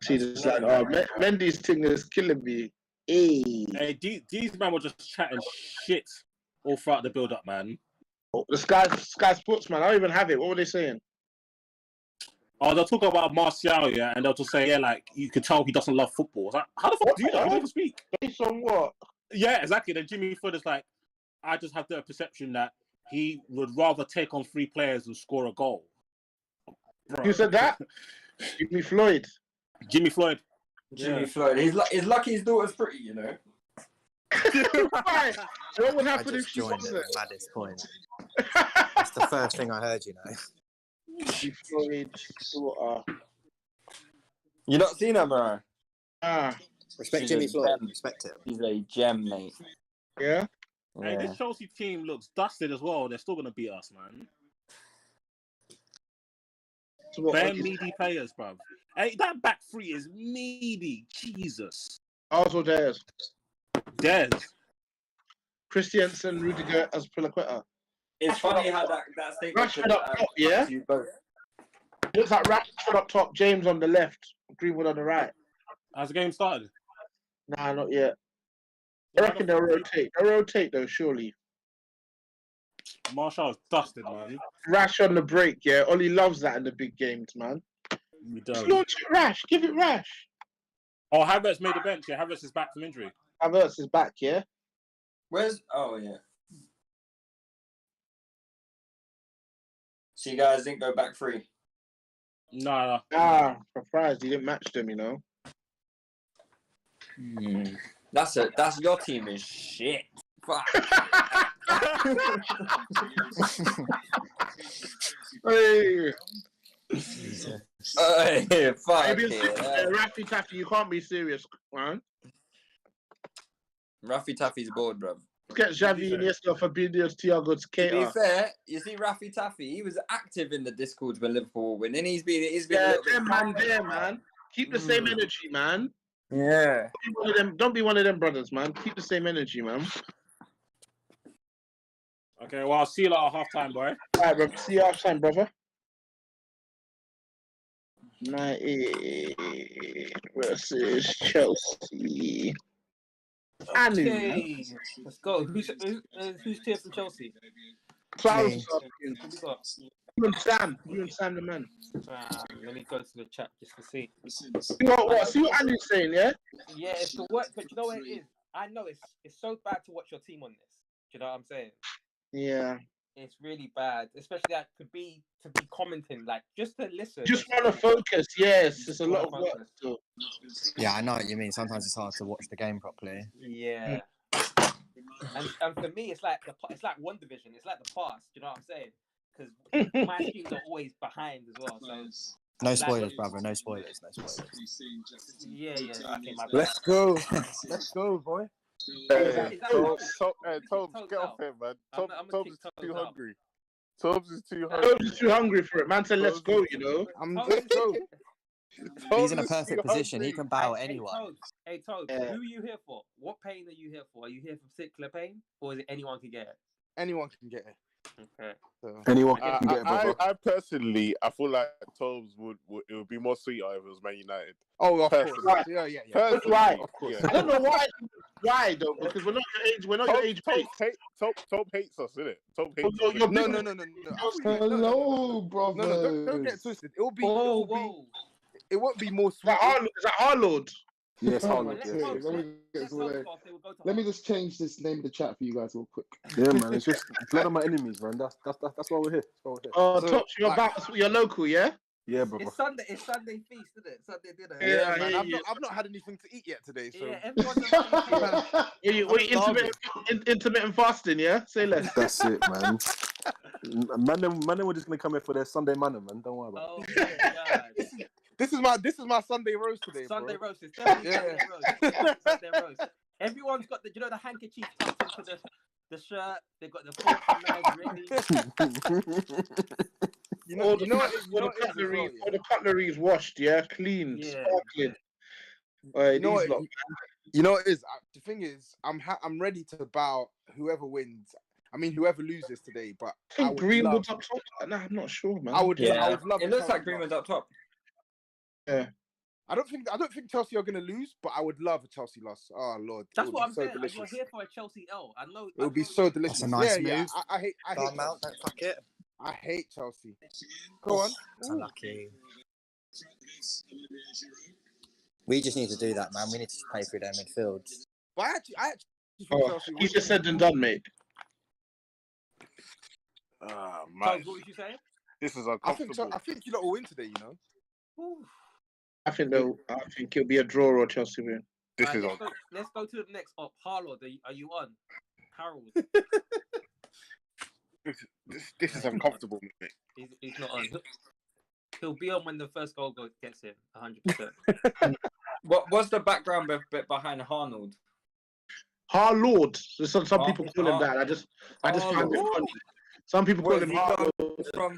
See this like, oh, Mendy's thing is killing me. Hey, these men were just chatting shit all throughout the build-up, man. The Sky Sports, man. I don't even have it. What were they saying? Oh, they'll talk about Martial, yeah, and they'll just say, yeah, like, you could tell he doesn't love football. It's like, how the fuck do you know? You don't even speak. Based on what? Yeah, exactly. Then Jimmy Floyd is like, I just have the perception that he would rather take on 3 players and score a goal. Bro. Who said that? Jimmy Floyd. Jimmy Floyd. Jimmy Floyd. He's lucky his daughter's pretty, you know. Right. What would happen if she joined wasn't? at this point. That's the first thing I heard, you know. Jimmy Floyd's daughter. You not seen her, Mariah? Respect She's Jimmy a Floyd. gem. Respect him. She's a gem, mate. Yeah? Hey, this Chelsea team looks dusted as well. They're still going to beat us, man. So Bare meaty players, bruv. Hey, that back 3 is meaty. Jesus. Also Dez. Dez. Christiansen, Rudiger as Pilaqueta. It's funny how that statement Rashford up top, yeah? Looks like Rashford up top, James on the left, Greenwood on the right. Has the game started? Nah, not yet. I reckon they'll rotate. They'll rotate though, surely. Martial's dusted, man. Rash on the break, yeah. Ollie loves that in the big games, man. We Just don't. launch it, Rash. Give it Rash. Oh, Havertz made the bench. Yeah, Havertz is back from injury. Havertz is back, yeah. Where's... Oh, yeah. So you guys didn't go back 3? Nah. Surprised he didn't match them, you know. That's your team is shit. Fuck. Hey. Fuck. Raffy Taffy, you can't be serious, man. Raffy Taffy's bored, bro. Get Xavi, Iniesta, Fabinho, Thiago, To Keita. be fair, you see Raffy Taffy, he was active in the Discord when Liverpool were winning. He's been Yeah, a little bit man. Keep the same energy, man. Yeah. Don't be one of them brothers, man. Keep the same energy, man. Okay, well, I'll see you at half-time, boy. All right, bro. See you half time, brother. United versus Chelsea. Okay, let's go. Who's here from Chelsea? Clouds. Who we got? You and Sam the man. Let me go to the chat just to see. See what Andy's saying, yeah? Yeah, it's the work, but you know what it is? I know it's so bad to watch your team on this. Do you know what I'm saying? Yeah. It's really bad, especially that to be commenting, like just to listen. Just want to focus, yes. It's a lot of work still. Yeah, I know what you mean. Sometimes it's hard to watch the game properly. Yeah. And for me, it's like one division. It's like the past. Do you know what I'm saying? Because my teams are always behind as well. So no spoilers, brother. No spoilers. No spoilers. Yeah. I think my Let's go. Let's go, boy. Tobes, get off him, man. Tobes is too hungry. Tobes is too hungry. Tobes is too hungry for it. Man said, let's go, you know. Let's go. He's in a perfect position. He can bow anyone. Hey, Tobes, who are you here for? What pain are you here for? Are you here for particular pain? Or is it anyone can get it? Anyone can get it. Okay. So, anyone can get it, brother. I personally, I feel like Tobes it would be more sweeter if it was Man United. Oh, of course. Right. Yeah. That's right. Of course. I don't know why. Why though? Because we're not your age. We're not your age. Tobe hates us, isn't it? Tobe hates us. No. Hello, brother. No, don't get twisted. It won't be more sweet. Is that our Lord? Yes, Let me just change this name of the chat for you guys real quick. Yeah, man. It's just blood on my enemies, man. That's why we're here. Oh, Tops, you're local, yeah? Yeah, brother. It's Sunday feast, isn't it? Sunday dinner. Yeah, man. I've not had anything to eat yet today, so. Yeah, Wait, intermittent fasting, yeah? Say less. That's it, man. Man, we're just gonna come here for their Sunday manna, man. Don't worry about it. God. This is my Sunday roast today, Sunday bro. roast. It's definitely Sunday roast. Everyone's got the handkerchief tucked into the shirt. They've got the forks and knives ready. All the cutlery's washed, yeah, clean, sparkling. You know what it is? The thing is, I'm ready to bow whoever wins. I mean, whoever loses today, but I think Greenwood's up top. Nah, I'm not sure, man. I would love. It looks like Greenwood's up top. Yeah. I don't think Chelsea are going to lose, but I would love a Chelsea loss. Oh Lord, That's what I'm so saying. delicious. You're here for a Chelsea L. I know. It would be so delicious. That's a nice yeah. move. I hate Don't Chelsea. don't fuck it. I hate Chelsea. Go on. It's unlucky. We just need to do that, man. We need to play through their midfield. But I actually think Oh, Chelsea. easier said than done, mate. Ah, So, man. what was you saying? This is uncomfortable. I think you lot will win today, you know. Ooh. I think it'll be a draw or Chelsea win. Let's go to the next up. Harlord, are you on? Harold. This is uncomfortable, mate. He's not on. He'll be on when the first goal gets him. 100%. What's the background bit behind Arnold? Harlord. Some people call him that. I just found it Harlord. funny. Some people call him Harlord. From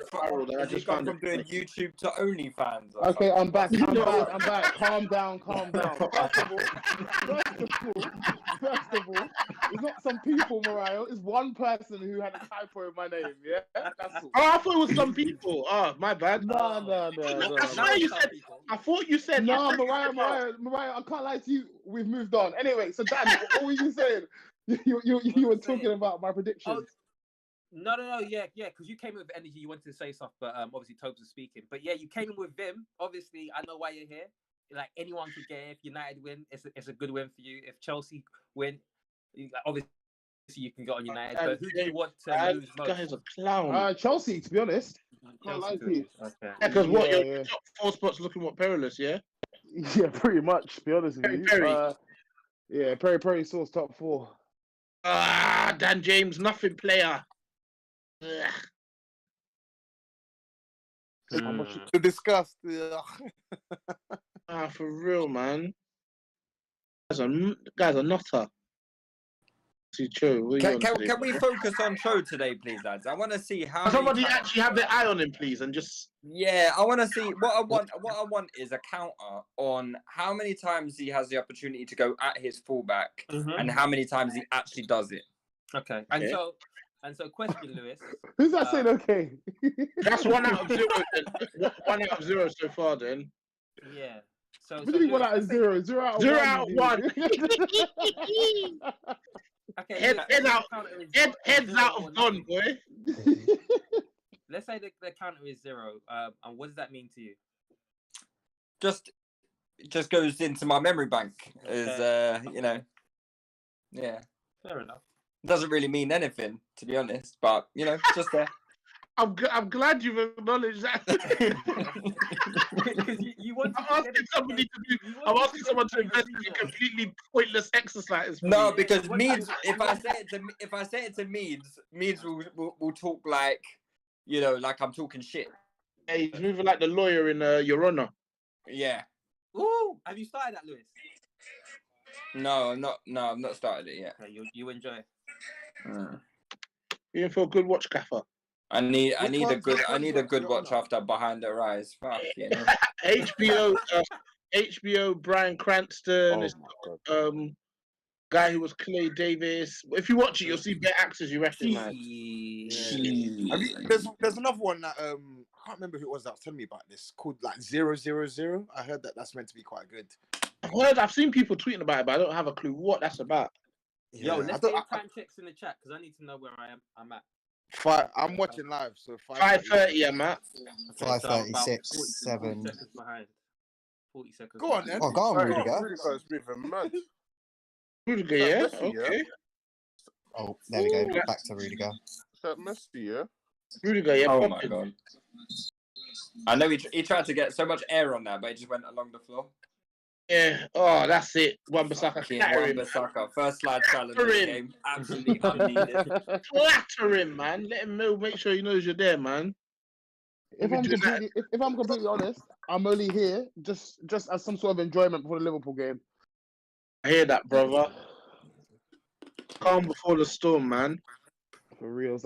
doing YouTube to OnlyFans. Or Okay, I'm back. You I'm know- back. I'm back. Calm down. First of all, it's not some people, Mariah. It's one person who had a typo in my name. Yeah, that's all. Oh, I thought it was some people. Oh, my bad. No. That's why you said. I thought you said. No, Mariah, I can't lie to you. We've moved on. Anyway, so Dan, what were you saying? You were talking about my predictions. No, yeah, because you came in with energy. You wanted to say stuff, but obviously Tobes was speaking. But yeah, you came in with vim. Obviously, I know why you're here. Like anyone could get it. If United win, it's a good win for you. If Chelsea win, obviously you can get on United. But who do you want to lose most? This guy's a clown. Chelsea, to be honest. Can't lie to you. Okay. Because what Yeah, your top 4 spots looking what perilous, yeah? Yeah, pretty much. To be honest with you. Perry. Yeah, Perry Sauce top 4. Dan James, nothing player. To discuss. For real, man. Guy's a nutter. See, Cho, Can we focus on Cho today, please, lads? I want to see how somebody actually have their eye on him, please, and just. Yeah, I want to see what I want is a counter on how many times he has the opportunity to go at his fullback and how many times he actually does it. Okay. And so, question, Lewis. Who's that saying okay? That's 1 out of 0. 1 out of 0 so far, then. Yeah. So. What do you mean 1 out of 0? 0 out of 1. 0 out of 1. Okay. Heads out of gone, boy. Let's say the counter is 0. And what does that mean to you? Just goes into my memory bank as yeah. Fair enough. Doesn't really mean anything, to be honest, but just there. I'm glad you've acknowledged that. Because you want I'm asking somebody to do. I'm asking someone to invest in a completely pointless exercise. No, because Meads. If I say it to Meads will talk like like I'm talking shit. Yeah, he's moving like the lawyer in Your Honor. Yeah. Ooh, have you started that, Lewis? No, I'm not. No, I've not started it yet. Okay, you enjoy. You in for a good watch, Gaffer? I need a good watch after Behind Their Eyes. Fuck, HBO Bryan Cranston. Guy who was Clay Davis. If you watch it, you'll see better actors you recognize. There's another one that I can't remember who it was that was telling me about this called like 000. I heard that's meant to be quite good. I've seen people tweeting about it, but I don't have a clue what that's about. Yo, let's get time checks in the chat because I need to know where I'm at. I'm watching live, so 5:30. I'm at 5:36, 40 7. seconds behind. 40 seconds. Go on, then. Oh, go on, Rudiger. Rudiger's moving mad. Rudiger, yeah. Okay. Oh, there we go. Back to Rudiger. Is that Messi, yeah? Rudiger, yeah. Oh my god. I know he tried to get so much air on that, but he just went along the floor. Yeah. Oh, that's it. Wan-Bissaka. Wan-Bissaka. First slide challenge in the game. Absolutely unneeded. Flatter him, man. Let him know. Make sure he knows you're there, man. If I'm completely honest, I'm only here just as some sort of enjoyment before the Liverpool game. I hear that, brother. Calm before the storm, man. For real.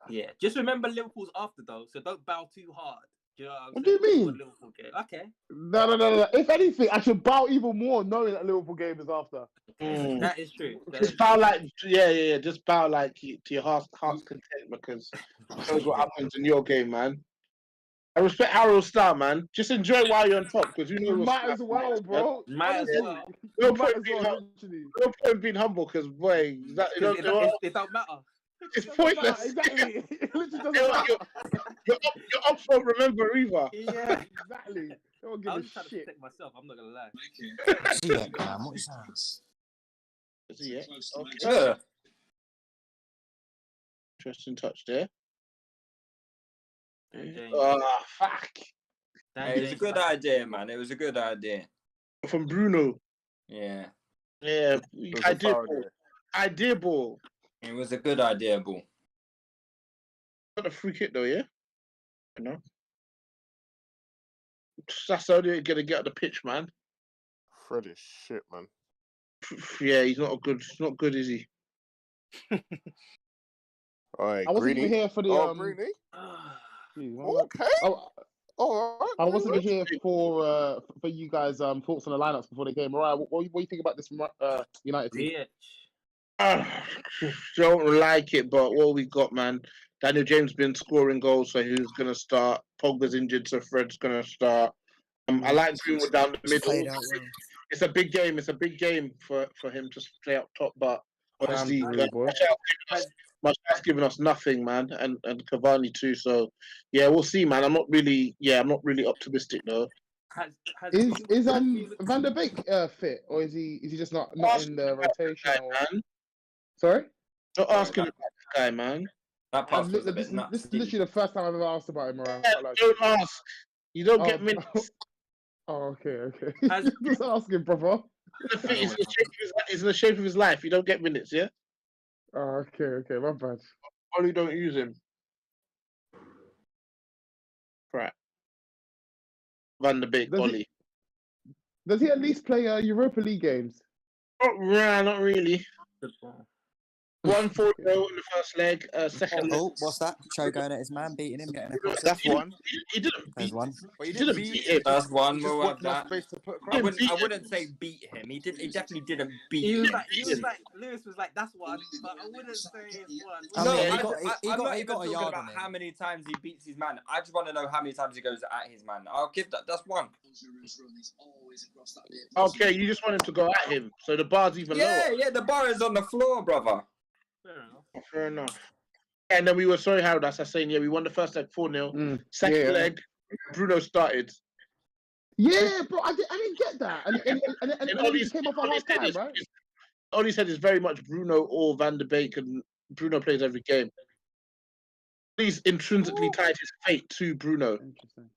Yeah. Just remember Liverpool's after though, so don't bow too hard. Do you know what do you mean? Liverpool game. Okay. No. If anything, I should bow even more knowing that Liverpool game is after. That is true. Just bow like, yeah. Just bow like to your heart's content because it shows what happens in your game, man. I respect Harold's style, man. Just enjoy it while you're on top, because You might as well, bro. Might as Honestly, well. you No might point as being well, humble. literally. No point being humble, because boy, that It don't matter. it's Doesn't matter, pointless. exactly. It literally doesn't You're, matter. you're up for remember either. Yeah. Exactly. They don't give I a was just trying to shit. protect myself. I'm not gonna lie. Ziyech, man. What is that? Is he, yeah? Okay. Yeah. Interesting touch there. Dan James. Fuck. Dan Hey, it was a James, good like- idea, man. It was a good idea. From Bruno. Yeah. Yeah, It was a idea foul ball. there. Idea ball. It was a good idea, ball. Got a free kick though, yeah? You know? That's the only way you're gonna get on the pitch, man. Fred is shit, man. Yeah, he's not good, is he? All right, I wasn't even Greeny. here for the Oh, Greeny. Jeez, what was that? Okay. Oh, All right. I wasn't here for you guys thoughts on the lineups before the game. All right, what do you think about this United team? Ziyech. Don't like it, but what we got, man? Daniel James been scoring goals, so who's gonna start? Pogba's injured, so Fred's gonna start. I like Greenwood down the It's played middle. out well. It's a big game. It's a big game for him to play up top, but honestly, boy. Martial's giving us nothing, man, and Cavani too. So yeah, we'll see, man. I'm not really optimistic though. Is Van der Beek fit, or is he just not in the rotation? Guy, Or... man. Sorry, Not asking about this guy, man. That pass was a this bit nuts. is literally the first time I've ever asked about him. Around. Yeah, don't ask. You don't get minutes. Oh, okay. Just asking, brother. It's in the shape of his life. You don't get minutes, yeah. Oh, okay, my bad. Only don't use him. Crap. Van der Beek, Ollie. Does he at least play Europa League games? Not really. 1-4 in the first leg. Second leg. Oh, what's that? Cho going at his man, beating him, getting a cross. That's one. He didn't There's beat. one. But he didn't beat him. That's one. He just We'll have wasn't enough that. space to put I across. wouldn't say beat him. He definitely didn't beat He him. was like Lewis was like, that's one, but I wouldn't say it's one. I No, mean, I'm he not got even a talking yard about on him. how many times he beats his man. I just want to know how many times he goes at his man. I'll give that. That's one. Okay, you just want him to go at him, so the bar's even lower. Yeah. The bar is on the floor, brother. Fair enough. And then we were sorry, Harold. As I was saying, yeah, we won the first leg 4-0. Second leg, Bruno started. Yeah, bro, I didn't get that. And then he came off at half time, right? Ollie said it's very much Bruno or Van der Beek, and Bruno plays every game. He's intrinsically tied his fate to Bruno. Interesting.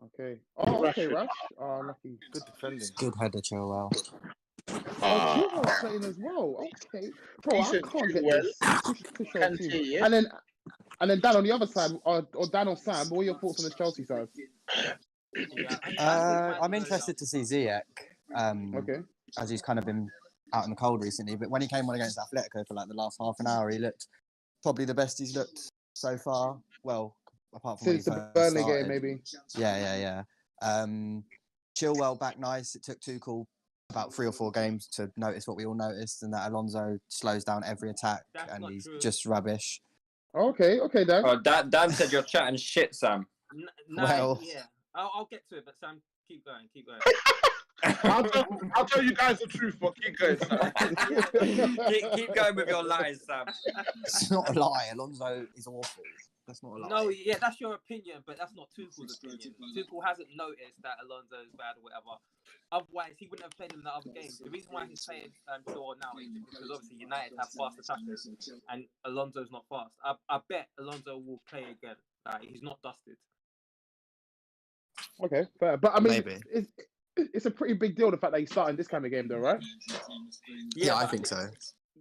Okay. Oh, okay, Rash. Oh, lucky. Good defending. Good header, Chilwell. Oh, Chilwell's playing as well. Okay, bro, I can't get this. Tuchel team. Yeah. And then Dan on the other side, or Dan or Sam, what are your thoughts on the Chelsea side? I'm interested to see Ziyech. Okay. As he's kind of been out in the cold recently, but when he came on against Atletico for like the last half an hour, he looked probably the best he's looked so far. Well, apart from Since the Burnley game, maybe. Yeah. Chilwell back nice. It took Tuchel about 3 or 4 games to notice what we all noticed, and that Alonso slows down every attack, and he's just rubbish. Okay, Dan. Oh, Dan said you're chatting shit, Sam. Well, yeah, I'll get to it, but Sam, keep going. I'll tell you guys the truth, but keep going, Sam. keep going with your lies, Sam. It's not a lie. Alonso is awful. That's not a lie. No, yeah, that's your opinion, but that's not Tuchel's opinion. Tuchel hasn't noticed that Alonso is bad or whatever. Otherwise, he wouldn't have played him in the other game. The reason why he's playing Shaw now is because obviously United have fast attackers, and Alonso's not fast. I bet Alonso will play again. He's not dusted. Okay, fair. But I mean, Maybe. It's a pretty big deal the fact that he's starting this kind of game, though, right? Yeah, I think so.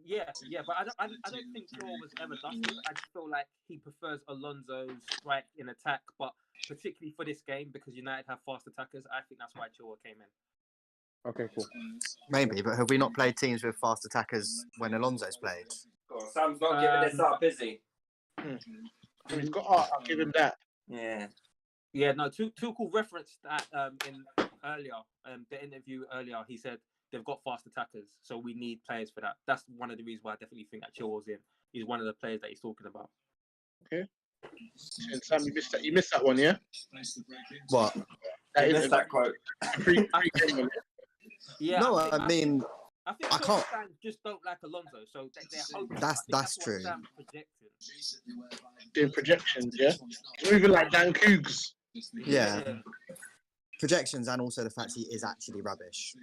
Yeah, but I don't think Shaw was ever dusted. I just feel like he prefers Alonso's strike in attack, but particularly for this game because United have fast attackers, I think that's why Shaw came in. Okay, cool. Maybe, but have we not played teams with fast attackers when Alonso's played? Oh, Sam's not giving this up, is he? He's got art. I'll give him that. Yeah. Yeah, no. Tuchel referenced that in earlier, the interview earlier. He said they've got fast attackers, so we need players for that. That's one of the reasons why I definitely think that Chilwell's in. He's one of the players that he's talking about. Okay. Sam, you missed that one, yeah? What? That You is missed that quote. pre-game one. Yeah, No, I mean, think I Chelsea can't- fans just don't like Alonso, so they're hoping. That's what true. Sam's projecting. Doing projections, yeah? Moving like Dan Cougs. Yeah. Projections and also the fact he is actually rubbish.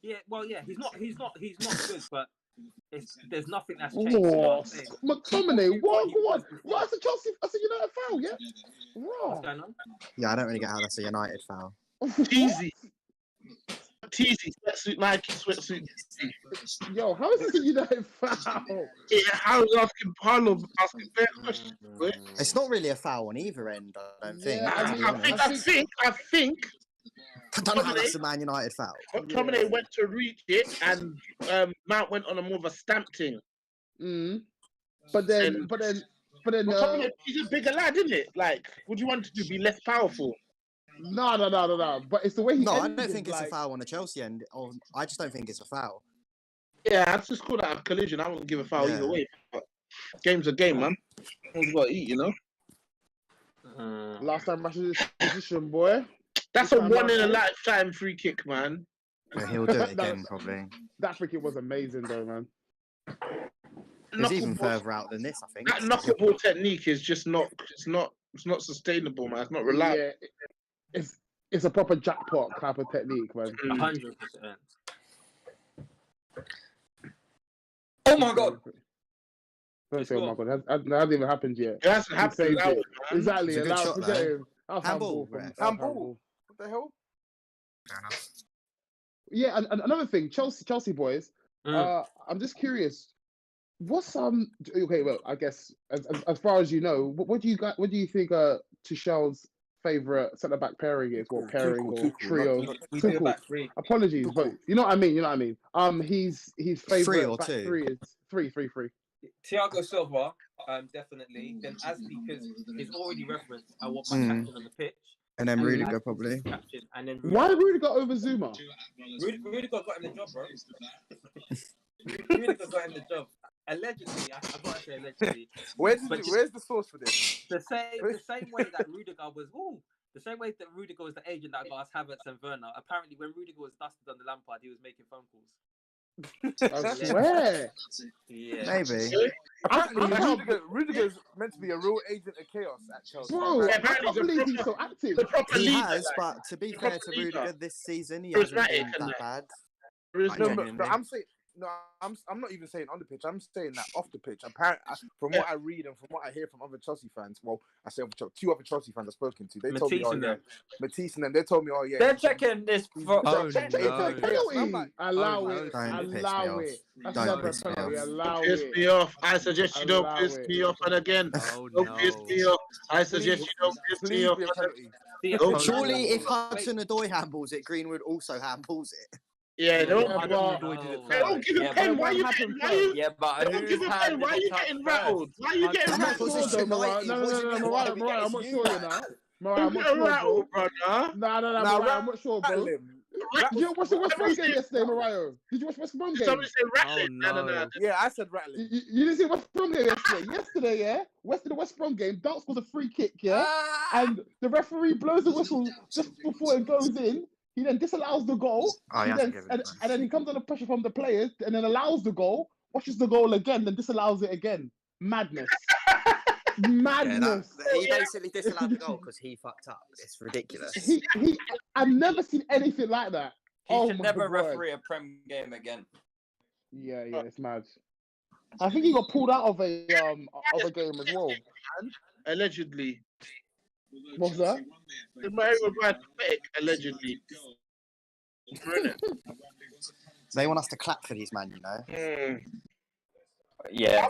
Yeah, well, yeah, he's not good, but there's nothing that's changed. You know what I'm saying? McTominay, what? That's a Chelsea, that's a United foul, yeah? What's Raw. going on? Yeah, I don't really get how that's a United foul. Teasy, sweatsuit, Nike, sweatsuit. Yo, how is this a United foul? Yeah, I was asking Harlow asking fair questions. It's not really a foul on either end, I don't think. Yeah, to be honest. I think I don't know how that's a Man United foul. McTominay went to reach it and Mount went on a more of a stamp thing. But then, McTominay, he's a bigger lad, isn't it? Like, what do you want to do? Be less powerful? No. But it's the way he. No, I ended, don't think it's like, a foul on the Chelsea end. I just don't think it's a foul. Yeah, I'd just call that a collision. I wouldn't give a foul either way. But game's a game, man. Everyone's got to eat, you know? Last time matches position, boy. That's a one in a lifetime free kick, man. Yeah, he'll do it again, probably. That free kick was amazing, though, man. It's even further out than this, I think. That knuckleball technique is just not. It's not sustainable, man. It's not reliable. Yeah, it's a proper jackpot type of technique, man. 100%. Oh my god! Don't say, oh my god, that hasn't even happened yet. It hasn't happened. Exactly. It's a good shot, Forget though. him. That was Handball, from- Handball. What the hell? Yeah, and another thing, Chelsea boys. I'm just curious. What's okay? Well, I guess as far as you know, what do you think Tuchel's favorite centre back pairing is? What pairing or trio? We do back three. Apologies, but you know what I mean. His favorite Three or back two? three is three. Thiago Silva, definitely. Then Ashley, because he's already referenced, I want my captain on the pitch. And then And Rudiger, Ashley's probably. captain, and then Why did Rudiger go over Zuma? Rudiger got him the job, bro. Rudiger got him the job. Allegedly, I've got to say allegedly. Where's the source for this? The same way that Rudiger was, the same way that Rudiger was the agent that got us Havertz and Werner. Apparently, when Rudiger was dusted on the Lampard, he was making phone calls. I swear. Yeah. Maybe. Rudiger's meant to be a real agent of chaos at Chelsea. Bro, Yeah, I apparently can't believe he's so active. The proper He leader. has, like, but to be fair to Rudiger this season, he Charismatic hasn't been and that bad. there is Like, no, genuinely. I'm saying I'm not even saying on the pitch. I'm saying that off the pitch. Apparently, from what I read and from what I hear from other Chelsea fans, well, I say two other Chelsea fans I've spoken to. They told me, Matisse and them. They told me, oh yeah, They're checking this for. Penalty. Allow it. Don't piss me Allow off. it. That's Don't never a piss me penalty. off. Allow piss it. me off. I suggest you don't Allow piss it. me off. And again, don't piss me off. I suggest you don't piss me Please off. be a penalty. Surely, if Hudson Odoi handballs it, Greenwood also handballs it. Yeah, don't give a Yeah, pen. but Why you getting? Yeah, but Don't give a pen. Why are you getting rattled? Why are you getting I'm not rattled? sure, though, Mariah. No, Mariah, I'm not sure, you know. Mariah, I'm not sure, bro. Rattled, brother. No, Mariah, I'm not sure, bro. Did you watch the West Brom game yesterday, Mariah? Did you watch West Brom game? Somebody said rattling. No. Yeah, I said rattling. You didn't see West Brom game yesterday? Yesterday, yeah? The West Brom game, Dunk scores a free kick, yeah? And the referee blows the whistle just before it goes in. He then disallows the goal. And then he comes under pressure from the players and then allows the goal, watches the goal again, then disallows it again. Madness. Madness. Yeah, he basically disallowed the goal because he fucked up. It's ridiculous. I've never seen anything like that. He should never referee a Prem game again. Yeah, it's mad. I think he got pulled out of a game as well. Allegedly. What's that? Allegedly. They want us to clap for these man, you know. Yeah.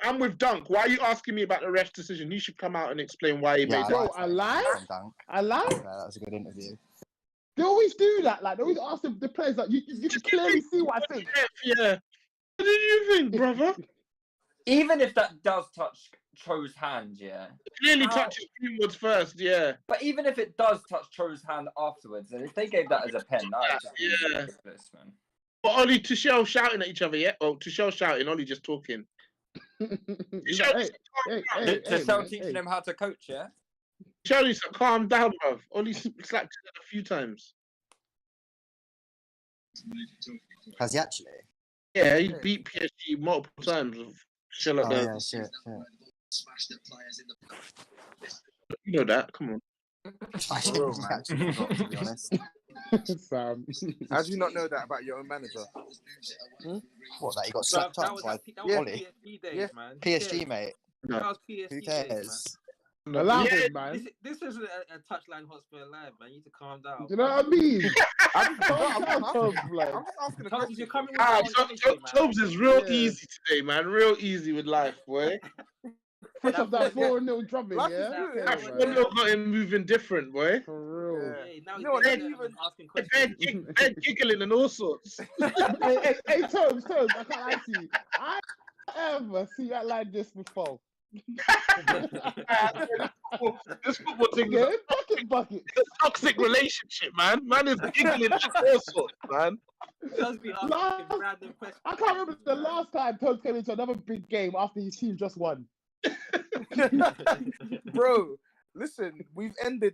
I'm with Dunk. Why are you asking me about the ref's decision? You should come out and explain why he made Bro, it. I lie? Yeah, that was a good interview. They always do that. Like, they always ask the players, like, you can clearly see what I think. Yeah. What did you think, brother? Even if that does touch Cho's hand, yeah. It clearly touches Greenwood's first, yeah. But even if it does touch Cho's hand afterwards, and if they gave that as a pen, that would just be ridiculous, man. But Ollie, Tuchel shouting at each other, yeah? Oh, Tuchel shouting, Ollie just talking. He's like, Just man, teaching him how to coach, yeah? Charlie needs to calm down, bruv. Only slapped it a few times. Has he actually? Yeah, he beat PSG multiple times. Chill at Yeah, shit. You know that. Come on. I actually forgot, to be honest. Sam. How do you not know that about your own manager? What, that he got slapped up by Ollie? PSG days, man. PSG, mate. That was PSG Who days, cares? Allow him, man. This isn't a touchline hotspur live, man. You need to calm down. Do you know what I mean? I'm just asking a Tobes, question. you're coming with your own energy, man. Tobes is real easy today, man. Real easy with life, boy. Fresh up that 4-0 drumming, Life is yeah? good, That man. 4-0 got him moving different, boy. For real. Yeah, now You know what, he's not even- asking They're questions. giggling and all sorts. Hey, Tobes, I can't lie to you. I ever see that like this before. This football thing is Yeah, a bucket. toxic relationship, man. Man is giggling and all sorts, man. Just be asking random questions. I can't remember the last time Tobes came into another big game after his team just won. Bro, listen, we've ended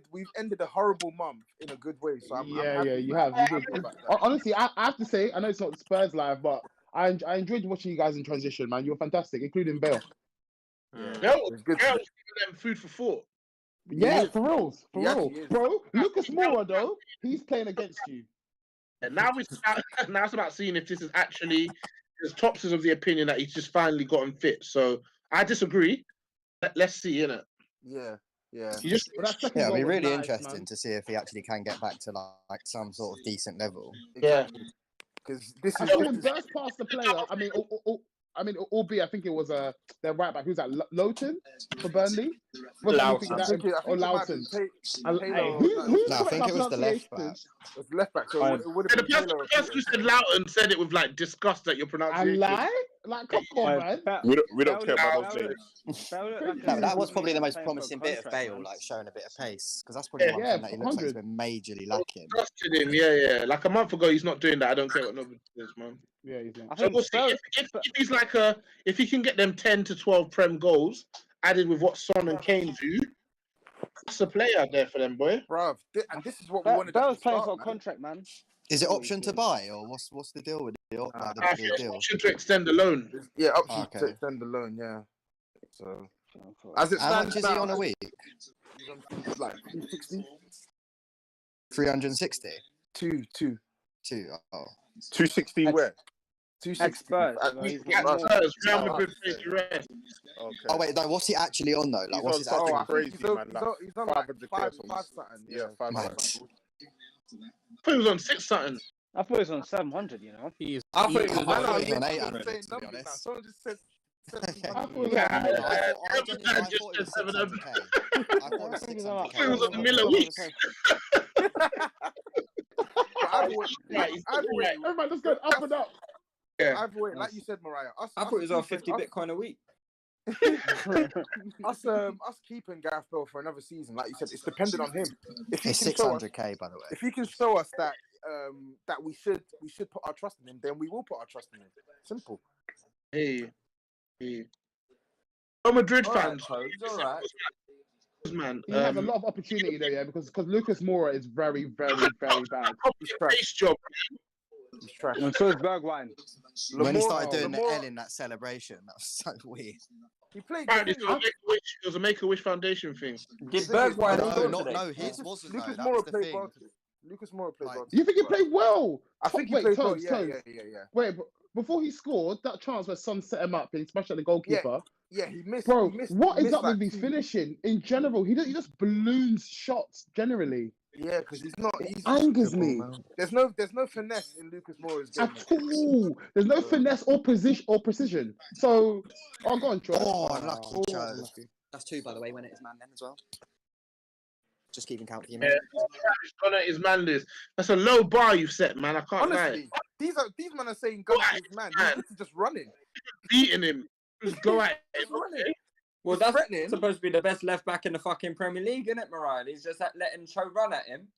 a horrible month in a good way. So I'm happy. You have. You did. Honestly, I have to say, I know it's not Spurs live, but I enjoyed watching you guys in transition, man. You were fantastic, including Bale. It's good. Girls giving them food for thought. Yeah, for real. actually is. Bro, Lucas Moura, though, he's playing against you. And now it's about seeing if this is actually, because Tops is of the opinion that he's just finally gotten fit. So I disagree. Let's see, innit? Yeah. You just But that second Yeah, it'll be goal was really nice, interesting man. to see if he actually can get back to like some sort of decent level. yeah. Because this I is saw him burst past the player. Albeit I think it was their right back. Who's that? Lowton for Burnley. Loughton. I think it might be Lowton. Taylor. Who's No, I think it was the left back. It's left back, so it would The have been person Taylor. who said Loughton said it with like disgust at your I pronunciation. lie? Like, come on, man. We don't care about those names. No, that was probably the most promising bit of Bale, like showing a bit of pace, because that's probably one thing that he looks like he's been majorly lacking. Trusted him, yeah. Like a month ago, he's not doing that. I don't care what nobody says, man. Yeah, he's not. So we'll see if he's like if he can get them 10 to 12 Prem goals added with what Son and Kane do, that's a player there for them, boy. Bruv, and this is what we wanted. Bell's playing for a contract, man. Is it option to buy, or what's the deal with the I think deal? option to extend the loan. Yeah, option Okay. to extend the loan. Yeah. So as it How stands much is he now, on a week? he's on like 360. 360? Two. 260 where? 260. Spurs. Real Madrid paid the rest. Okay. Oh wait, no. What's he actually on though? Like, He's what's on his something actual? crazy, he's on, man. he's on like 500K five or something. something. Yeah, 500. I thought he was on 6 something. I thought it was on 700, you know. I thought it was I thought on he was on I'm 800, saying to be numbers now. honest. Someone just said. I thought Yeah, I thought it was 600K. I thought it was 600K. He was on the Miller week. Either way, Everybody, let's go up and up. either way, like you said, Mariah. I thought it was on 50 Bitcoin a week. us keeping Gareth Bale for another season, like you said, it's dependent on him. If he It's can show us, 600K, by the way. if he can show us that that we should put our trust in him, then we will put our trust in him. Simple. Hey. Oh, Madrid fans. All right. Man, He has a lot of opportunity there, yeah, because Lucas Moura is very, very, very bad. He's base job. He's trash. And so is Bergwijn. When he started doing the Lamora- L in that celebration, that was so weird. He played. Apparently, it was a Make-A-Wish Foundation thing. Did Bergwijn No, his wasn't though. Lucas That was Moura the played thing. well today. Lucas Moura played Like- well. You think he played well? I think he Wait, played well. Toes. Yeah. Wait, before he scored, that chance where Son set him up and he smashed at the goalkeeper. Yeah, he missed. Bro, he missed, what he is missed up with like his two- finishing in general? He just balloons shots generally. Yeah, because he's not. It He's angers me There's no finesse in Lucas Moura's game. at all. There's no finesse or precision. So, go on, Troy. Oh, lucky Joe. Unlucky. That's 2, by the way, when it is man then as well. Just keeping count for you, Yeah, mate. Connor is man list. That's a low bar you've set, man. I can't Honestly, these men are saying go at his man. He's literally just running. lie. Beating him. Just go at him. He's running. Well, He's that's threatening. supposed to be the best left back in the fucking Premier League, isn't it, Mariah? He's just letting Cho run at him.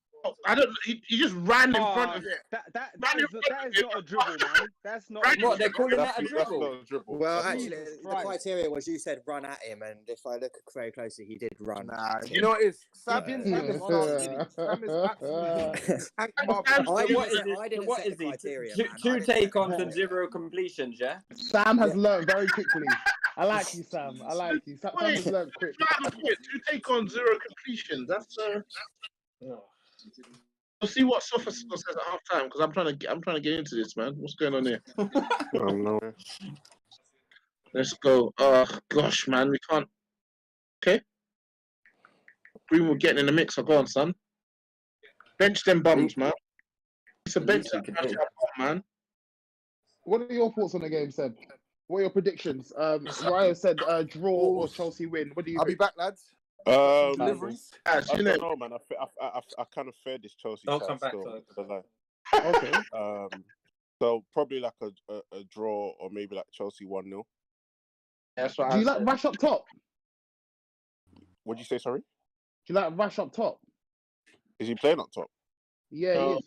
I don't. He just ran in front of. That Ran in is not a dribble, man. That's not. Right, A dribble. What, they're calling that a That's dribble? not a dribble. Well, That's actually, Jesus the Christ. criteria was you said run at him, and if I look very closely, he did run. Nah, at you him. know what it is? Sam, didn't Sam even is run on, did he? Sam is absolutely tanked Mark. Sam- So I what didn't is it? I didn't What set is the he? criteria, Two man. I two didn't set take the ons and criteria. 0 completions, yeah? Sam has learned very quickly. I like you, Sam. I like you. Sam has learned quick. That's the point. 2 take on 0 completion. That's We'll see what Sofa says at half time because I'm trying to get into this, man. What's going on here? no. Let's go. Oh gosh, man, we can't. Okay. Greenwood getting in the mix. Go on, son. Bench them bums, man. It's a bench that man. What are your thoughts on the game, Seb? What are your predictions? Ryan said draw or Chelsea win. What do you I'll be think? back, lads. Deliveries. I I don't know, man. I kind of fear this Chelsea Don't side come back still. to Okay. So probably like a draw or maybe like Chelsea 1-0. That's what Do I you said. like Rash up top? What'd you say? Sorry, Do you like Rash up top? is he playing up top? Yeah, he is.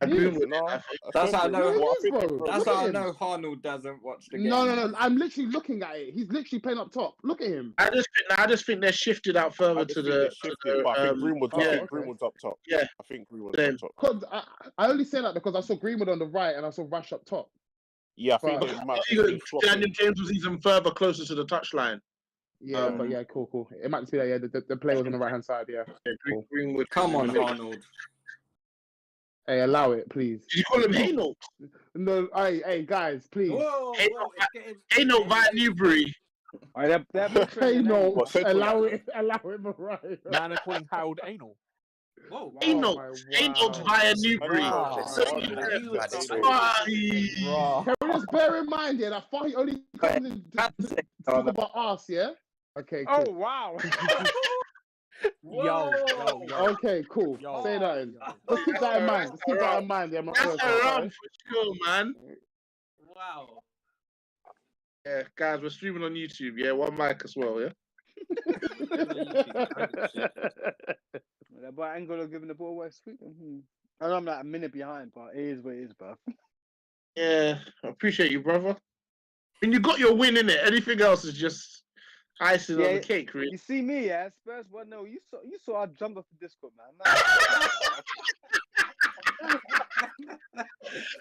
I agree Yes. with No, it. That's how I know. Yeah, he Well, I is, think bro. bro, That's Look how at I him. know Arnold doesn't watch the game. No. I'm literally looking at it. He's literally playing up top. Look at him. I just think they're shifted out I further just to think the. they're shifting, but I think okay. Greenwood's up top. Yeah. I think Greenwood's Same. up top. Cause I only say that because I saw Greenwood on the right and I saw Rash up top. Yeah, I think But- they might Daniel be swapping. James was even further closer to the touchline. Yeah, but yeah, cool. It might just be that the player was on the right hand side. Yeah. Cool. Greenwood. Come on, Arnold. Hey, allow it, please. Did you call him Hainault? No, hey, guys, please. Whoa, Hey, it's getting. Hainault via Newbury. They're Hey, no, What, central allow London? it, right. Man, are calling Harold anal. Whoa, Hainault. my Hainault wow. via Newbury. Wow. Can we just bear in mind, yeah, that Fahy only comes in to talk about us, yeah? Okay, cool. Oh wow. Yo. Okay, cool. Yo. Say that in. Let's keep that in mind. Yeah, my That's first, around right? for sure, man. wow. Yeah, guys, we're streaming on YouTube. Yeah, one mic as well. Yeah. That boy Angolo giving the ball away sweet. I know I'm like a minute behind, but it is what it is, bro. Yeah, I appreciate you, brother. And you got your win in it. Anything else is just icing on the cake, really. You see me, yeah? Spurs 1-0. You saw I jumped off the Discord, man.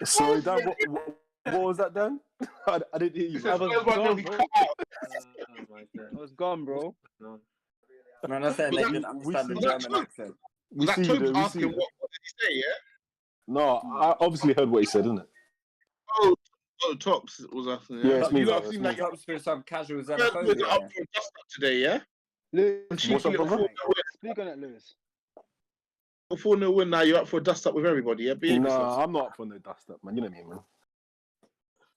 Sorry, Dan. What was that, Dan? I didn't hear you. I was gone, bro. I was gone, bro. Man, I said they didn't understand the German accent. We That see Toby's you. We see asking you. what did he say, yeah? No, I obviously heard what he said, didn't it? Oh, Tops was asking. Yeah, it's me, You man, lot it's seem me. like you're Drops for some casual up xenophobia. for a dust up today, yeah? Lewis, What's up, brother? speak on it, Lewis. 4-0 win now, you're up for a dust up with everybody, yeah? Behave No, yourself. I'm not up for no dust up, man. You know what I mean, man.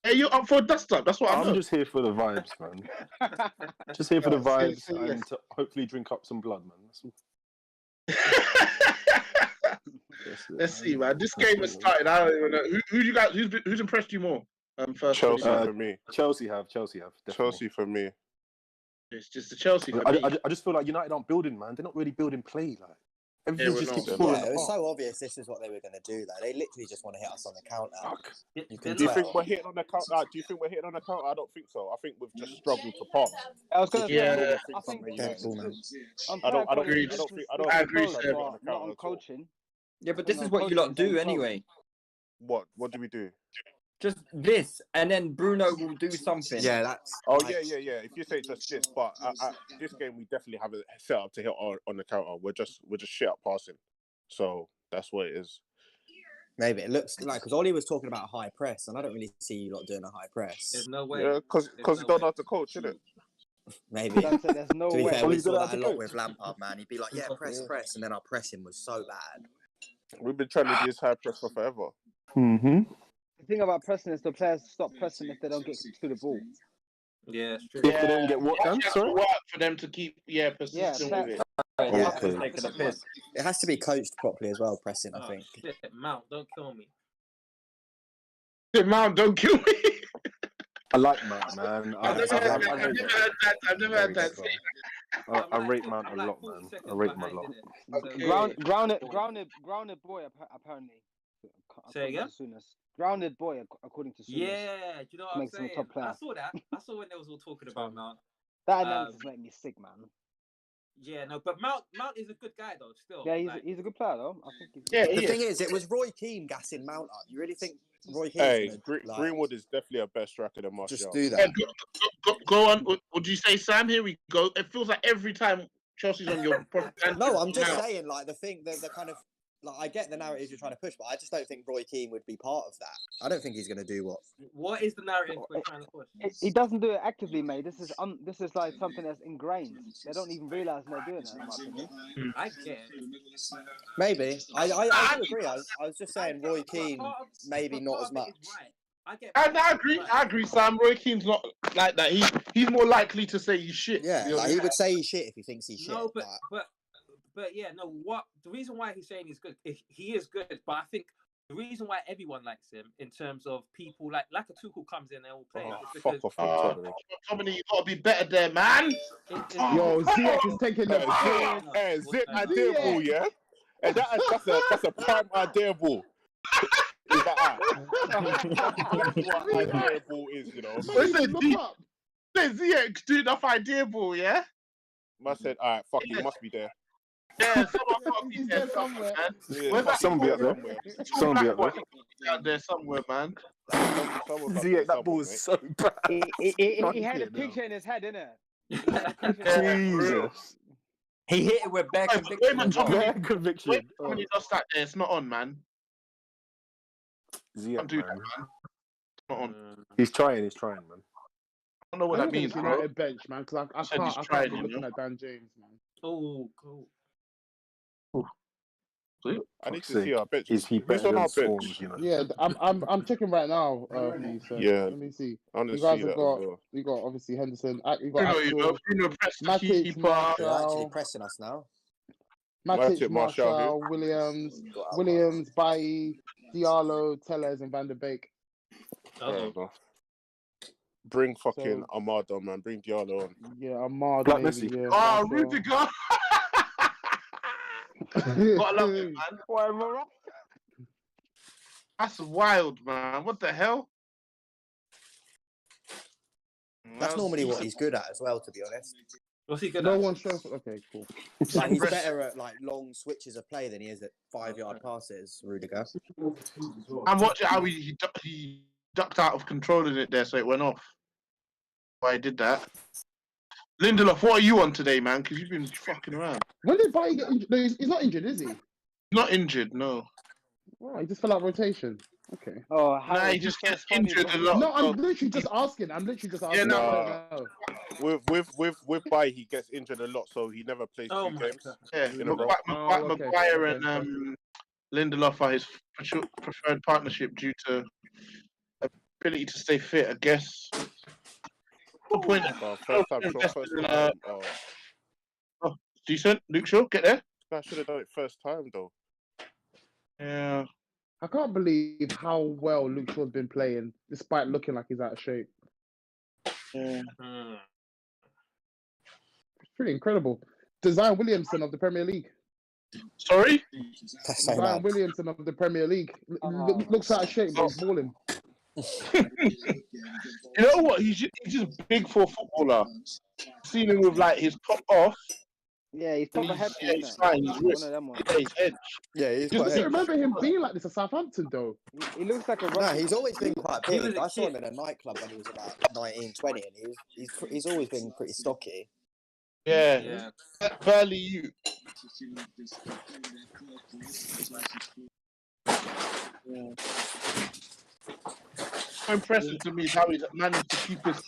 Hey, you're up for a dust up, that's what I'm I'm just here for the vibes, man. Just here for the vibes and to hopefully drink up some blood, man. That's all. Let's see, man. This game has started. I don't even know. Who you guys? Who's impressed you more? First, Chelsea for me. Chelsea have. Definitely. Chelsea for me. It's just the Chelsea for me. I just feel like United aren't building, man. They're not really building play. Like everything we're just not. keeps Yeah, falling Yeah, it was apart. so obvious this is what they were going to do. Like they literally just want to hit us on the counter. Fuck. You can Do you tell. think we're hitting on the counter? Do you think we're hitting on the counter? I don't think so. I think we've just struggled to pass. I was going to Yeah. say, I I think Careful, man. I don't agree. think I agree, we're Seb. on the not counter on at all. coaching. Yeah, but this is what you lot do anyway. What do we do? Just this, and then Bruno will do something. Yeah, that's. Oh like, yeah. If you say just this, but this game we definitely have it set up to hit on the counter. We're just shit at passing, so that's what it is. Maybe it looks like because Ollie was talking about a high press, and I don't really see you lot doing a high press. There's no way. Yeah, because you don't know how to coach, innit? Maybe. There's no To be way. fair, we Ollie's saw gonna that have a to lot coach. with Lampard, man. He'd be like, "Yeah, press," and then our pressing was so bad. We've been trying to do this high press for forever. Mm-hmm. The thing about pressing is the players stop pressing if they don't get to the ball. Yeah, it's true. If they don't get what done, It has sorry. to work for them to keep persistent with it. Yeah. Taking a piss. It has to be coached properly as well. Pressing, I Oh, think. shit, Mount, don't kill me. Mount, don't kill me. I like Matt, man. I've never heard that. I've never heard that. I rate Mount a lot, man. I rate him a lot. Okay. Grounded boy apparently. Say again? Grounded boy according to Sunas. Yeah, do you know what I'm Makes him a saying? top player. I saw that. I saw when they was all talking about Mount. That analysis made me sick, man. Yeah, no, but Mount is a good guy though. Still, yeah, he's a good player though. I think. The thing is, it was Roy Keane gassing Mount up. You really think Roy Keane? Hey, Greenwood is definitely a better striker than Martial. Just do that. Go on. Would you say, Sam? Here we go. It feels like every time Chelsea's on your propaganda. No, I'm just saying, like the kind of. Like, I get the narrative you're trying to push, but I just don't think Roy Keane would be part of that. I don't think he's going to do what. What is the narrative we're trying to push? He doesn't do it actively, mate. This is like something that's ingrained. They don't even realise they're doing it. In my opinion. I get it. Maybe. I do agree. I was just saying Roy Keane, maybe not as much. I agree, Sam. Roy Keane's not like that. He's more likely to say he's shit. Yeah, like, he would say he's shit if he thinks he's shit. No, but yeah, no. What the reason why he's saying he's good? He is good, but I think the reason why everyone likes him in terms of people like a Tuchel comes in and all play. Fuck off, Dominic, you gotta be better there, man. Yo, Ziyech is taking the Hey, Ziyech idea ball, yeah. And that's a prime idea ball. Is that what idea ball is, you know? Ziyech doing enough idea ball, yeah. I said, all right, fuck you, must be there. Yeah, someone must be there somewhere. Someone be up there. Someone be up there. Out there somewhere, man. Ziyech, that ball is so bad. He had a picture in his head, innit? Jesus. He hit it with bare conviction. Wait, when he does that there, it's not on, man. Ziyech, do that, man. It's not on. He's trying, man. I don't know what that means, bro. Bench, man, because I can't be looking at Dan James, man. Oh, cool. I need to see our bench. Is he better than Storms, you know? Yeah, I'm checking right now. So yeah, let me see. You guys have got you got obviously Henderson. You got Matic, You're actually pressing us now. Matic, Martial, Williams, Bailly, Diallo, Tellez, and Van der Beek. Bring fucking Ahmad on, man. Bring Diallo on. Yeah, Ahmad. Black Messi. Yeah, oh, Rudiger. Gotta love it, man. Why am I wrong? That's wild, man. What the hell? That's normally what he's good at as well, to be honest. What's he good at? Okay, cool. Like, he's better at like long switches of play than he is at 5-yard passes, Rudiger. I'm watching how he ducked out of controlling it there, so it went off. Why he did that? Lindelof, what are you on today, man? Because you've been fucking around. When did Bailly get injured? No, he's not injured, is he? Not injured, no. Oh, he just fell out of rotation. Okay. Oh, nah, he just gets injured a lot. No, I'm literally just asking. Yeah, no. With Bailly, he gets injured a lot, so he never plays 2 games. Yeah, Maguire and Lindelof are his preferred partnership due to ability to stay fit, I guess. What point? Decent. Luke Shaw, get there. I should have done it first time, though. Yeah. I can't believe how well Luke Shaw's been playing, despite looking like he's out of shape. Yeah. It's pretty incredible. Zion Williamson of the Premier League. Sorry? Zion Williamson of the Premier League. Looks out of shape, but he's balling. You know what? He's just big for a footballer. Seen him with like his top off. Yeah, he's proper hefty. Yeah, he's fine. He's one of them ones. Yeah, he's edge. Yeah, he's quite edge. Remember him being like this at Southampton, though. He looks like a. No, he's always been quite big. I saw him in a nightclub when he was about 19, 20, and he's always been pretty stocky. Yeah. Barely you. Yeah. So impressive to me is how he's managed to keep his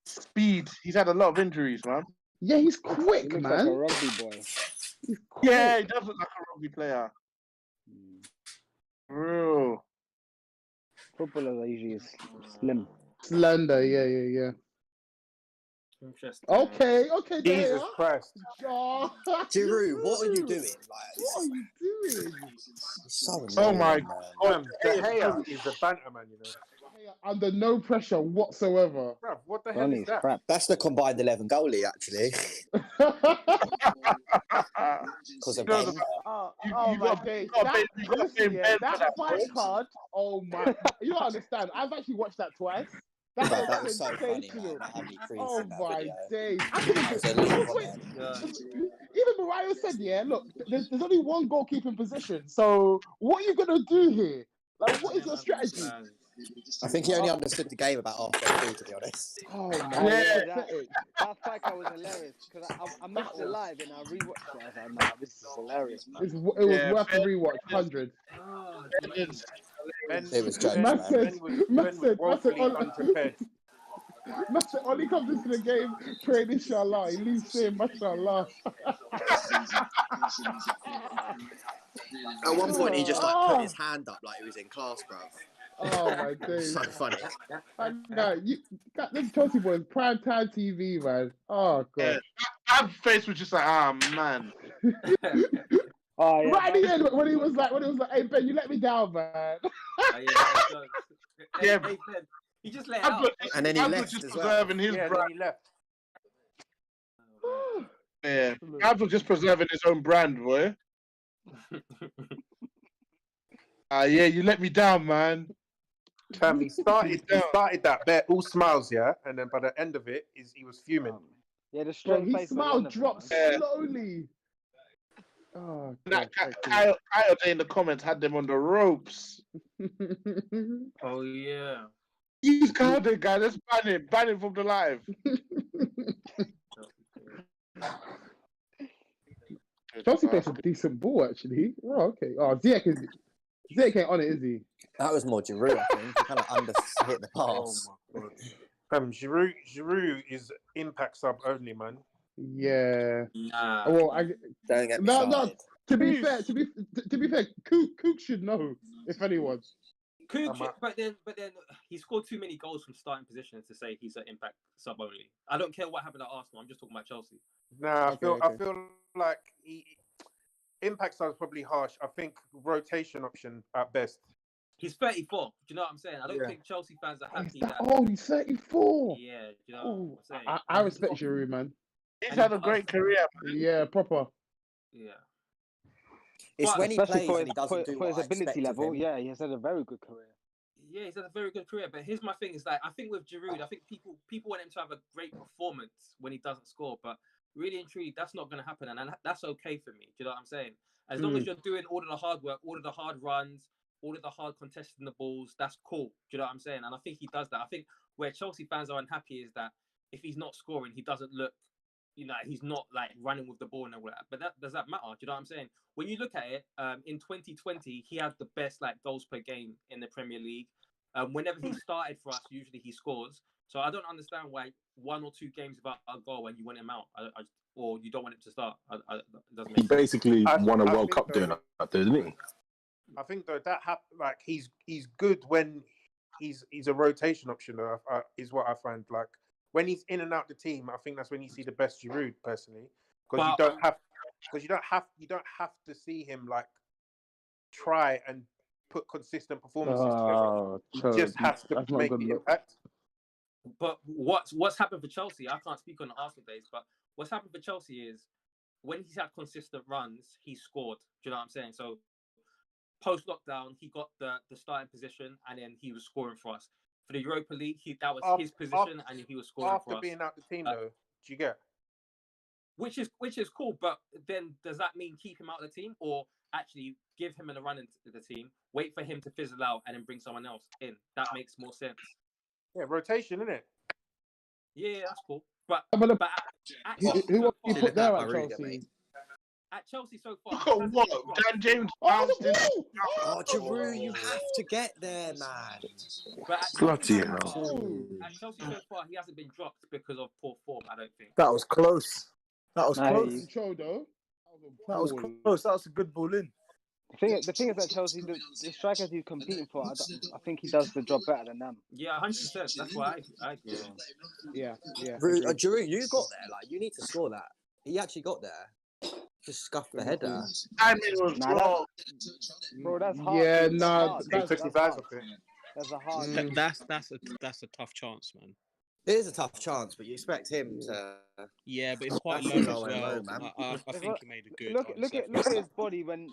speed. He's had a lot of injuries, man. Yeah, he's quick, man. Like a rugby boy. Yeah, he does look like a rugby player. Real. Footballers are usually slim. Slender, yeah. Interesting. Okay, Jesus Christ. Oh, Giroud, what are you doing? What are you doing? So oh my God. The Gea is a banter man, you know. under no pressure whatsoever. Bruv, what the hell is that? Crap. That's the combined 11 goalie, actually. Because of Ben. My days. Listen, that fight card. Oh my! You don't understand. I've actually watched that twice. That was so funny, man. That had me freezing that my video. days! Even Mariah said, "Yeah, look, there's only one goalkeeping position. So what are you gonna do here? Like, what is your strategy?" I think he only understood the game about halfway through, to be honest. Oh man, that fight card was hilarious because I missed it live and I rewatched it. I was like, nah, this is hilarious, man. It was worth the rewatch. 100. It was jokes, man. Ben was woefully unprepared. Man said, Ollie comes into the game praying inshallah. He leaves saying mashallah. At one point, he just put his hand up like he was in class, bro. Oh my days! So funny. Them Chelsea boys, prime time TV, man. Oh god. Yeah. That face was just like, man. Right at the end when he was like, "Hey Ben, you let me down, man." Hey, Ben, he just let out. And then he left just as well. preserving his brand. He left. Yeah, Abs was just preserving his own brand, boy. Yeah, you let me down, man. Fam, he started that bet all smiles, yeah, and then by the end of it, he was fuming. Yeah, the strong His face. smile dropped slowly. Oh, God, Kyle in the comments had them on the ropes. Oh yeah. Use Kyle, guy. Let's ban him from the live. Chelsea plays a decent ball, actually. Oh, okay. Oh, Ziyech ain't on it, is he? That was more Giroud, I think. He kind of hit the pass. Oh my God. Giroud is impact sub only, man. Yeah. Nah. Well, Don't get me started. No. To be fair, Cook should know if anyone. But then he scored too many goals from starting positions to say he's an impact sub only. I don't care what happened at Arsenal. I'm just talking about Chelsea. Nah, I feel like impact sub is probably harsh. I think rotation option at best. He's 34. Do you know what I'm saying? I don't think Chelsea fans are happy He's 34. Yeah, do you know what I'm saying? I respect Giroud, man. He's had a great career. Yeah, proper. Yeah. It's when he plays for and he doesn't do for his what I ability expect of level. him. Yeah, he has had a very good career. Yeah, he's had a very good career. But here's my thing: is like I think with Giroud, I think people want him to have a great performance when he doesn't score, but really and truly, that's not going to happen, and that's okay for me. Do you know what I'm saying? As long as you're doing all of the hard work, all of the hard runs, all of the hard contesting the balls, that's cool. Do you know what I'm saying? And I think he does that. I think where Chelsea fans are unhappy is that if he's not scoring, he doesn't look. He's not like running with the ball and all that. But does that matter? Do you know what I'm saying? When you look at it, in 2020, he had the best goals per game in the Premier League. Whenever he started for us, usually he scores. So I don't understand why 1 or 2 games without a goal and you want him out, or you don't want him to start. It doesn't make sense. He basically won a World Cup doing that, didn't he? I think that like he's good when he's a rotation option. Is what I find like. When he's in and out the team, I think that's when you see the best Giroud, personally, because you don't have to see him like try and put consistent performances together. He just has to make the impact. But what's happened for Chelsea? I can't speak on the Arsenal days, but what's happened for Chelsea is when he's had consistent runs, he scored. Do you know what I'm saying? So post lockdown, he got the starting position, and then he was scoring for us. For the Europa League, that was his position, and he was scoring for us. After being out the team, though, do you get? Which is cool, but then does that mean keep him out of the team, or actually give him a run into the team, wait for him to fizzle out, and then bring someone else in? That makes more sense. Yeah, rotation, isn't it? Yeah, that's cool. But who you put there at Chelsea? At Chelsea so far. Look at what Dan James bounced in. Oh, Giroud, you have to get there, man. Bloody hell. At Chelsea so far, he hasn't been dropped because of poor form, I don't think. That was close. That was close. Control, though. That was close. That was a good ball in. The thing is that Chelsea, the strikers he's competing for, I think he does the job better than them. Yeah, 100%. That's why I Yeah. Giroud, you got there. Like, you need to score that. He actually got there. Just scuffed the header. I mean, it was wrong. Bro, that's hard. Yeah, that's hard. He took his eyes off it. There's a hard. That's a tough chance, man. It is a tough chance, but you expect him to. Yeah, but it's quite That's low the as goal and well. low, man. I think he made a good. Look at his body when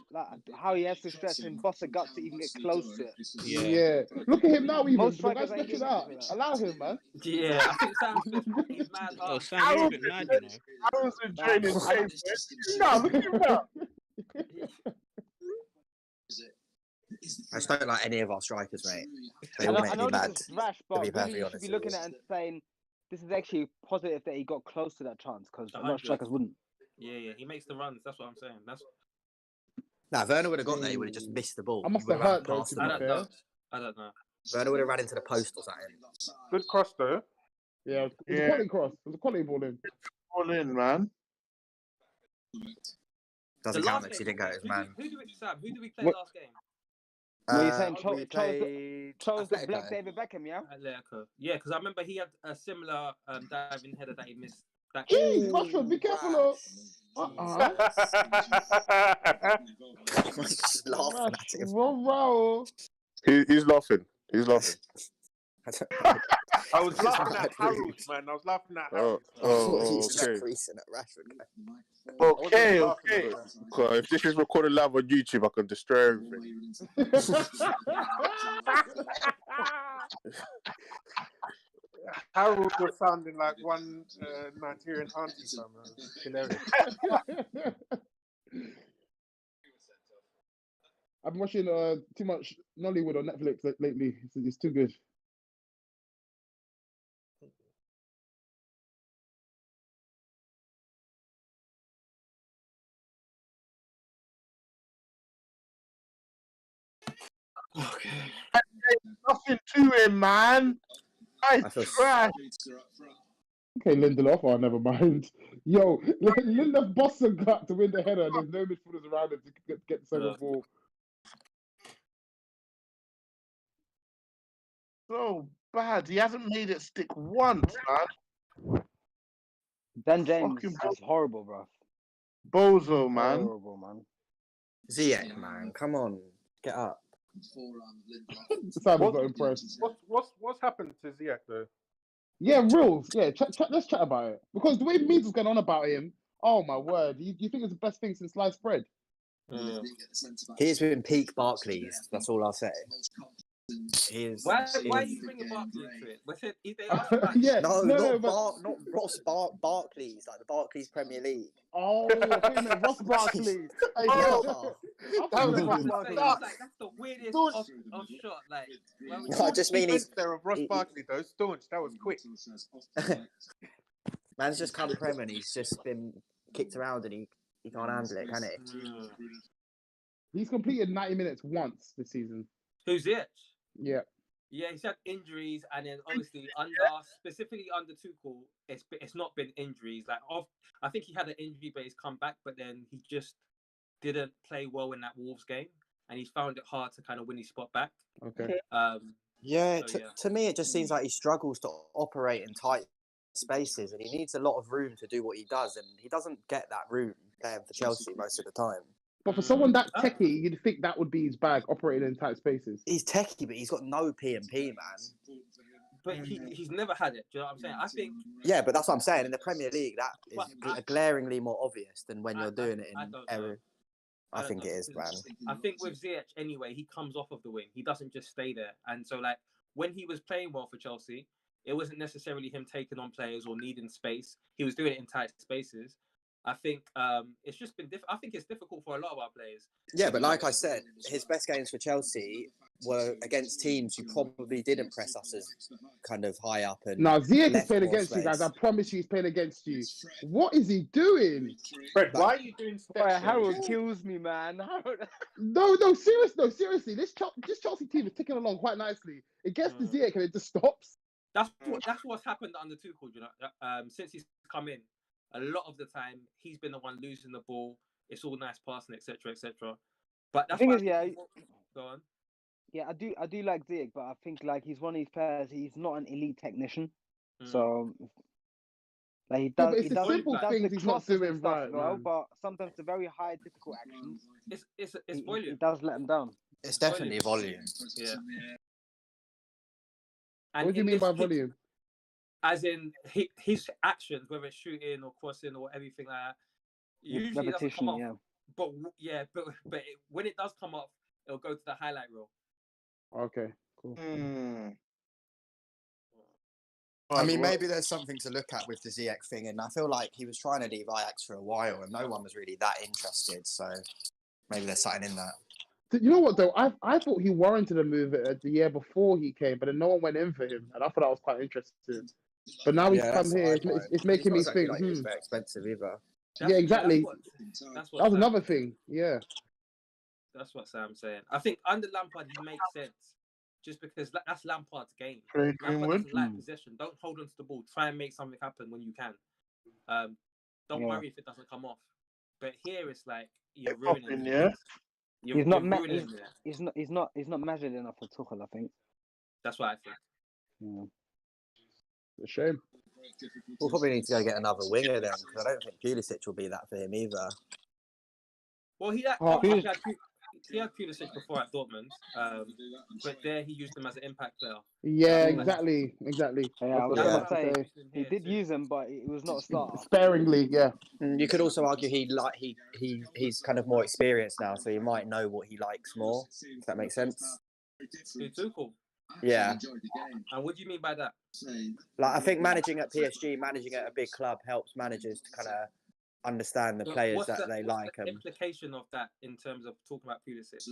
how he has to stretch and bust a gut to even get close to it. Yeah. Look at him now, even. Most The guy's strikers ain't stretching getting out. to that. Allow him, man. Yeah, I think Sam Smith is mad hard. Oh, Sam, you're a bit mad, you know. Aaron's been training safe. No, look at him now. I just don't like any of our strikers, mate. They I all know, make I me know mad. this is rash, To but be really perfectly you should honest be with looking you. at it and saying this is actually positive that he got close to that chance because a lot of strikers wouldn't. Yeah, he makes the runs. That's what I'm saying. That's. Nah, Werner would have got there. He would have just missed the ball. I must He have would hurt though, passed to the be ball. fair. I don't know. Werner would have ran into the post or something. Good cross though. Yeah, it was a quality cross. It was a quality ball in. All in, man. Doesn't count because he didn't go his man. Who do we play What? last game? What are you saying? We played chose the Black Atletico. David Beckham, yeah? Atletico. Yeah, because I remember he had a similar diving header that he missed. That Jeez, Rashford, be careful. Just laughing at him. Bro. He's laughing. He's laughing. I was laughing at Harold, man. I was laughing at Harold. He's just okay. creasing at Rashford. Okay. Cool. If this is recorded live on YouTube, I can destroy everything. Harold was sounding like one Nigerian auntie, man. Hilarious. I've been watching too much Nollywood on Netflix lately. It's too good. Okay. Nothing to him, man. I trash. Okay, Lindelof. Oh, never mind. Yo, Lindelof bossed a gut to win the header. There's no midfielders around him to get the second ball. So bad. He hasn't made it stick once, man. Ben James is horrible, bro. Bozo, man. Horrible, man. Ziyech, man, come on, get up. Simon's not impressed. What's happened to Ziyech though? Yeah, rules. Yeah, let's chat about it. Because the way Meads was going on about him, oh my word, you think it's the best thing since sliced bread? He's been peak Barclays. That's all I'll say. Why are you bringing Barkley into it? Was it? They asked about not Ross Barclays, like the Barclays Premier League. Oh, Ross Barkley. That's the weirdest off shot. Like, I just mean he's there of Ross Barkley though. Staunch. That was quick. Man's just come Prem and he's just been kicked around and he can't handle it, can he? He's completed 90 minutes once this season. Who's it? Yeah. Yeah, he's had injuries, and then obviously specifically under Tuchel, it's not been injuries. Like I think he had an injury, but he's come back, but then he just didn't play well in that Wolves game, and he found it hard to kind of win his spot back. Okay. To me, it just seems like he struggles to operate in tight spaces, and he needs a lot of room to do what he does, and he doesn't get that room playing for Chelsea most of the time. But for someone that techie, you'd think that would be his bag, operating in tight spaces. He's techie, but he's got no P&P, man. But he's never had it. Do you know what I'm saying? I think. Yeah, but that's what I'm saying. In the Premier League, that is glaringly more obvious than when you're doing it in error. I think it is, man. I think with Ziyech, anyway, he comes off of the wing. He doesn't just stay there. And so, like, when he was playing well for Chelsea, it wasn't necessarily him taking on players or needing space. He was doing it in tight spaces. I think it's just been I think it's difficult for a lot of our players. Yeah, but like I said, his best games for Chelsea were against teams who probably didn't press us as kind of high up. And now Ziyech is playing against you guys. I promise you, he's playing against you. What is he doing? Fred, why are you doing steps? Harold kills me, man. No, seriously. This Chelsea team is ticking along quite nicely. It gets to Ziyech and it just stops. That's what's happened under Tuchel. You know, since he's come in. A lot of the time, he's been the one losing the ball. It's all nice passing, etc., etc. But that's the thing is, go on. Yeah, I do like Ziyech, but I think like he's one of these players. He's not an elite technician, so like he does. He does the he's not doing stuff right, well, man. but sometimes the very high, difficult actions. It's volume. He does let him down. It's definitely volume. Yeah. And what do you mean by volume? As in his actions, whether it's shooting or crossing or everything like that, usually it doesn't come off. Yeah. But when it does come off, it'll go to the highlight reel. Okay, cool. I mean, maybe there's something to look at with the Ziyech thing, and I feel like he was trying to leave Ajax for a while, and no one was really that interested. So maybe there's something in that. You know what though? I thought he warranted a move the year before he came, but then no one went in for him, and I thought that was quite interesting. But now he's come here, it's making me think. Like, it's very expensive either. Yeah, exactly. That's that was another thing. Yeah. That's what Sam's saying. I think under Lampard he makes sense, just because that's Lampard's game. Lampard doesn't like possession. Don't hold on to the ball. Try and make something happen when you can. Don't worry if it doesn't come off. But here it's like you're ruining. He's not measured enough for Tuchel, I think. That's what I think. Yeah. It's a shame. We'll probably need to go get another winger then, because I don't think Pulisic will be that for him either. Well, he had Pulisic before at Dortmund, but there he used him as an impact player. Yeah, exactly. Yeah, I was gonna say he did use him, but it was not a starter. Sparingly, yeah. You could also argue he's kind of more experienced now, so you might know what he likes more. If that makes sense. Tuchel. Yeah. And what do you mean by that? Like, I think managing at PSG, managing at a big club, helps managers to kind of understand the players that they like. The implication of that in terms of talking about Pulisic?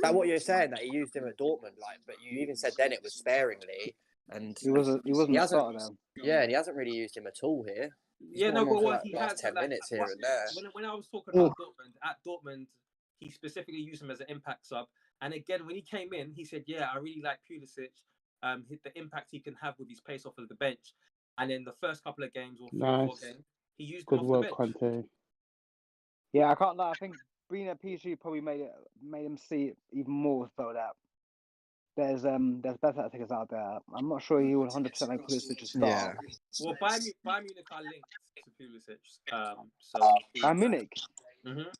Like what you're saying, that he used him at Dortmund, like, but you even said then it was sparingly, and he wasn't a starter then. Yeah, and he hasn't really used him at all here. Yeah, no, but what he has 10 minutes here and there. When I was talking about Dortmund, at Dortmund, he specifically used him as an impact sub. And again, when he came in, he said, "Yeah, I really like Pulisic. The impact he can have with his pace off of the bench." And in the first couple of games or 3 or 4 games, he used him off the bench. Conte. Yeah, I can't lie. I think being at PSG probably made him see it even more, so that there's better attackers out there. I'm not sure he would 100% like Pulisic to start. Yeah. Well, Bayern Munich are linked to Pulisic. So Bayern Munich. Mm-hmm.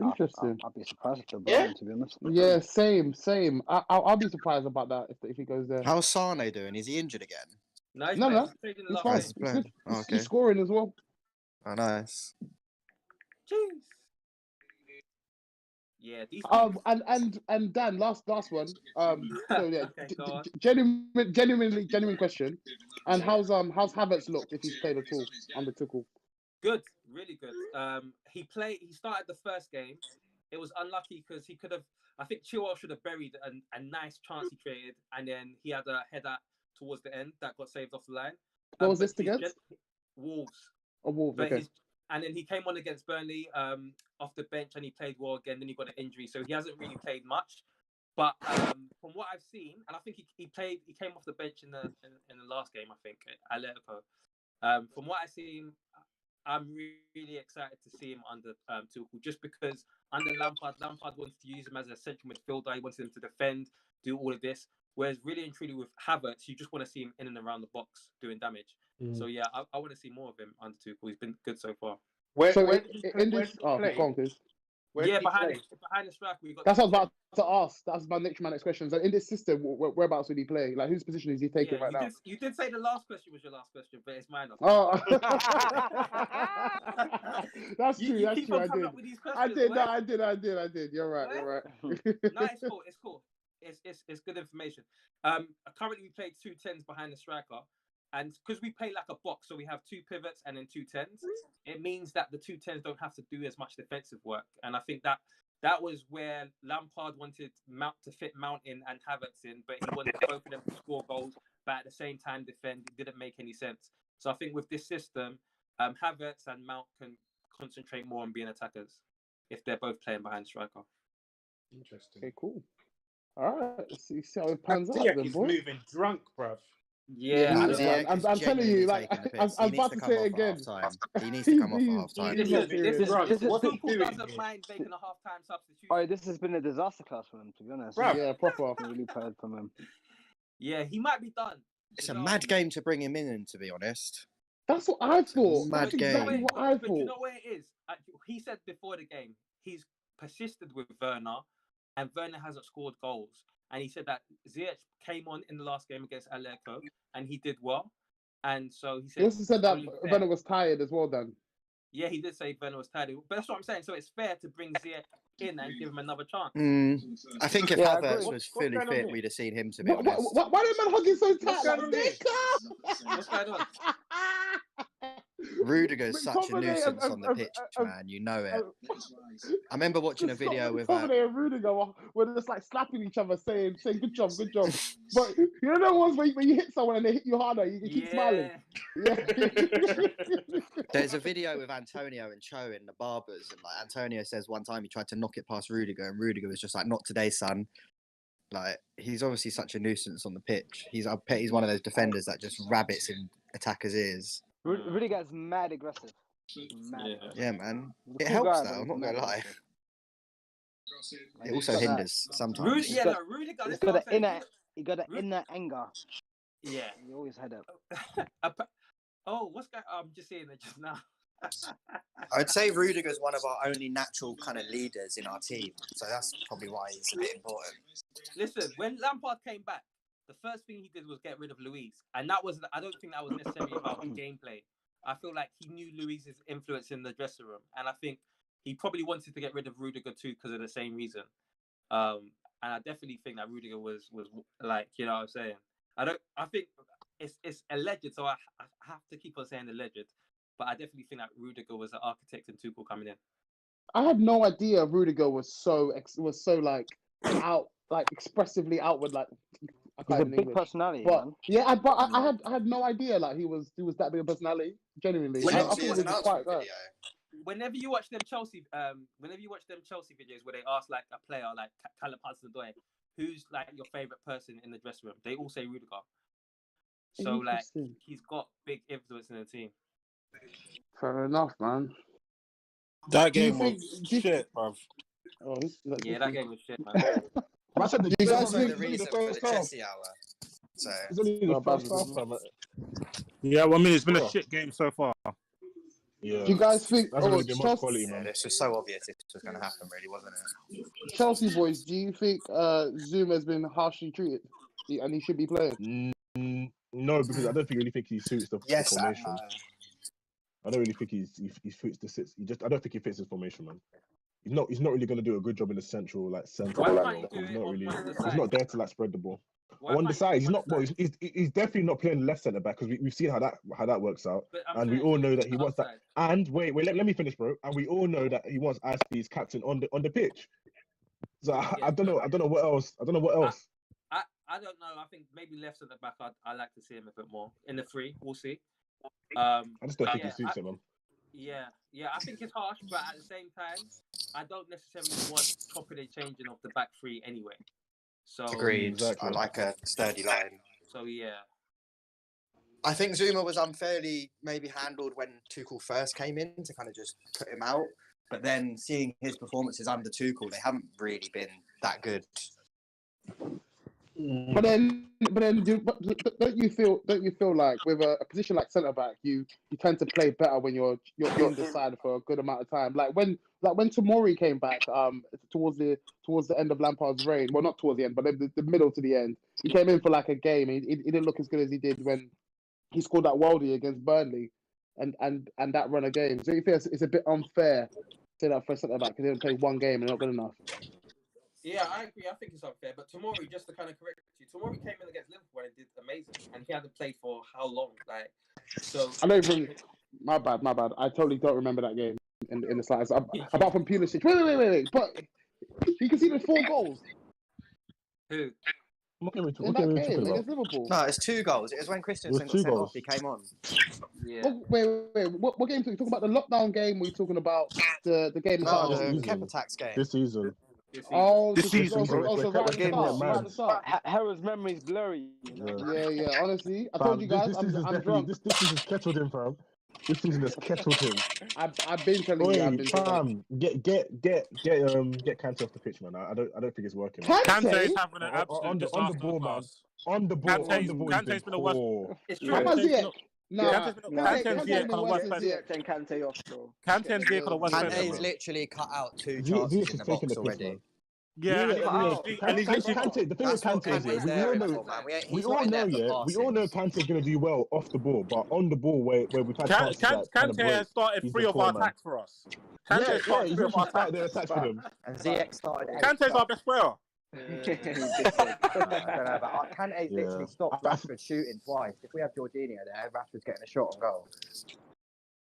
Interesting. I'd be surprised if they're Bayern, to be honest. Yeah, same. I'll be surprised about that if he goes there. How's Sane doing? Is he injured again? No. He's fine. He's good. He's scoring as well. Oh, nice. Jeez. Yeah. And Dan, last one. So yeah, genuine question. And how's Havertz looked if he's played at all under Tuchel? Good, really good. He started the first game. It was unlucky because he could have. I think Chilwell should have buried a nice chance he created, and then he had a header towards the end that got saved off the line. What was this against? Wolves. Oh, Wolves. Okay. And then he came on against Burnley off the bench, and he played well again. Then he got an injury, so he hasn't really played much. But from what I've seen, and I think he came off the bench in the last game. I think at Atletico. From what I've seen, I'm really excited to see him under Tuchel, just because under Lampard wanted to use him as a central midfielder. He wanted him to defend, do all of this. Whereas really and truly with Havertz, you just want to see him in and around the box doing damage. So yeah, I want to see more of him under Tuchel. He's been good so far. Where behind the striker, we got. That's what I was about to ask. That's my next question. So in this system, whereabouts would he play? Like, whose position is he taking right now? You did say the last question was your last question, but it's mine. Oh, that's true. You That's keep true. on coming up with these questions, I did. boy. I did. You're right. No, it's cool. It's good information. Currently we played 2 10s behind the striker, and because we play like a box, so we have 2 pivots and then 2 10s. It means that the 2 10s don't have to do as much defensive work, and I think that was where Lampard wanted Mount to fit Mount in and Havertz in, but he wanted both of them to score goals, but at the same time defend. It didn't make any sense. So I think with this system, Havertz and Mount can concentrate more on being attackers if they're both playing behind striker. Interesting. Okay, cool. All right, let's see how it pans out then, He's boy. moving drunk, bruv. Yeah, I'm telling you, like, I'm about to say it again. He needs to come off at half time. Tuchel doesn't mind making a half-time substitution. Oh, this has been a disaster class for him, to be honest. Bruv. Yeah, proper. Really proud from him. Yeah, he might be done. It's a mad game to bring him in, to be honest. That's what I thought. Mad That's game. exactly what I But you thought. know where it is? He said before the game, he's persisted with Werner, and Werner hasn't scored goals. and he said that Ziyech came on in the last game against Atletico, and he did well. And so he said. He also said that Werner was tired as well. Then. Yeah, he did say Werner was tired, but that's what I'm saying. So it's fair to bring Ziyech in and give him another chance. I think if Havertz was fully fit, we'd have seen him. To be honest, why did man hugging so tight? What's going on? Rudiger's such a nuisance on the pitch, man. You know it. I remember watching a video with and Rudiger were just like slapping each other, saying good job. But you know the ones where you hit someone and they hit you harder, you keep smiling. Yeah. There's a video with Antonio and Cho in the barbers, and like Antonio says one time he tried to knock it past Rudiger, and Rudiger was just like, "Not today, son." Like he's obviously such a nuisance on the pitch. He's one of those defenders that just rabbits in attackers' ears. Rudiger's mad aggressive. Yeah, man. It helps though. I'm not gonna lie. It also hinders sometimes. Rudiger. He's got an inner anger. Yeah, he always had it. What's that? I'm just seeing it just now. I'd say Rudiger's one of our only natural kind of leaders in our team, so that's probably why he's a bit important. Listen, when Lampard came back, the first thing he did was get rid of Luis, and I don't think that was necessarily about gameplay. I feel like he knew Luis's influence in the dressing room, and I think he probably wanted to get rid of Rudiger too because of the same reason. And I definitely think that Rudiger was like, you know what I'm saying. I think it's alleged, so I have to keep on saying alleged. But I definitely think that Rudiger was the architect in Tuchel coming in. I had no idea Rudiger was so like expressively outward, like. He's a big personality, but man. Yeah, I had no idea like he was that big a personality. Genuinely, Whenever you watch them Chelsea videos where they ask like a player like Callum Hudson-Odoi, who's like your favorite person in the dressing room, they all say Rudiger. So like he's got big influence in the team. Fair enough, man. That game was shit, bruv. Yeah, that game was shit, man. I said the reason for the Chelsea hour. So yeah, well, I mean, it's been a shit game so far. Yeah. Do you guys think? Chelsea, quality, man. It's just so obvious it was going to happen, really, wasn't it? Chelsea boys, do you think Zuma's been harshly treated and he should be playing? No, because I don't really think he suits the formation. I don't really think he fits the sits. I don't think he fits his formation, man. He's not really going to do a good job in the central center. He's not there to like spread the ball. On the side, he's not. Well, he's definitely not playing left centre back because we've seen how that works out, and we all know that he wants that. And wait, let me finish, bro. And we all know that he wants Ashby's captain on the pitch. So I don't know what else. I don't know. I don't know. I think maybe left centre back. I like to see him a bit more in the three. We'll see. I just don't think he suits him, man. Yeah, I think it's harsh, but at the same time, I don't necessarily want properly changing of the back three anyway. So agreed. Exactly. I like a sturdy line. So yeah, I think Zuma was unfairly maybe handled when Tuchel first came in to kind of just put him out. But then seeing his performances under Tuchel, they haven't really been that good. But then, don't you feel like with a position like centre back, you tend to play better when you're on the side for a good amount of time. Like when Tomori came back, towards the end of Lampard's reign. Well, not towards the end, but the middle to the end. He came in for like a game. He didn't look as good as he did when he scored that worldie against Burnley, and that run of games. So you feel it's a bit unfair to say that for a centre back because he didn't play one game and not good enough. Yeah, I agree. I think it's unfair. But Tomori, just to kind of correct you, Tomori came in against Liverpool and did amazing. And he hadn't played for how long? Like, so. I don't even. My bad. I totally don't remember that game in the slightest. Apart from Pulisic. Wait. But he conceded 4 goals. Who? In that game against Liverpool. No, it's 2 goals. It was when Christensen got sent off. He came on. Yeah. Wait. What game? Are you talking about the lockdown game? Or are you talking about the game? No, the Kepa game. This season. This season. Harold's memory is blurry. Yeah. Honestly, I told you guys, I'm drunk. This season's kettled him, fam. This season has kettled him. I've been telling you. I've been fam, get Kante off the pitch, man. I don't think it's working. Kante is having an absolute on the ball, man. On the ball. Kante's been the worst. It's true. Kante's here for the worst player. Kante off, bro. Kante's here for the worst player. Kante's literally cut out 2 chances in the box already. Yeah, and he's literally Kante. The thing with Kante is, we all know, we all know Kante's gonna do well off the ball, but on the ball, where we've had chances, Kante has started 3 of our attacks for us. He's literally started their attacks for them. And ZX started. Kante's our best player. Kante's literally stopped Rashford shooting twice. If we have Jorginho there, Rashford's getting a shot on goal.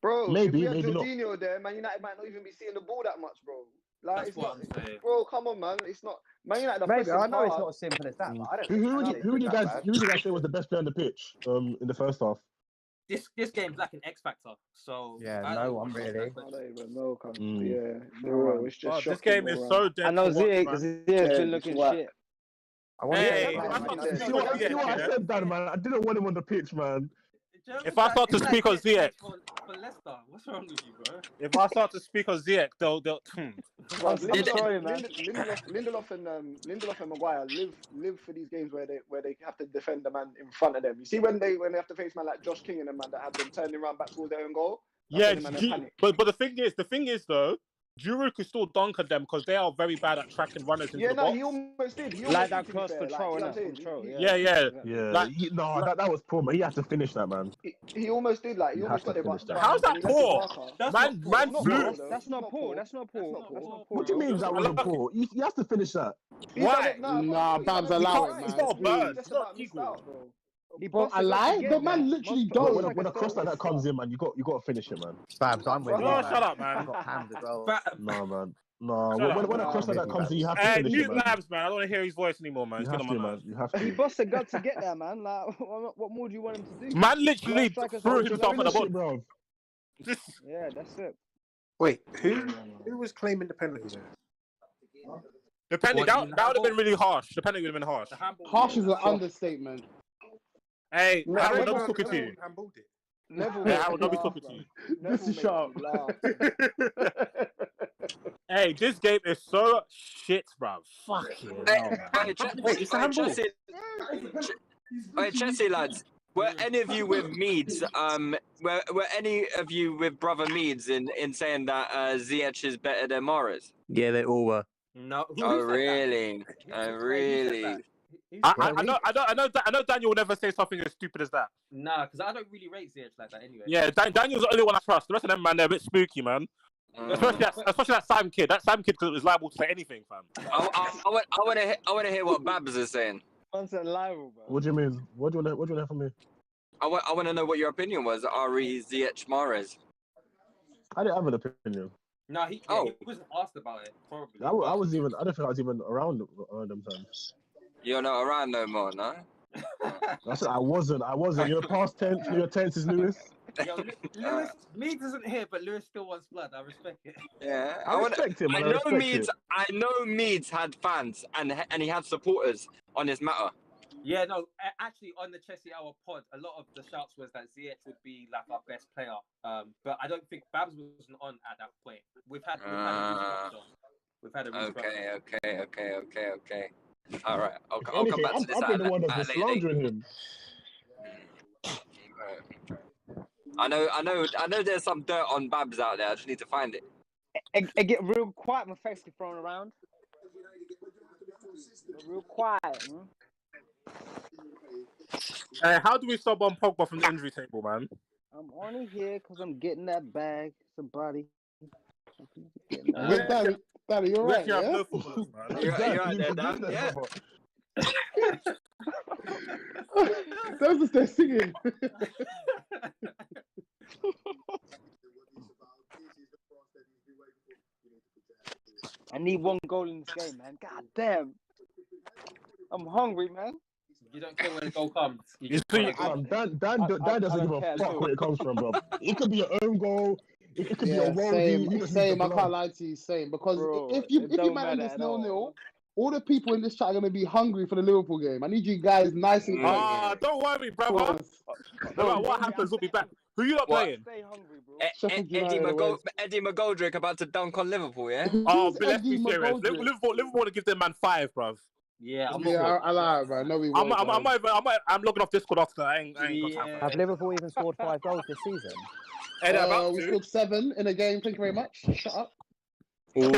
Bro, maybe if we had not. Jorginho there, Man United might not even be seeing the ball that much, bro. Like, That's it's what not, I'm saying. bro. Come on, man. It's not Man United. Maybe I know it's not as simple as that. But I don't. Who would you guys say was the best player on the pitch in the first half? This game's like an X factor. So no one really. I don't even know. It's just this game is so dead. I know Ziyech's been looking shit. See what I said, Dan, man. I didn't want him on the pitch, man. If I start to speak on Ziyech, for Leicester, what's wrong with you, bro? if I start to speak on Ziyech, they'll. Lindelof and Maguire live for these games where they have to defend the man in front of them. You see when they have to face man like Josh King and the man that have them turning around back towards their own goal. Yeah, but the thing is though, Giroud could still dunk at them because they are very bad at tracking runners into the box. He almost did. Like that cross control, Yeah. Like, that was poor, man. He had to finish that, man. He almost did. Like, he almost got there. How's that poor? Man flew. That's not poor. What do you mean that wasn't poor? He has to finish that. Why? Nah, Babs, allow it, man. It's not a bird. It's not equal. Bro, I lie. The man literally don't. When a cross like that comes in, man, you got to finish it, man. Babs, I'm with you. Shut up, man. I got hammed as well. No, man. No, when a cross like that comes in, you have to finish it, man. Labs, man. I don't want to hear his voice anymore, man. You have to, man. You have to. He bust a gut to get there, man. Like, what more do you want him to do? Man literally threw himself on the ball, bro. Yeah, that's it. Wait, who was claiming the penalty there? The penalty that would have been really harsh. The penalty would have been harsh. Harsh is an understatement. Hey, Harold, nobody's talking to you. Harold, nobody's talking to you. This is sharp. Hey, this game is so shit, bro. Fucking hell, man. Chelsea lads, were any of you with Meads? Were any of you with brother Meads in saying that Ziyech is better than Mahrez? Yeah, they all were. No. Oh really? Oh really? I know Daniel will never say something as stupid as that. Nah, because I don't really rate Ziyech like that anyway. Yeah, Daniel's the only one I trust. The rest of them, man, they're a bit spooky, man. Especially that Sam kid. That Sam kid is liable to say anything, fam. I want to hear what Babs is saying. Liable, bro. What do you mean? What do you want to hear from me? I want to know what your opinion was. Ari Ziyech Mahrez. I didn't have an opinion. No, he wasn't asked about it. Probably. I don't think I was even around them times. You're not around no more, no? I said I wasn't. You're past tense. Your tense is Lewis. Yo, Lewis, Meads isn't here, but Lewis still wants blood. I respect it. Yeah, I respect him. I know Meads had fans and he had supporters on his matter. Yeah, no, actually on the Chelsea Hour pod, a lot of the shouts was that Ziyech would be like our best player. But I don't think Babs wasn't on at that point. We've had a restructure. Okay. All right, I'll come back to this. I've been the one that's been slandering him. I know. There's some dirt on Babs out there. I just need to find it. It get real quiet when face get thrown around. Real quiet, man. Hey, how do we sub on Pogba from the injury table, man? I'm only here because I'm getting that bag. Somebody. Daddy, you're right. Yeah? No footballers, man. You're right there, Dan. Yeah. Those are still singing. I need one goal in this game, man. God damn. I'm hungry, man. You don't care where the goal comes. Dan doesn't give a fuck where it comes from, bro. It could be your own goal. It could be a roll. Same. I can't lie to you. Same. Because if you manage this 0-0, all the people in this chat are going to be hungry for the Liverpool game. I need you guys nice and quick. Don't worry, brother. No matter what happens, we'll be back. Who you not playing? Stay hungry, bro. Eddie McGoldrick about to dunk on Liverpool, yeah? Oh, but let's be serious. Liverpool want to give them man 5, bruv. Yeah, I lie, bro. No, we won't. I'm logging off Discord after that. I ain't got time. Have Liverpool even scored 5 goals this season? We scored 7 in a game. Thank you very much. Shut up. Was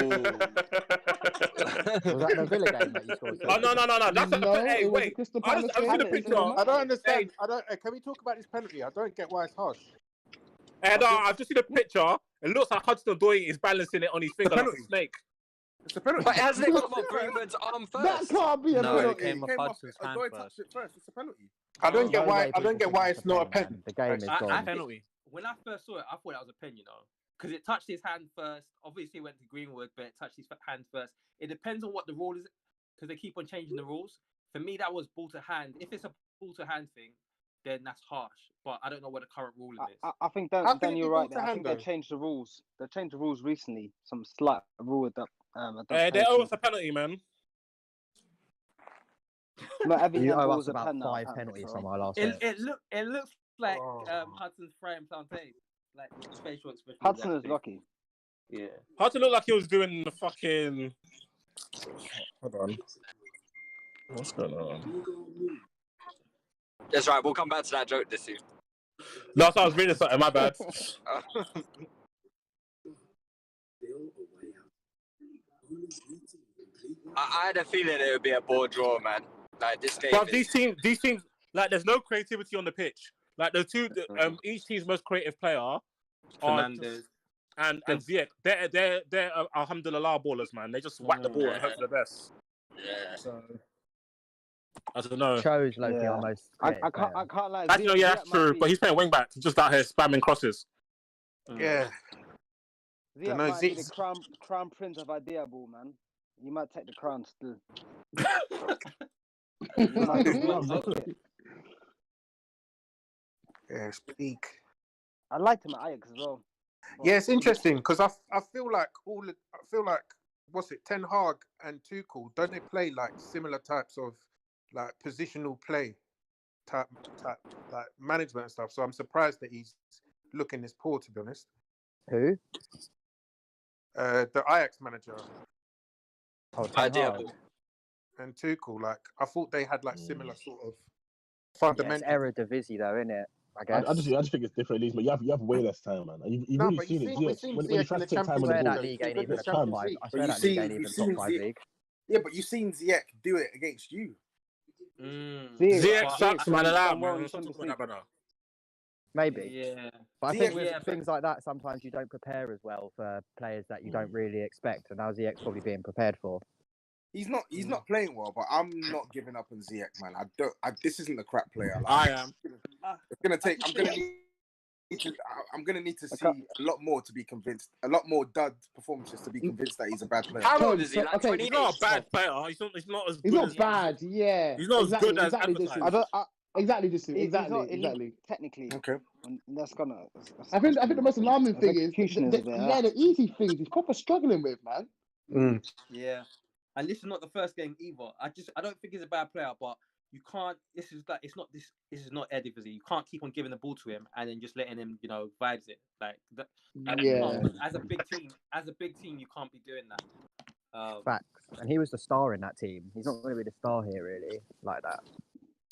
that the Villa game that you scored? Oh no! That's hey, it was wait. Crystal I Palace just seen the game. picture. I don't understand. Can we talk about this penalty? I don't get why it's harsh. And I've just seen the picture. It looks like Hudson-Odoi is balancing it on his finger like a snake. It's a penalty. But hasn't it come off Greenwood's arm first? That can't be a No, penalty. it came off Hudson's hand Odoi first. touched it first. It's a penalty. I don't get No why. way I don't people get why think it's not a penalty, pen. man. The game is I gone. think when I first saw it, I thought that was a pen, you know, because it touched his hand first. Obviously, it went to Greenwood, but it touched his hand first. It depends on what the rule is, because they keep on changing the rules. For me, that was ball to hand. If it's a ball to hand thing, then that's harsh. But I don't know what the current ruling is. I think Dan, you're right there. I think they changed the rules. They changed the rules recently. Some slight rule that. They owe us a penalty, man. Not every You owe handball us is a about pen now, 5 apparently, penalties so. from our last It looks like Hudson's frame plantain, like facial expression. Hudson is lucky. Yeah. Hudson looked like he was doing the fucking. Hold on. What's going on? That's right. We'll come back to that joke this year. No, so I was reading something. My bad. I had a feeling it would be a ball draw, man. Like this game. But these teams, like, there's no creativity on the pitch. Like each team's most creative player, Fernandes and Ziyech, they're alhamdulillah ballers, man. They just whack the ball and hope for the best. Yeah. So I don't know. Shows Loki almost. I can't lie. Actually, yeah, that's true. But he's playing wing back. He's just out here spamming crosses. Yeah. Ziyech might be the crown prince of idea ball, man. You might take the crown still. Yeah, speak. I liked him at Ajax as well. Yeah, it's interesting because I feel like what's it, Ten Hag and Tuchel, don't they play like similar types of like positional play type like management and stuff? So I'm surprised that he's looking this poor, to be honest. Who? The Ajax manager. Idea. And Tuchel, like I thought they had like similar sort of Yeah, fundamental. it's Eredivisie though, isn't it? I guess. I just think it's different leagues, but you have way less time, man. You've really seen it. When you try to take time on the ball, that league ain't even a top 5. I swear that league ain't even top 5 league. Yeah, but you've seen Ziyech do it against you. Ziyech sucks, man. Allow, man. Stop talking about that, brother. Maybe. Yeah. But I think with things like that, sometimes you don't prepare as well for players that you don't really expect, and now Ziyech's probably being prepared for. He's not playing well, but I'm not giving up on Ziyech, man. This isn't a crap player. Like, I am. It's gonna take. I'm gonna need to see a lot more to be convinced. A lot more dud performances to be convinced that he's a bad player. How old is he? Like 28? He's not a bad player. He's not as good. He's not bad. Yeah. He's not as good as advertised. Exactly. Technically. Okay. That's gonna. I think the most alarming thing is the easy things he's proper struggling with, man. Yeah. And this is not the first game either. I don't think he's a bad player, but you can't. This is not Eredivisie. You can't keep on giving the ball to him and then just letting him, vibes it like that. Yeah. As a big team, you can't be doing that. Facts. And he was the star in that team. He's not going to be the star here, really, like that.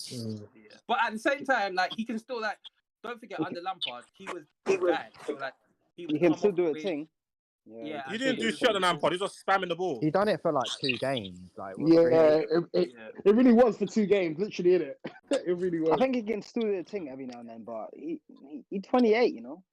Yeah. But at the same time, like he can still don't forget under Lampard, he was bad. So like he can still do a thing. Yeah, he didn't do shit on Lampard. He was just spamming the ball. He done it for like 2 games. Like it really was for 2 games, literally, innit? It really was. I think he can still do a thing every now and then, but he's 28, you know.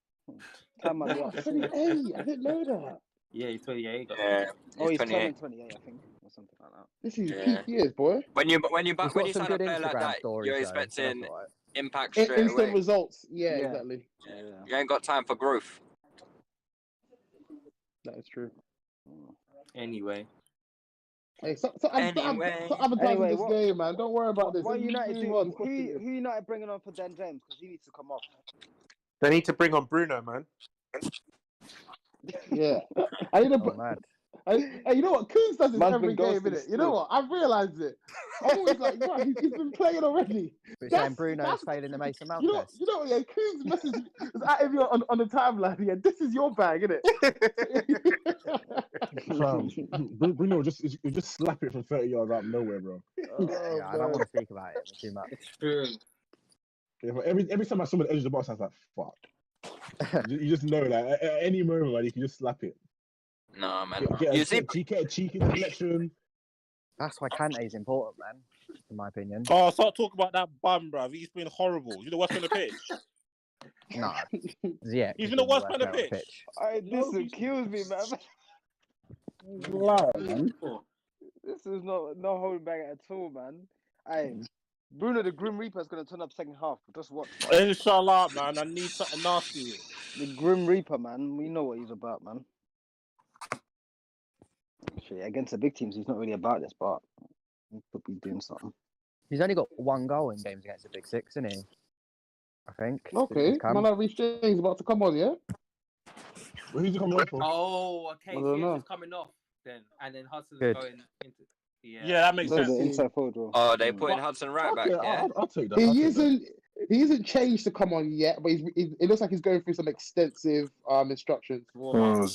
Time might be up. 28. I didn't know that. Yeah, he's 28. Yeah. He's turning 28, I think, or something like that. This is peak years, boy. When you sign a player like that, you're expecting impact straight Instant away. results. Yeah, exactly. Yeah. You ain't got time for growth. That is true. Anyway. Hey, stop advertising this game, man. Don't worry about this. What United do? Who United bringing on for Dan James? Because he needs to come off. They need to bring on Bruno, man. Yeah. You know what? Coons does this every game, innit? You know what? I've realised it. I'm always like, what? He's been playing already. But saying Bruno's failing the Mason Mount test. You know what? Yeah, Coons' message was at him on the timeline. Yeah, this is your bag, innit? Bruno just slap it from 30 yards out of nowhere, bro. Yeah, I don't want to speak about it too much. It's true. Yeah, but every time I saw him edge of the box, I was like, fuck. You just know, like, at any moment, man, you can just slap it. Nah, man. Get You a see, cheeky deflection. That's why Kante is important, man. In my opinion. Oh, start talking about that bum, bruv. He's been horrible. He's the worst on the pitch. Nah. Yeah. He's been the worst on the pitch. This kills me, man. This is no holding back at all, man. Hey, Bruno the Grim Reaper is gonna turn up second half. Just watch. Inshallah, man. I need something nasty. The Grim Reaper, man. We know what he's about, man. Actually, against the big teams, he's not really about this, but he could be doing something. He's only got 1 goal in games against the Big Six, isn't he? I think. Okay, man, Reece James about to come on, yeah? Where's he coming off from? Oh, okay. James is coming off then, and then Hudson's going into. Yeah, that makes sense. Oh, they put in Hudson right back. Yeah, I'll take that. He isn't changed to come on yet, but it looks like he's going through some extensive instructions. Well,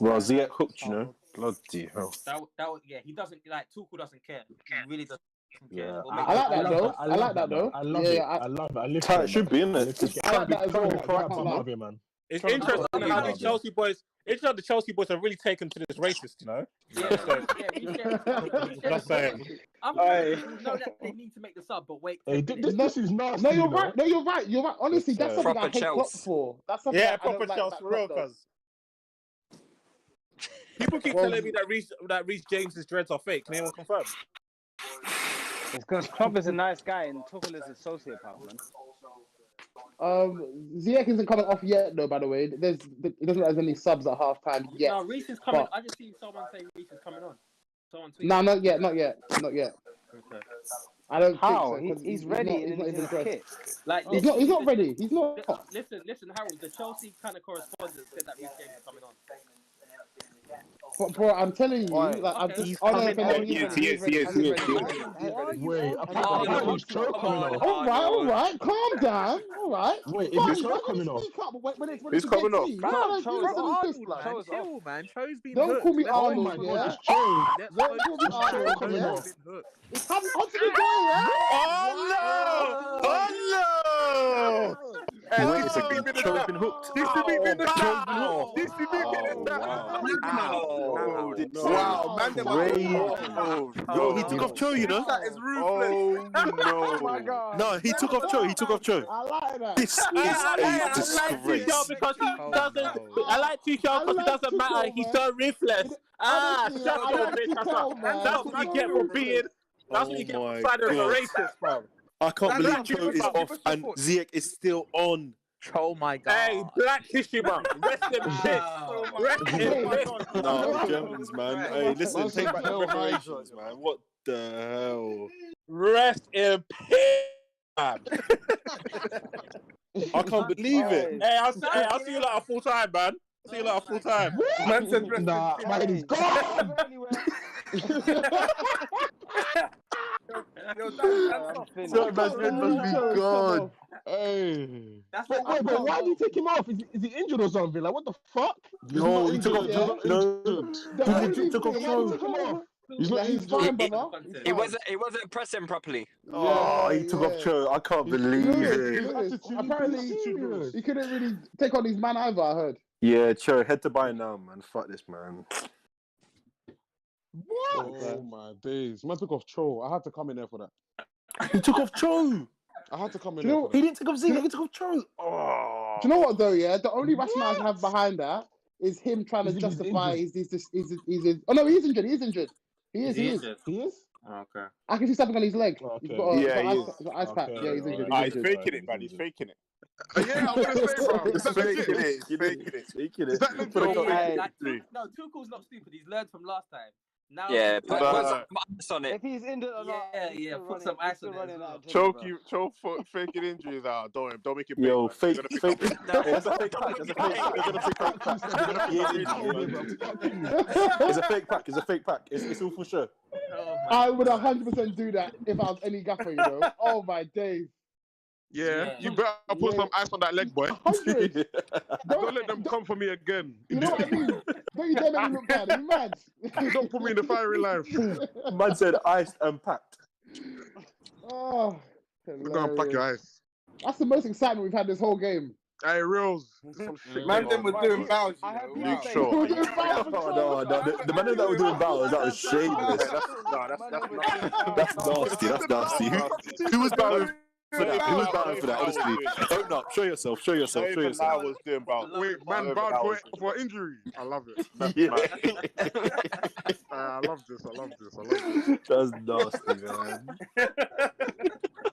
Ziyech hooked, you know. Bloody hell. Yeah, he doesn't like Tuchel doesn't care. He really doesn't. Yeah, I like that though. I like that though. I love it. I love it. It should be, isn't it? I like that as well. It's interesting how the Chelsea boys. It's not the Chelsea boys have really taken to this racist, you know. Just saying. I know that they need to make the sub, but wait. This is nasty. No, you're right. No, you're right. You're right. Honestly, that's something I hate Klopp for. That's something proper Chelsea for real, cuz. People keep telling me that Reece James's dreads are fake. Can anyone confirm? It's because Klopp is a nice guy and Tuchel is a sociopath, man. Ziyech isn't coming off yet, though. By the way, it doesn't look like there's any subs at halftime yet. No, Reece is coming. I just see someone say Reece is coming on. No, not yet. Okay. I don't think so. He's ready. He's not even dressed. Like he's not ready. He's not. Listen, Harold. The Chelsea kind of correspondent said that Reece James is coming on. Bro, I'm telling you, like I've just. Oh no, Wait, I thought he's Cho coming off. All right, calm down. All right. Wait, is Cho coming off? He's coming off. Chill, man. Cho's been Don't call me Oh Arnold. my God, Yeah. it's Cho. Don't call me Arnold. coming off. It's coming onto the goal, yeah. Oh no! Wait a second. Cho's been hooked. This is me being the Wow, man, Yo, he took off Cho, you know. That is ruthless. Oh no! my God. No, he took off Cho. I like that. This is a disgrace. Because he doesn't. I like Tuchel because it doesn't matter. He's so ruthless. Shut your bitch. That's what you get for being. That's what you get for trying to be racist, bro. I can't believe Cho is off and Ziyech is still on. Oh my God. Hey, black tissue, man. Rest in peace. Rest in peace. No, Germans, man. Hey, listen, take back the reparations, man. What the hell? Rest in peace, man. I can't believe it. Hey, I'll see you later full time, man. See you later full time. Man said, Nah, man, he's gone. That must be gone. Hey. Wait, but why did you take him off? Is he injured or something? Like, what the fuck? No, he took off. No, he took off Cho. He's fine, brother. He wasn't pressing properly. Oh, he took off Cho. I can't believe it. Apparently, he couldn't really take on his man either, I heard. Yeah, Cho, head to buy now, man. Fuck this, man. What? Oh my days. Man took off Cho. I had to come in there for that. He took off Cho. I had to come in You there know- for that. He didn't take off Ziyech. He took off Cho. Oh. Do you know what though? Yeah, the only rationale I can have behind that is him trying to He's justify injured. his. Oh no, he's injured. He's injured. He is. He is? Okay. I can see something on his leg. Okay. He's got Yeah, he's he got ice pack. Okay, Yeah, he's injured. alright. He's He's injured. faking it, man. He's faking it. Yeah, I was gonna say, bro. Is that legit? Faking it. He's faking it. Faking it. Is that legit? Put it on. No, Tuchel's not stupid. He's learned from last time. Now, Yeah, put But- some ice on it. If he's injured or not, Yeah, put some ice on it as well. Choke faking injuries out. Don't make it big. Yo, man. fake. He's gonna pick up- It's a fake pack. It's a fake pack. It's a fake pack. It's all for sure. I would 100% do that if I was any gaffer, you know. Oh my days. Yeah, you better put some ice on that leg, boy. 100. Don't let them come for me again. You know what I mean? Don't you dare make me look bad. Are you mad? Don't put me in the firing line. Man said iced and packed. Oh, We're gonna pack your ice. That's the most excitement we've had this whole game. Hey, Reels. Man, them were doing bows. Luke Shaw. Oh, no. The man that were doing bows, that was shameless. That's nasty. That's nasty. Who was bowing for that? Who was bowing for that? Honestly, own up. Show yourself. Show yourself. Show yourself. I was doing bows. Wait, man, bowed for injury. I love it. Yeah. I love this. That's nasty, man.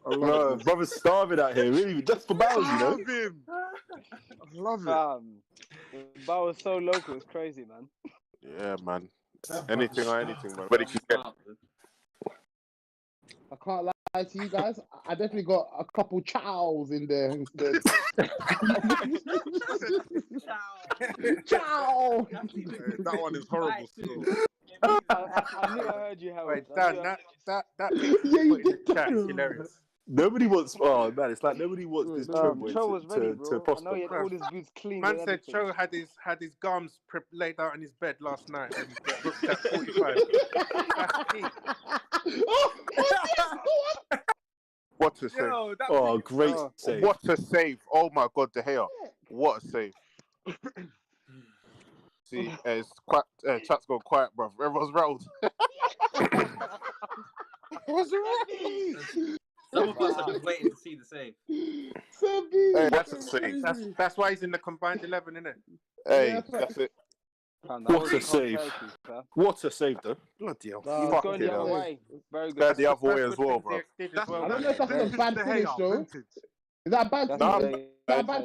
Bro, brother's starving out here, really, just for bows, you know. I love it. Bow was so local, it's crazy, man. Yeah, man. Anything, man. But it can get. I can't lie to you guys. I definitely got a couple chows in there instead. Chow. That one is horrible still. I knew I heard you, Howard. Wait, Dan, that Yeah, you did chat is hilarious. Nobody wants. Oh man, it's like nobody wants this Cho boy was ready, to bro. prosper. I know he had all his boots clean. Man said Cho had his gums laid out on his bed last night and got booked at 45. That's peak. What a save! Yo, Oh, great save! What a save! Oh my God, De Gea! What a save! See, it's quite. Chat's gone quiet, bro. Everyone's rattled. What's wrong? Some of us are just waiting to see the save. Hey, that's a save. That's why he's in the combined 11, isn't it? Hey, that's it. What a save! What a save, though. Bloody hell! He's going the other way. Very good. Go the other way as well, bro. I don't know if that's a bad finish, though. Is that a bad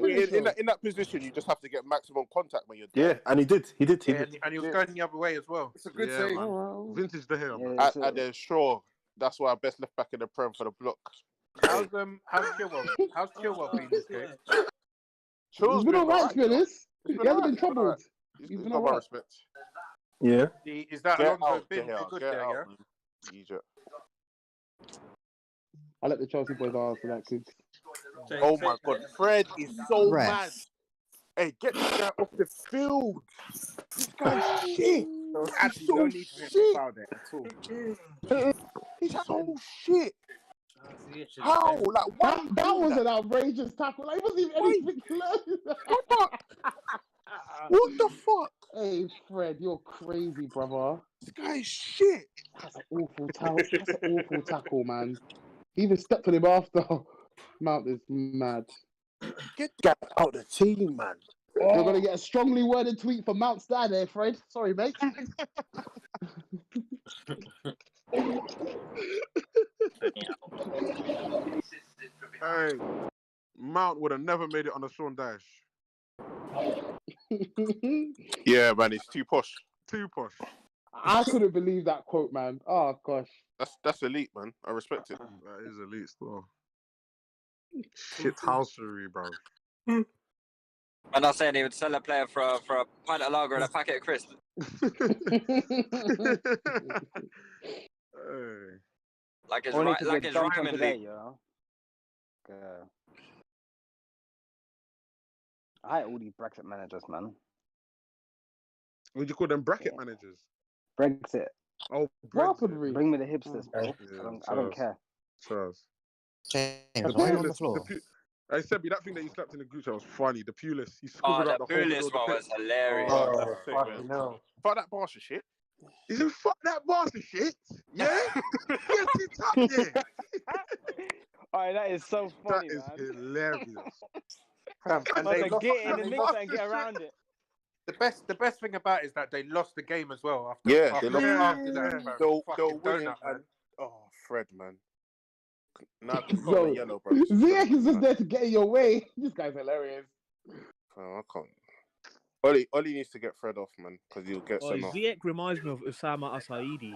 finish? In that position, you just have to get maximum contact when you're down. Yeah, and he did. He did. And he was going the other way as well. It's a good save. Vintage De Gea. And then sure, that's why best left back in the Prem for the block. How's Chilwell been this game? He's been alright, to be honest. He hasn't been troubled. He's been alright. Respect. Yeah. Is that Alonso been for good there? Yeah. Egypt. I'll let the Chelsea boys answer that, Cooks. Oh my God, Fred is so mad. Hey, get this guy off the field. This guy's shit. He's so shit. He's so shit. How? Like, that was an outrageous tackle. Like, it wasn't even anything close. What the fuck? Hey, Fred, you're crazy, brother. This guy's shit. That's an awful tackle. That's an awful tackle, man. He even stepped on him after. Mount is mad. Get that out of the team, man. You're going to get a strongly worded tweet from Mount's dad there, Fred. Sorry, mate. Hey, Mount would have never made it on a Sean Dash. Yeah, man, it's too posh. Too posh. I couldn't believe that quote, man. Oh, gosh. That's elite, man. I respect it. That is elite still. Shit housery, bro. I'm not saying he would sell a player for a pint of lager and a packet of crisps. Hey. Like his Only like his rhyming today, league. you know? I hate all these Brexit managers, man. What do you call them? Bracket managers? Brexit. Oh, Brexit. Bring me the hipsters, bro. Yeah, I don't care. Charles. James, why are you on the floor? I said, that thing that you slapped in the group chat was funny. The Pulis. He Oh, scribbled the out the Pulis whole one was hilarious. Oh, fucking hell. Fuck that Barca shit. He said, fuck that Barca shit. Yeah? Get it up there. Alright, that is so funny, That is man. hilarious. And They they lost, get in and the they mix lost and get around it. the best thing about it is that they lost the game as well. After, Yeah, after, they lost. after that, bro. They'll Fucking win donut, man. Oh, Fred, man. Now I can Yo, call it yellow, bro. Ziyech is just there to get in your way. This guy's hilarious. Oh, I can't. Oli needs to get Fred off, man, because he'll get sent off. Ziyech reminds me of Usama Asaidi.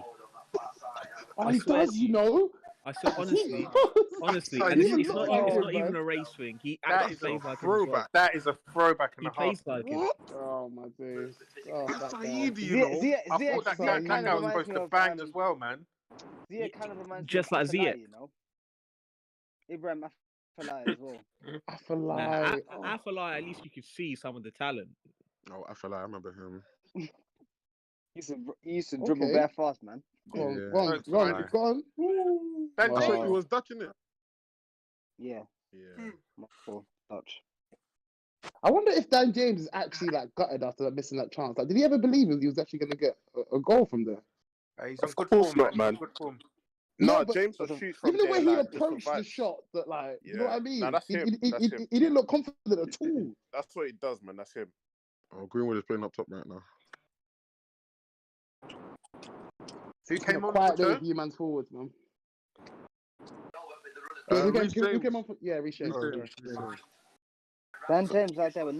Oh, he does, you know. I said honestly, and it's not even a race thing. He actually plays like him as well. That is a throwback and He a half. plays like him. Oh my days. Oh, that guy. Saidi, you know. I thought that guy was supposed to bang as well, man. Ziyech kind of reminds Just me of like Ziyech. Afellay, you know? Ibrahim Afellay as well. Afellay. Afellay, at least you could see some of the talent. Oh, I feel like I remember him. He used to dribble bare fast, man. Go on. I thought he was Dutch, innit? Yeah. Yeah. Dutch. I wonder if Dan James is actually like gutted after missing that chance. Like, did he ever believe he was actually going to get a goal from there? He's on Of good course form. not, He's on man. good form. No, but James will shoot from even the there way he like just for approached the vibes. shot, that like, you know Yeah. what I mean? Nah, that's him. That's him. He didn't look confident at all. That's what he does, man. That's him. Oh, Greenwood is playing up top right now. Who came on Quiet for day turn? for you man's forwards, man. Reece Who James. came on for? Yeah, Reece James. Reece James. Dan James out there with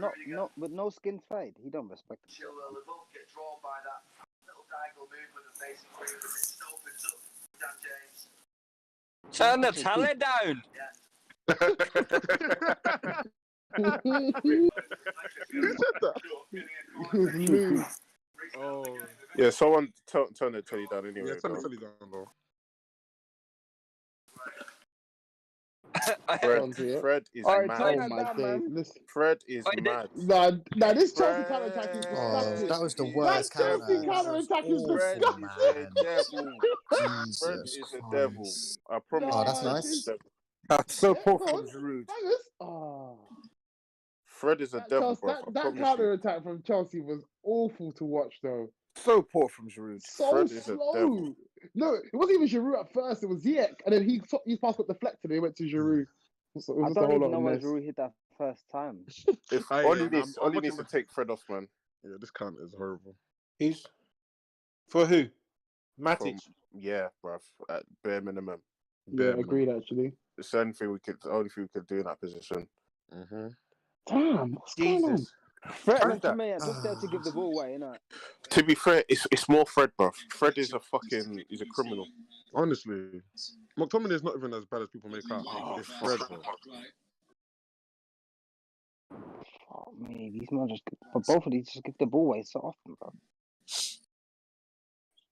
no skin fade. He don't respect him. Turn the tally down. Who said that? Oh. Yeah, someone turn the telly down anyway. Yeah, turn the telly down, though. Fred is mad. Oh my days! Listen, Fred is mad. Nah, this Chelsea counter attack is disgusting. That was the worst That Chelsea counter attack is Fred disgusting. is a devil. Fred is a devil. I promise. Oh, that's Fred nice. is a devil. That's so poor from Giroud. Oh, Fred is a devil, bro. that counter attack from Chelsea was awful to watch, though. So poor from Giroud. So Fred is a slow. devil. No, it wasn't even Giroud at first. It was Ziyech, and then his pass got deflected, and he went to Giroud. So it was I just a don't whole even lot know of why mess. Giroud hit that first time. If I'm Oli watching needs to take Fred off, man. Yeah, this counter is horrible. He's for who? Matic. Yeah, bruv. At bare minimum. Yeah, agreed. Actually, It's the only thing we could do in that position. Mm-hmm. damn, what's going on? Fred McTominay just there to give the ball away, innit? To be fair, it's more Fred, bruv. Fred is a criminal. Honestly, McTominay is not even as bad as people make out. It's Fred, bro. Oh man, these men but both of these just give the ball away so often, bro.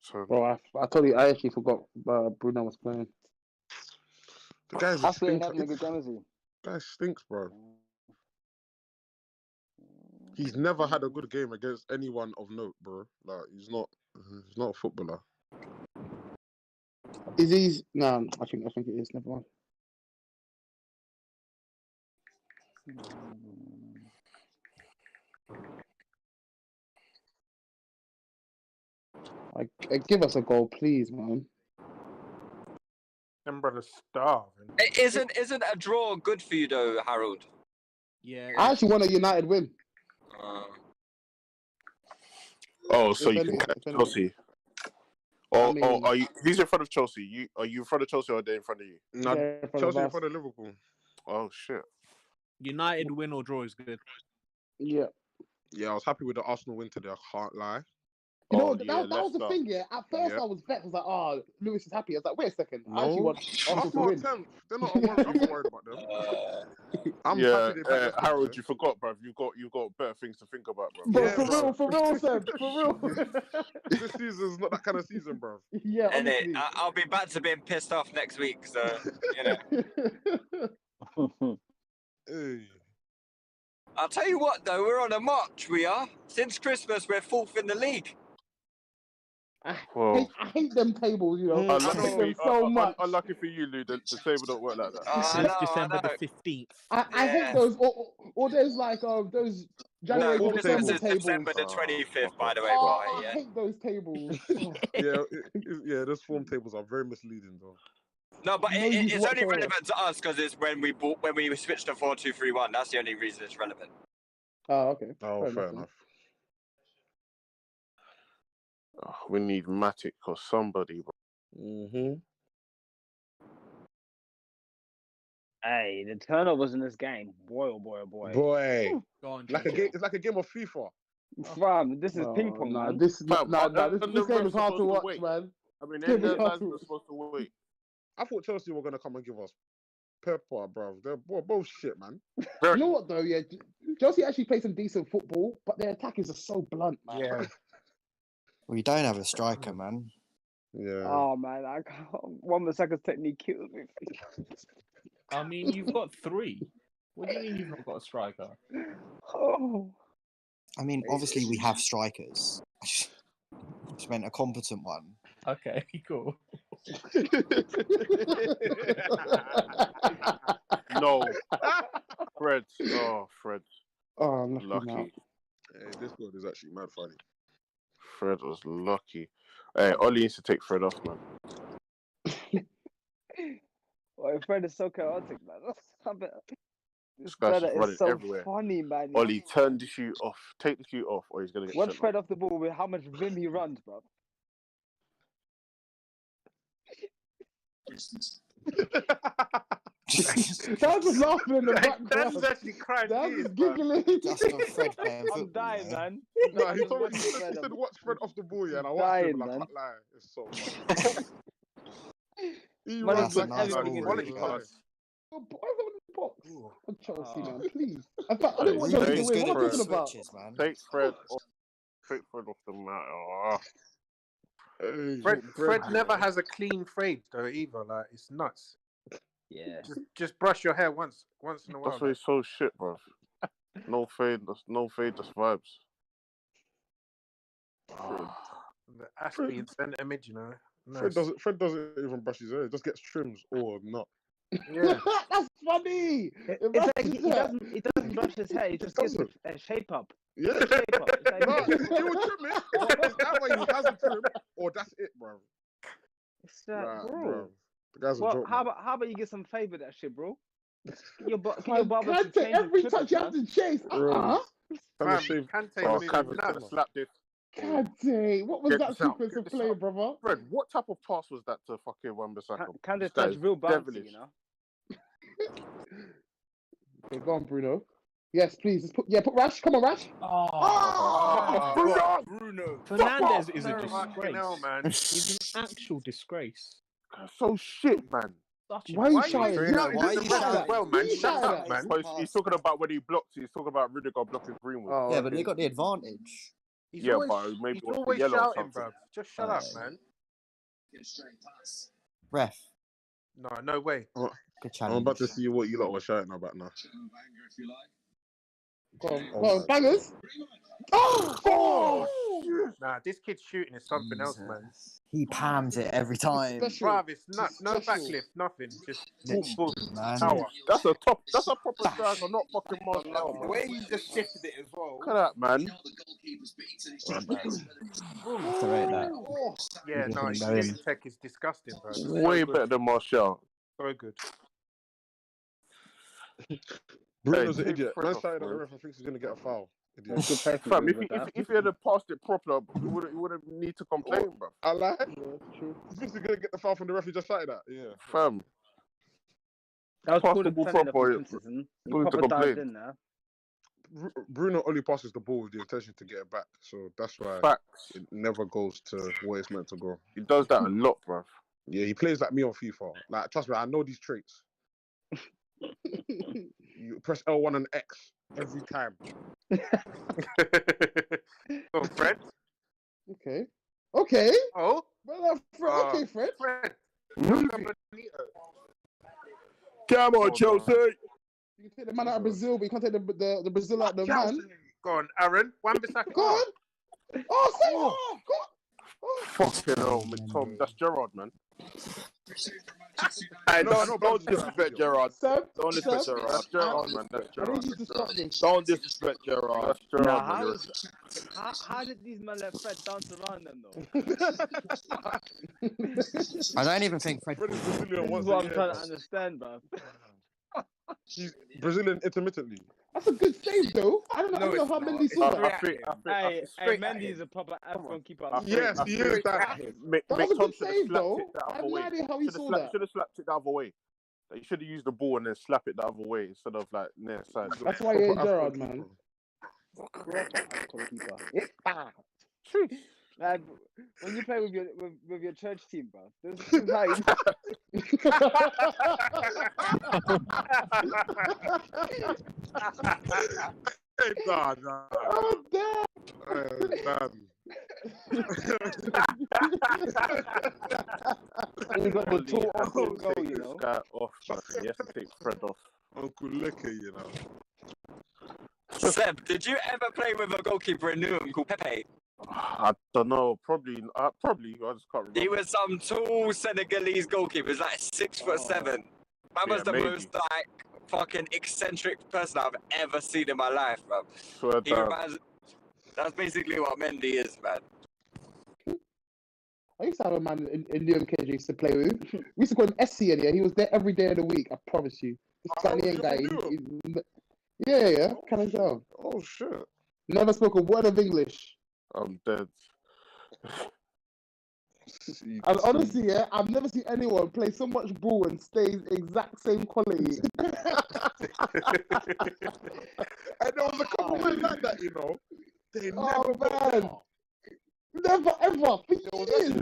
So, Bro, I told you, I actually forgot Bruno was playing. The guy's a Hopefully, stinker. having a good game, is he? Guy stinks, bro. He's never had a good game against anyone of note, bro. Like he's not a footballer. Is he? No, I think it is. Never mind. Give us a goal, please, man. Them brothers starving. Isn't a draw good for you though, Harold? Yeah. I actually want a United win. Oh, so If you any- can catch if any- Chelsea. Or are you? Who's in front of Chelsea? Are you in front of Chelsea or are they in front of you? Nah, Yeah, in front of Chelsea in us. front of Liverpool. Oh shit. United win or draw is good. Yeah. Yeah, I was happy with the Arsenal win today. I can't lie. You know, Oh, that yeah, was the Leicester. thing, yeah. At first, Yeah. I was vexed. I was like, oh, Lewis is happy. I was like, wait a second. I actually No, want Arsenal to Arsenal are win. 10th. They're not. I'm not worried about them. I'm Yeah, happy they backed us Harold, today. you forgot, bruv. You've got better things to think about, bruv. Bro, Yeah, for real, Seb. For real. This season's not that kind of season, bro. Yeah, And honestly. I'll be back to being pissed off next week. So Hey. I'll tell you what, though, we're on a march. We are. Since Christmas, we're 4th in the league. I Well, hate them tables, you know. I hate them so much. Unlucky for you, Lou. The table don't work like that. Since December the 15th. I hate those, or there's like those January to Christmas December is tables. December the 25th, by the way. Oh, boy, I yeah. hate those tables. Yeah, those form tables are very misleading, though. No, but No use it's only whatsoever. relevant to us because it's when we switched to 4-2-3-1. That's the only reason it's relevant. Oh, okay. Oh, fair enough. Oh, we need Matic or somebody, bro. Mm-hmm. Hey, the turnovers in this game, boy, oh boy, oh boy. Boy, Go on, like a game. It's like a game of FIFA. Fam, this is ping pong, man. This game is hard to watch, man. I mean, This game is they're hard to supposed to wait. I thought Chelsea were gonna come and give us pepper, bro. They're both shit, man. You know what though? Yeah, Chelsea actually play some decent football, but their attackers are so blunt, man. Yeah. Well, you don't have a striker, man. Yeah. Oh man, I can't. 1 second technique kills me. I mean, you've got 3. What do you mean you've not got a striker? Oh. I mean, obviously we have strikers. Just meant a competent one. Okay, cool. No, Fred. Oh, Fred. lucky. Hey, this God is actually mad funny. Fred was lucky. Hey, Ollie needs to take Fred off, man. Well, Fred is so chaotic, man. This guy's just running so everywhere. funny, man. Ollie, turn the shoe off. Take the shoe off, or he's gonna get. Watch Fred off the ball with how much vim he runs, bro. That was laughing in the background. That's actually crying. That was giggling. That's not Fred playing I'm dying, man. Nah, he said watch Fred off the ball, yeah, and I watched him, and I can't lie. It's so funny. He runs like quality pass. Oh, boy, I got in the box. I'm Chelsea, man, please. In fact, I don't want Chelsea to win. What am I talking about? Take Fred off the mat. Hey, Fred never has a clean fade though either. Like it's nuts. Yeah. Just brush your hair once in a while. That's why he's so shit, bro. No fade, just vibes. The Ashby in centre mid, you know. Nice. Fred doesn't even brush his hair. He just gets trims or not. Yeah. That's funny. It's like he doesn't brush his hair. He just gets a shape up. Yeah. Shape up. It's like, No, he will trim it. It's either he has a trim or that's it, bro. It's like, bro. The guy's a joke. How about you get some fade with that shit, bro? Your barber can't take every touch you have to chase. Kante slap this. God dang, what was that sequence of play, brother? Fred, what type of pass was that to fucking Wan-Bissaka? Kante touch real bouncy, you know. Okay, go on, Bruno. Yes, please. Put Rash. Come on, Rash. Bruno. Fernandes is a disgrace. Man. He's an actual disgrace. So shit, man. Why are you shouting? Why are you shouting? Well, man, shut up, man. He's talking about when he blocked. He's talking about Rudiger blocking Greenwood. Oh, yeah, but they got the advantage. He's always shouting, bro. Just shut up, man. Ref. No way. I'm about to see what you lot were shouting about now. Go on, bangers. Oh! Nah, this kid's shooting is something else, man. He pams it every time. Bruv, it's nuts. No backlift, nothing. Just boom, man. Power. That's a proper striker, not fucking Marcel. The way he just shifted it as well. Look at that, man. Yeah, no, his tech is disgusting, bro. Way better than Martial. So good. Bruno's an idiot. Man started at the ref and thinks he's gonna get a foul. Fam, if he had passed it properly, he wouldn't need to complain, bro. I lie. Yeah, true. He thinks he's gonna get the foul from the ref. He just started that. Yeah, fam. That was cool the ball proper. To complain. Bruno only passes the ball with the intention to get it back, so that's why it never goes to where it's meant to go. He does that a lot, bro. Yeah, he plays like me on FIFA. Like, trust me, I know these traits. You press L1 and X every time. Oh, Fred. Okay. Oh. Well, Fred. Okay, Fred. Come on, Chelsea. You can take the man out of Brazil, but you can't take the Brazil out of the man. Go on, Aaron. Wan-Bissaka. Go on. Oh, say go on. Fucking hell, Tom. That's Gerrard, man. Hey, don't disrespect Gerrard. Don't disrespect Gerrard. That's Gerrard, man. That's Gerrard. Don't disrespect Gerrard. That's Gerrard, man. How did these men let Fred dance around them, though? I don't even think Fred is Brazilian. That's what I'm trying to understand, bro. He's Brazilian intermittently. That's a good save, though. I don't know how Mendy saw that. Hey, Mendy is a proper Afghan keeper. Yes, he is. That was a good save, though. I have no idea how he saw that. Should have slapped it the other way. You should have used the ball and then slap it the other way instead of like near side. That's why you're Gerrard, man. Like, when you play with your church team, bro, this is how you... Nah. Oh, damn. You got the two Uncle go, you know. Guy off, man. He has to take Fred off. Uncle Licker, you know. Seb, did you ever play with a goalkeeper in Newham called Pepe? I don't know. Probably. I just can't remember. He was some tall Senegalese goalkeeper. He was like 6'7". That was the most like fucking eccentric person I've ever seen in my life, bro. That's basically what Mendy is, man. I used to have a man in UMK I used to play with. We used to call him SC in here. He was there every day of the week, I promise you. This Ghanaian guy. Yeah. Can I tell? Oh, shit. Never spoke a word of English. I'm dead. And honestly, yeah, I've never seen anyone play so much ball and stay exact same quality. And there was a couple men like that, you know. They never Never ever. For years.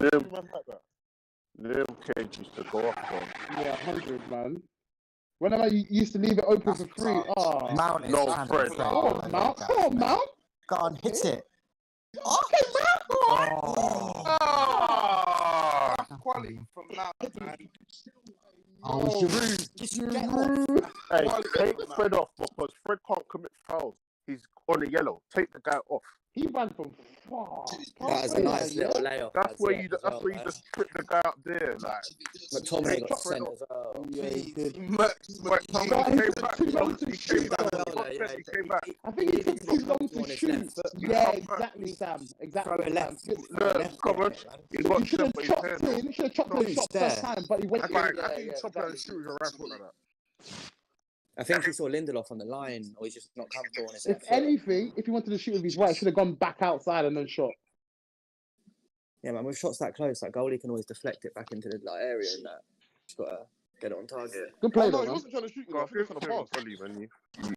Them kids used to go off, bro. Yeah, 100, man. Whenever you used to leave it open for free. Mount no, Fred. Mount. Come on, Mount. Go on, hit it. Okay, Mount. Quality from Mount, man. Giroud. Hey, take Fred off because Fred can't commit fouls. He's on a yellow. Take the guy off. He ran from far. That is a nice little layoff. That's where you just trip the guy up there, like. McTominay got sent as well. Yeah, he did. He came back. I think he took too long to shoot. Yeah, exactly, Sam. Exactly. Come on. He should have chopped in. He should have chopped in first time, but he went. I think he chopped out and shoot with a right foot like that. I think he saw Lindelof on the line, or he's just not comfortable on his If anything, if he wanted to shoot with his right, he should have gone back outside and then shot. Yeah, man, with shots that close, that goalie can always deflect it back into the area and that. Just got to get it on target. Good play, no, though, he wasn't trying to shoot. I think he was trying to pass. Ollie, man.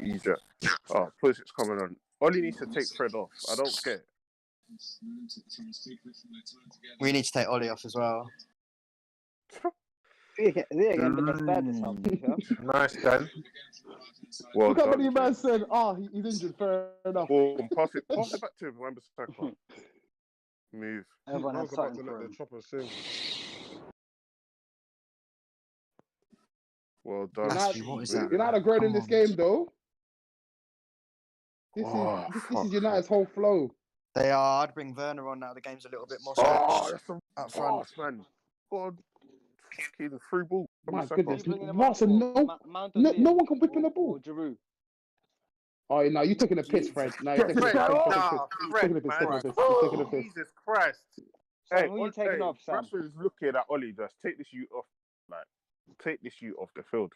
You jet. Oh, Pulisic's coming on. Ollie needs to take Fred off. I don't care. We need to take Ollie off as well. Nice, Dan. Well Look how done. many man said, he's injured, fair enough. Pass it back to him. Wan-Bissaka. Move. Everyone has about something to for let him. the chopper sing. Well done. United are growing in this game, though. This is United's whole flow. They are. I'd bring Werner on now. The game's a little bit more that's up front. man. God. He's a free ball. My goodness. Watson, no one can whip in the ball. Giroud. Oh, no, you're taking a piss, Fred. No, you're taking a piss. Jesus Christ. Hey, who are you taking off, Sam? Rashford is looking at Ollie. Just take this youth off. Like, take this youth off the field.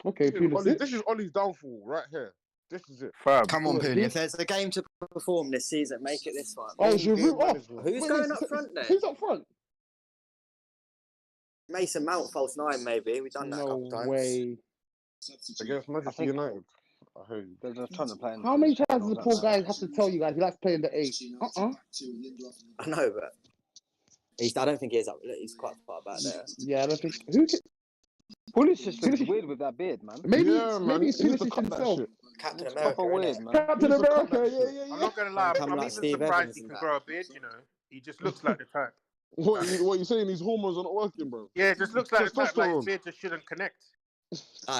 Okay, Ollie, this is Ollie's downfall right here. This is it. Fam. Come on, Pooley. If there's a game to perform this season, make it this one. Oh, Giroud off. Who's going up front then? Who's up front? Mason Mount, false nine, maybe. We've done that a couple times. No way. Against Manchester United. I heard you. There's a ton of playing. How many times does the poor guy have to tell you guys he likes playing the 8? I know, but I don't think he is up. He's quite far back there. Yeah, I don't think. Who can... Pulisic looks weird with that beard, man. Maybe it's Pulisic himself. Captain America. Weird, man. Captain America, yeah. I'm not gonna lie. I'm even Steve surprised Evans he and can that. grow a beard. You know, he just looks like the type. What you saying? These hormones are not working, bro. Yeah, it just looks like the type. Like his beard just shouldn't connect.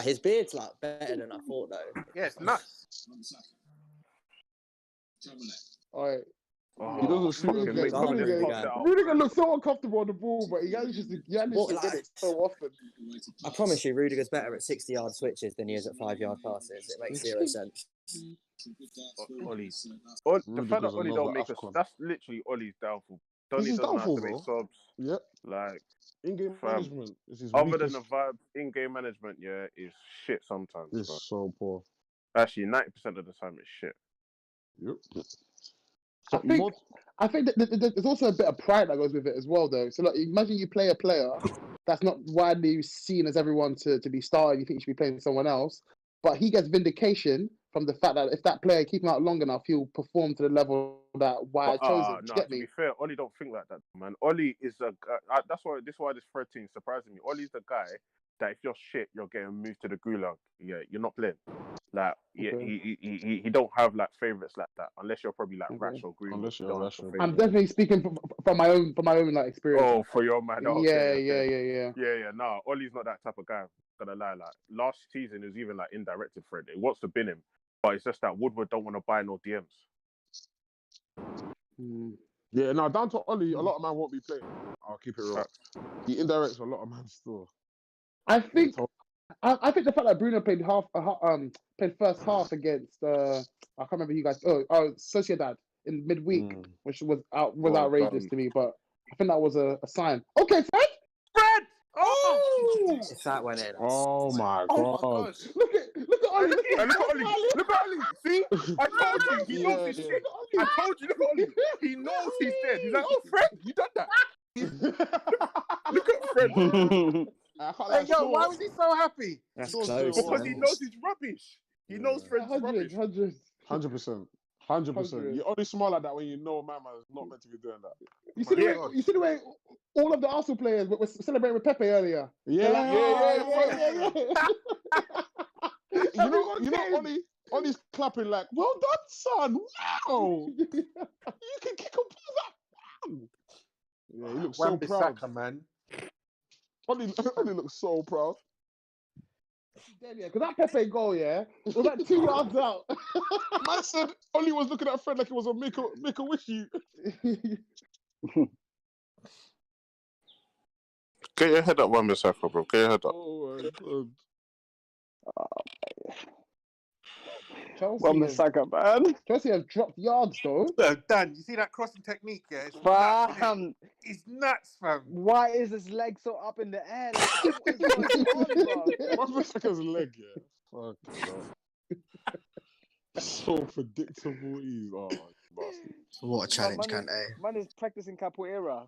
His beard's like better than I thought, though. Yeah, it's nuts. Alright. He doesn't shoot. Rudiger looks so uncomfortable on the ball, but he only just get it so often. I promise you, Rudiger's better at 60-yard switches than he is at 5-yard passes. It makes zero sense. Ollie. The fact that Ollie don't make us, that's literally Ollie's downfall. He doesn't know how to make subs. Yep. Like, in-game management. Other than the vibe, in-game management, is shit sometimes. It's so poor. Actually, 90% of the time it's shit. Yep. I think that there's also a bit of pride that goes with it as well, though. So, like, imagine you play a player that's not widely seen as everyone to be starting. You think you should be playing someone else, but he gets vindication from the fact that if that player keep him out long enough, he'll perform to the level that I chose him. To be fair, Ollie don't think like that, man. Ollie is a guy. That's why this Fred thing is surprising me. Ollie's the guy that if you're shit, you're getting moved to the gulag. Yeah, you're not playing. Like, he don't have like favorites like that unless you're probably like Rash or Green. Unless you're Rash. I'm definitely speaking from my own like experience. Oh, for your man. Okay. Yeah. No, Ollie's not that type of guy. I'm gonna lie. Like last season, it was even like indirected Fred. It wants to bin him, but it's just that Woodward don't want to buy no DMs. Yeah, now down to Ollie, a lot of man won't be playing. I'll keep it real. He indirects a lot of man still. I think I think the fact that Bruno played played first half against I can't remember you guys. Sociedad in midweek, which was outrageous to me. But I think that was a sign. Okay, Fred. Oh! It's that one. Oh my god! Look at Ollie. Look at Ollie. Look at Ollie. See, I told you he knows his shit. I told you. Look at Ollie. He knows he's dead. He's like, oh, Fred, you done that. Look at Fred. Hey, yo, why was he so happy? That's Close, close. Because he knows he's rubbish. He knows Fred's rubbish. 100. 100%. 100%. You only smile like that when you know my man is not meant to be doing that. You see the way all of the Arsenal players were celebrating with Pepe earlier. Yeah. You know, Ollie's clapping like, well done, son. Wow. You can kick on that. Yeah, he looks so proud. Man. Ollie looks so proud. Yeah, because that Pepe goal, was like 2 yards out. Man said Ollie was looking at Fred like it was a make-a-wish you. Get your head up, one Bissaka, bro. Get your head up. Oh my god. Chelsea have dropped yards though. Dan, you see that crossing technique? Yeah, it's nuts, fam. Why is his leg so up in the air? Like, what is going on, bro? What's Bissaka's leg? Yeah. Fucking hell. So predictable. What a challenge, can't they? Man is practicing capoeira.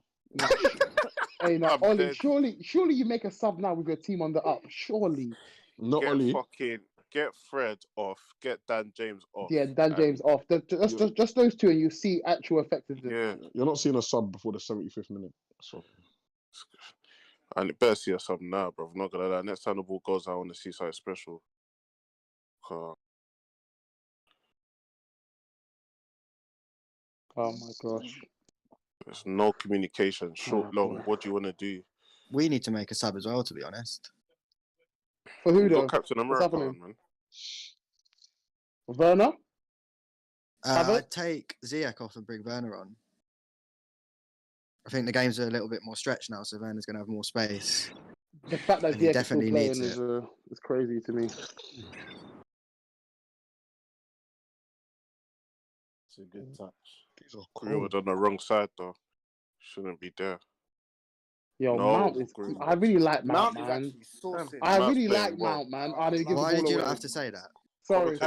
Hey, now, Ollie, surely you make a sub now with your team on the up. Surely. Not Ollie. Get Fred off. Get Dan James off. Yeah, Dan James off. Just those two, and you see actual effectiveness. Yeah. You're not seeing a sub before the 75th minute. So. And it better see a sub now, bro. I'm not gonna lie. Next time the ball goes, I want to see something special. Oh my gosh. There's no communication. Short, long. What do you want to do? We need to make a sub as well, to be honest. For who though? Captain America, man. Werner? I'd take Ziyech off and bring Werner on. I think the games are a little bit more stretched now, so Werner's going to have more space. The fact that Ziyech is still playing is crazy to me. It's a good touch. Green was on the wrong side though. Shouldn't be there. Yo, Mount is. I really like Mount, man. I really like Mount, man. Why did you not have to say that? Sorry.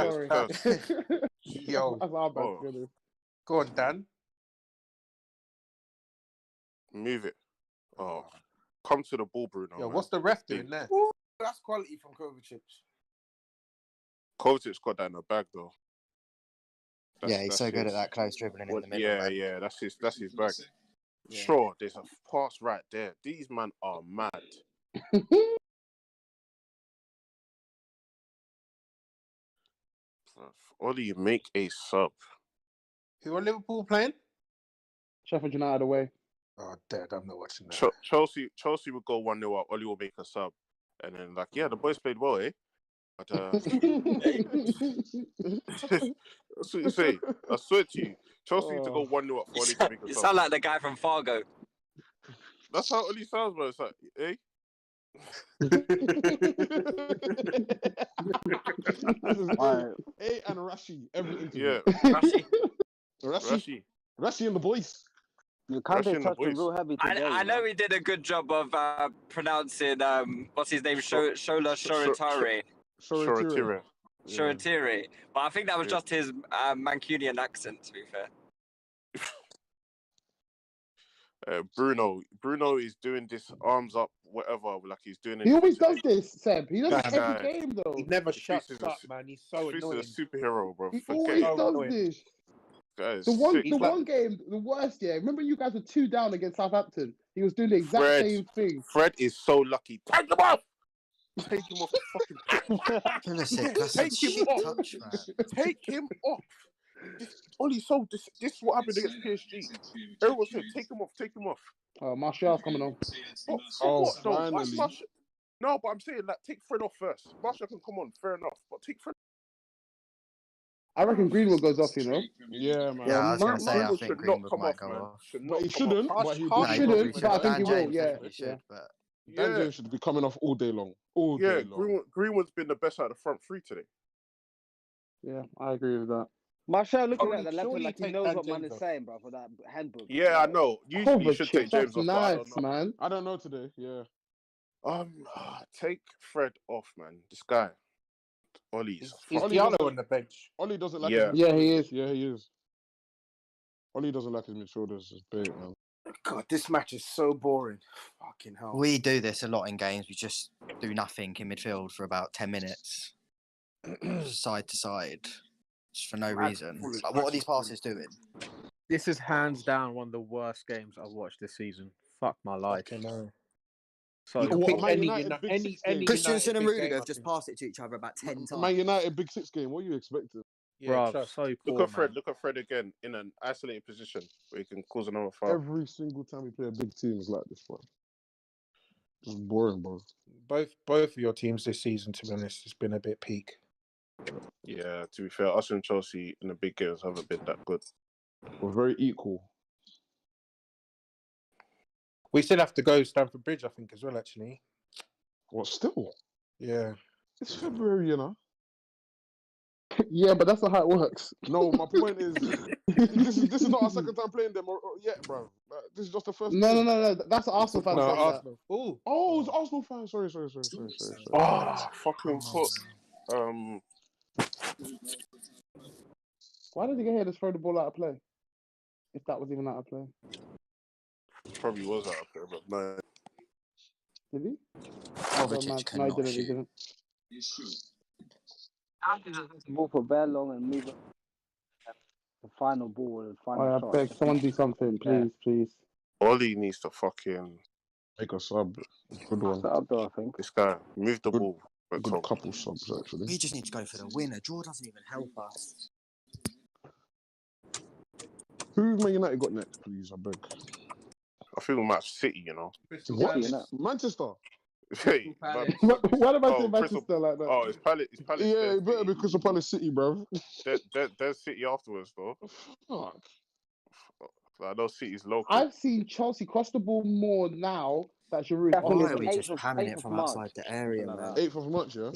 Yo, go on, Dan. Move it. Oh, come to the ball, Bruno. Yo, what's the ref doing there? Ooh, that's quality from Kovacic. Kovacic got that in the bag though. He's so good at that close dribbling in the middle. Yeah, that's his bag. Yeah. Sure, there's a pass right there. These men are mad. Ollie, make a sub. Who are Liverpool playing? Sheffield United away. Oh, Dad, I'm not watching that. Chelsea would go 1-0 up. Ollie will make a sub. And then, the boys played well, eh? But, that's what you say. I swear to you. Chelsea to go 1-0 up for Ollie to make a sub. You sound like the guy from Fargo. That's how Ollie sounds, bro. It's like, eh? A and Rashi every interview. Yeah. Rashi and the boys. You can't touch him real heavy today. I know he did a good job of pronouncing what's his name, Shola Shoretire. But I think that was just his Mancunian accent, to be fair. Bruno is doing this arms up, whatever, like he's doing it. He always does this, Seb. He does it every game, though. He never shuts up, man. He's so annoying. He's a superhero, bro. He always does this. Guys, the one game, the worst, Remember you guys were 2 down against Southampton? He was doing the exact same thing. Fred is so lucky. Take him off! Take him off. Take him off. Take him off. Ollie, this is what happened against PSG. Everyone said, take him off. Martial's coming on. Finally. No, but I'm saying, take Fred off first. Martial can come on, fair enough. But take Fred. I reckon Greenwood goes off, you know? Yeah, man. Yeah, I was going to say, I think Greenwood might go off. He shouldn't, but he shouldn't, but I think he will, yeah. He should, but Dan James should be coming off all day long. All day long. Greenwood's been the best out of the front three today. Yeah, I agree with that. Marshall looking at the leopard like he knows what man is saying, bro, for that handbook. Yeah, I know. Usually you should take James off, but I don't know. Man. I don't know today. Yeah. Take Fred off, man. This guy, Ollie's. Is Diallo on the bench? Ollie doesn't like. Yeah, he is. Yeah, he is. Ollie doesn't like his midfielders. It's bait, man. God, this match is so boring. Fucking hell. We do this a lot in games. We just do nothing in midfield for about 10 minutes, side to side, just for no reason. Like, what are these passes doing? This is hands down one of the worst games I've watched this season. Fuck my life. So Christensen and Rudiger have just passed it to each other about 10 times. Man United Big Six game. What are you expecting? Yeah, bro, so poor, look at Fred again in an isolated position where he can cause another foul. Every single time we play a big team is like this, bro. Just boring, bro. Both of your teams this season, to be honest, has been a bit peak. Yeah, to be fair, us and Chelsea in the big games haven't been that good. We're very equal. We still have to go Stamford Bridge, I think, as well, actually. What, still? Yeah. It's February, you know. Yeah, but that's not how it works. No, my point is, this is not our second time playing them yet, bro. This is just the first. No. That's Arsenal fans. No, Arsenal. Oh, it's Arsenal fans. Sorry. Fucking foot. Why did he get here to throw the ball out of play? If that was even out of play. Probably was out of play, but no. Did he? Kovacic cannot he didn't. Ball for very long and move it. The final ball and final shot. I beg, someone do something, please. Ollie needs to fucking make a sub. Good one. Set up though, I think. This guy move the ball. Good couple subs actually. We just need to go for the win. A draw doesn't even help us. Who's Man United got next, please? I beg. I feel match City, you know. What? Manchester. Hey, what about Manchester like that? Oh, it's Palace. Yeah, it better be Crystal Palace City, bro. There's City afterwards, though. Fuck. I know City's local. I've seen Chelsea cross the ball more now that Giroud. Why are we just pamming it from outside the area, man? 8th of March, yeah?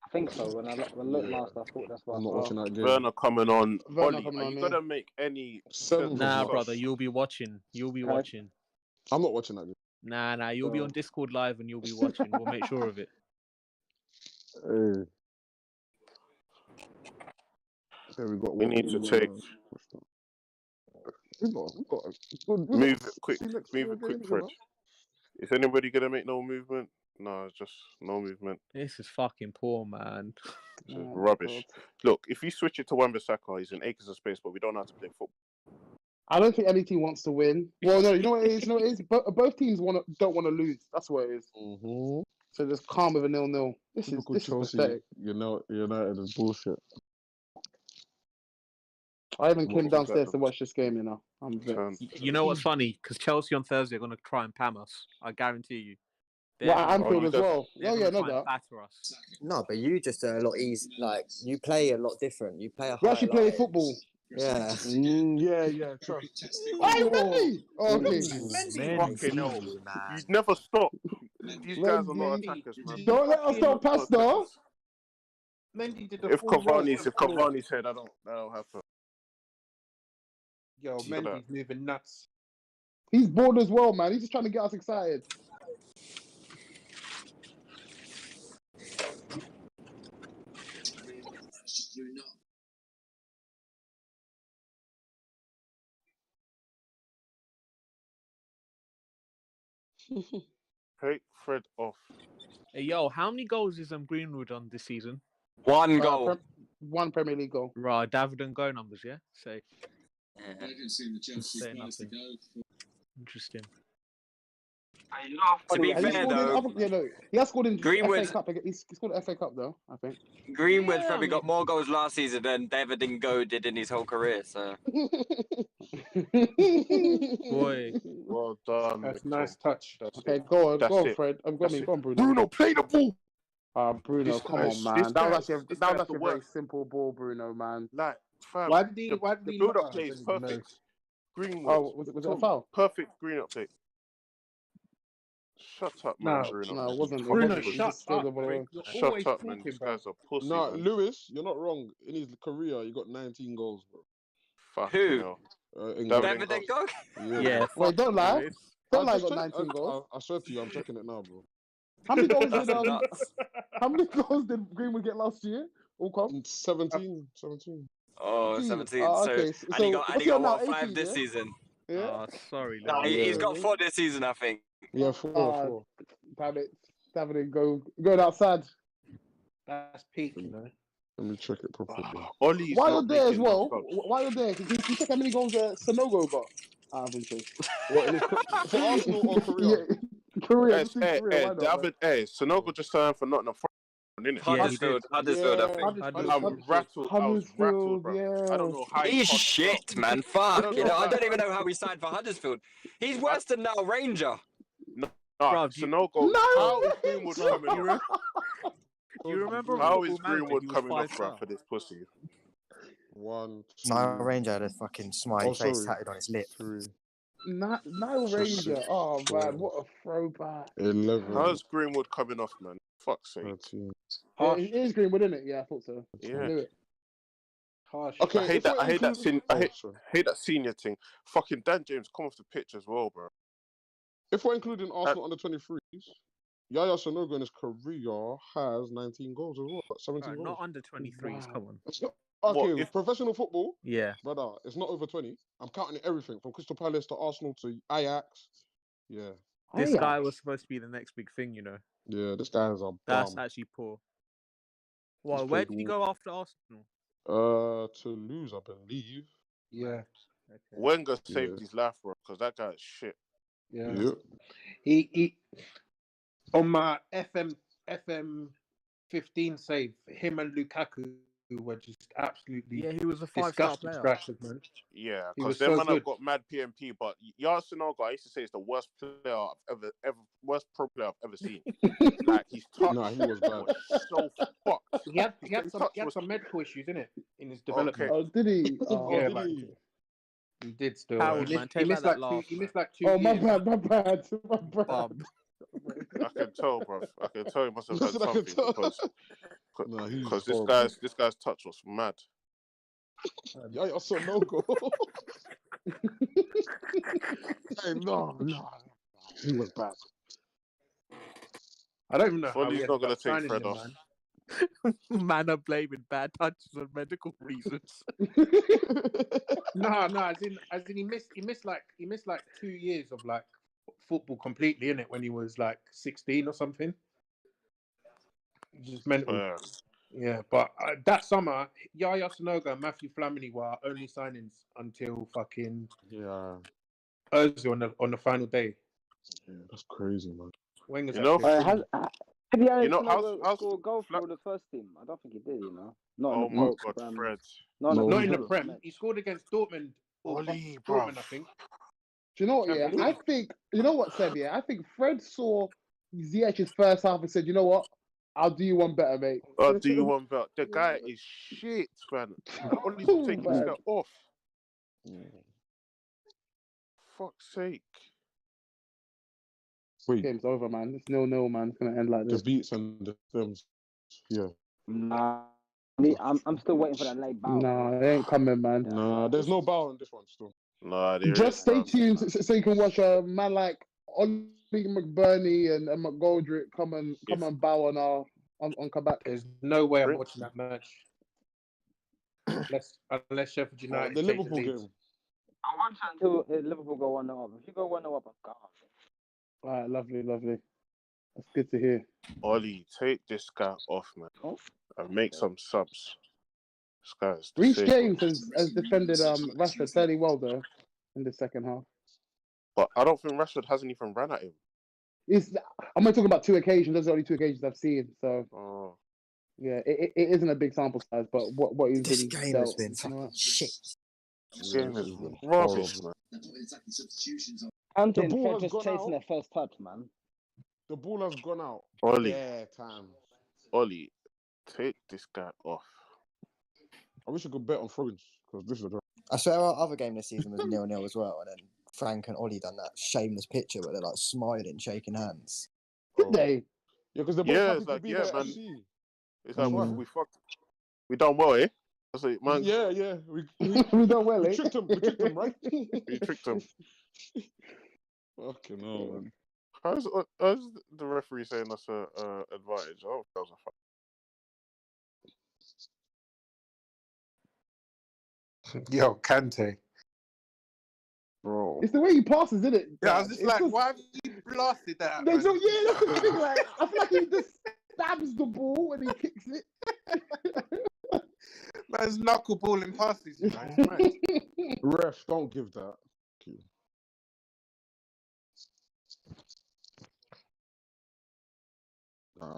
I think so. When I looked last, I thought that's what. I'm not watching that game. Werner coming on. Werner Ollie, coming are on, you yeah. gonna make any? Nah, brother, you'll be watching. I'm not watching that game. Nah, you'll be on Discord live and you'll be watching. We'll make sure of it. We need to take. Move it quick, Fred. Is anybody gonna make no movement? No, just no movement. This is fucking poor, man. Rubbish. Look, if you switch it to Wan-Bissaka, he's in acres of space, but we don't know how to play football. I don't think any team wants to win. Well, no, you know what it is? Both teams don't want to lose. That's what it is. Mm-hmm. So just calm with a 0-0. This is pathetic. United is bullshit. I even came downstairs to watch this game, you know. I'm vexed. You know what's funny? Because Chelsea on Thursday are going to try and pam us. I guarantee you. Well, at Anfield as well. No doubt. No, but you just are a lot easy. Like, you play a lot different. You play a We actually play football. Yeah. Yeah, trust. Why Mendy? Oh, okay. Mendy, fucking hell. You'd never stop. These guys are not attackers, man. Don't let us stop past though. Mendy did the If Cavani's here, that'll happen. Yo, Mendy's moving nuts. He's bored as well, man. He's just trying to get us excited. Take Fred off. Hey, yo, how many goals is Greenwood on this season? One goal. One Premier League goal. Right, David and Go numbers, yeah? Safe. Yeah. Interesting. To be fair, though, he has scored in Greenwood. FA Cup. He's scored FA Cup though, I think. Greenwood probably got more goals last season than David and Go did in his whole career. So. Boy. Well done. That's a nice touch. Okay, go on, Fred. Go on, Bruno. Bruno, play the ball. Bruno, come on, man. That was actually a very simple ball, Bruno, man. Like, fam, why did he the build-up play is perfect. Greenwood. Oh, was it a foul? Perfect green-up play. Shut up, man, Bruno. No, it wasn't. Bruno, He shut just stole up, the ball away. You're Shut always up, man. talking, This bro. guy's a pussy, Nah, man. Lewis, you're not wrong. In his career, he got 19 goals, bro. Fucking hell. David Ngog? Yeah. Wait, don't lie. Lewis. Don't lie. just Got checked. 19 goals. I swear to you, I'm checking it now, bro. How many goals That's did nuts. How many goals did Greenwood get last year? All come? 17. Oh, 17. 17. Oh, So, okay. and So he what's got he on now? what, 5 18, this yeah? season? Yeah. Oh, sorry, No, Lewis. he's got 4 this season, I think. Yeah, 4. Damn it. David going outside. That's peak, you know. Let me check it properly. Ollie's While not you're there as making no well, subs. while you're there, can you check how many goals Sonogo got out of interest? What, in his, for Arsenal or Korea? Yeah, Korea. Just in Korea. Why not, man? David, Sonogo just signed for Nottingham Forest, didn't it? Huddersfield, I think. I'm rattled. I was rattled, bro. I don't know how He's he shit, man. Fuck. I don't even know how he signed for Huddersfield. He's worse than now Ranger. Sonogo. How is Greenwood coming off? Do you remember How is Football Manager? Greenwood He was coming off, 5-star. bro, for this pussy? 1, 2. No, Ranger had a fucking smiley face tattooed on his lip. 3. Nile Ranger. Oh man, what a throwback. 11. How's Greenwood coming off, man? Fuck's sake. 13. Yeah, it is Greenwood, isn't it? Yeah, I thought so. Yeah. I knew it. Harsh. Okay, I hate that. I hate that senior thing. Fucking Dan James come off the pitch as well, bro. If we're including Arsenal under 23s, Yaya Sonogo in his career has 19 goals as well. 17 goals. Not under 23s. Come on. It's not, okay, professional football. Yeah. Brother, it's not over 20. I'm counting everything from Crystal Palace to Arsenal to Ajax. Yeah. This guy was supposed to be the next big thing, you know. Yeah, this guy is a bum. That's actually poor. Well, where did he go after Arsenal? Toulouse, I believe. Yeah. Okay. Wenger saved his life, bro, because that guy's shit. Yeah. Yep. He on my FM 15 save, him and Lukaku were just absolutely he was a 5-star disgusting player. scratches, man. Yeah, He because was them so man good. have got mad PMP, but Yaya Sonogo, I used to say it's the worst player I've ever worst pro player I've ever seen. Like his touch, nah, he was bad. So fucked. He had some medical issues, innit, in his development. Oh, did he? Yeah, did he? He did still. Harold, he man, missed, take he missed back like that two. He laugh, missed like 2 Oh, years. my bad. I can tell, bro. I can tell he must have had Listen, I can something tell. Nah, he's because horrible. this guy's touch was mad. Yaya Sonogo. Hey, no. He was bad. I don't even know how He's he not going to take signing Fred him, off. man. Man are blaming bad touches on medical reasons. No, as in he missed like 2 years of like football completely, innit, when he was like 16 or something. Just mental. Yeah, but that summer, Yaya Sonogo and Matthew Flamini were our only signings until fucking Thursday on the final day. Yeah, that's crazy, man. Wenger's Have you score a goal for the first team? I don't think he did, you know. Not in the God, Fred. Not in the Prem. He scored against Dortmund. Dortmund, I think. Do you know what? Yeah, I think you know what, Seb. Yeah, I think Fred saw Ziyech's first half and said, "You know what? I'll do you one better, mate." I'll do you one better. The guy is shit, man. Ollie's taking this guy off. Fuck's sake. Game's over, man. It's 0-0, man. It's gonna end like this. The beats and the films. Yeah. Nah, I'm still waiting for that late bow. Nah, it ain't coming, man. Nah, there's no bow on this one still. Nah, there Just is, stay tuned so you can watch a man like Ollie McBurney and McGoldrick come and bow on Quebec. There's no way I'm watching that match. Unless Sheffield United. The Liverpool game. I want until Liverpool go 1-0 up. If you go 1-0 up, I'm gone. All right, lovely. That's good to hear. Ollie, take this guy off, man, and make some subs. This guy's Reece James has defended Rashford fairly well though in the second half. But I don't think Rashford has anything ran at him. I'm only talking about 2 occasions. Those are the only 2 occasions I've seen. So yeah, it isn't a big sample size, but what he's This really game has been fucking shit. This game is rubbish, man. Anthony The ball Fred has just gone chasing out. their first touch, man. The ball has gone out. Ollie. Yeah, time. Ollie, take this guy off. I wish I could bet on throw-ins because this is a draw. I swear our other game this season was 0-0 as well, and then Frank and Ollie done that shameless picture where they're like smiling, shaking hands. Did they? Yeah, because they're both happy to be there. man. FC. It's like we fucked. We done well, eh? That's it, man. Yeah. We done well, eh? We tricked him, right? We tricked him. Fucking hell, man. How's the referee saying that's a advantage? Oh, that was a fuck. Yo, Kante. Bro. It's the way he passes, isn't it? Yeah, I was just like, why have you blasted that? There's no, yeah, that's the thing. Like, I feel like he just stabs the ball when he kicks it. Man's knuckleballing passes, you know. Ref, don't give that.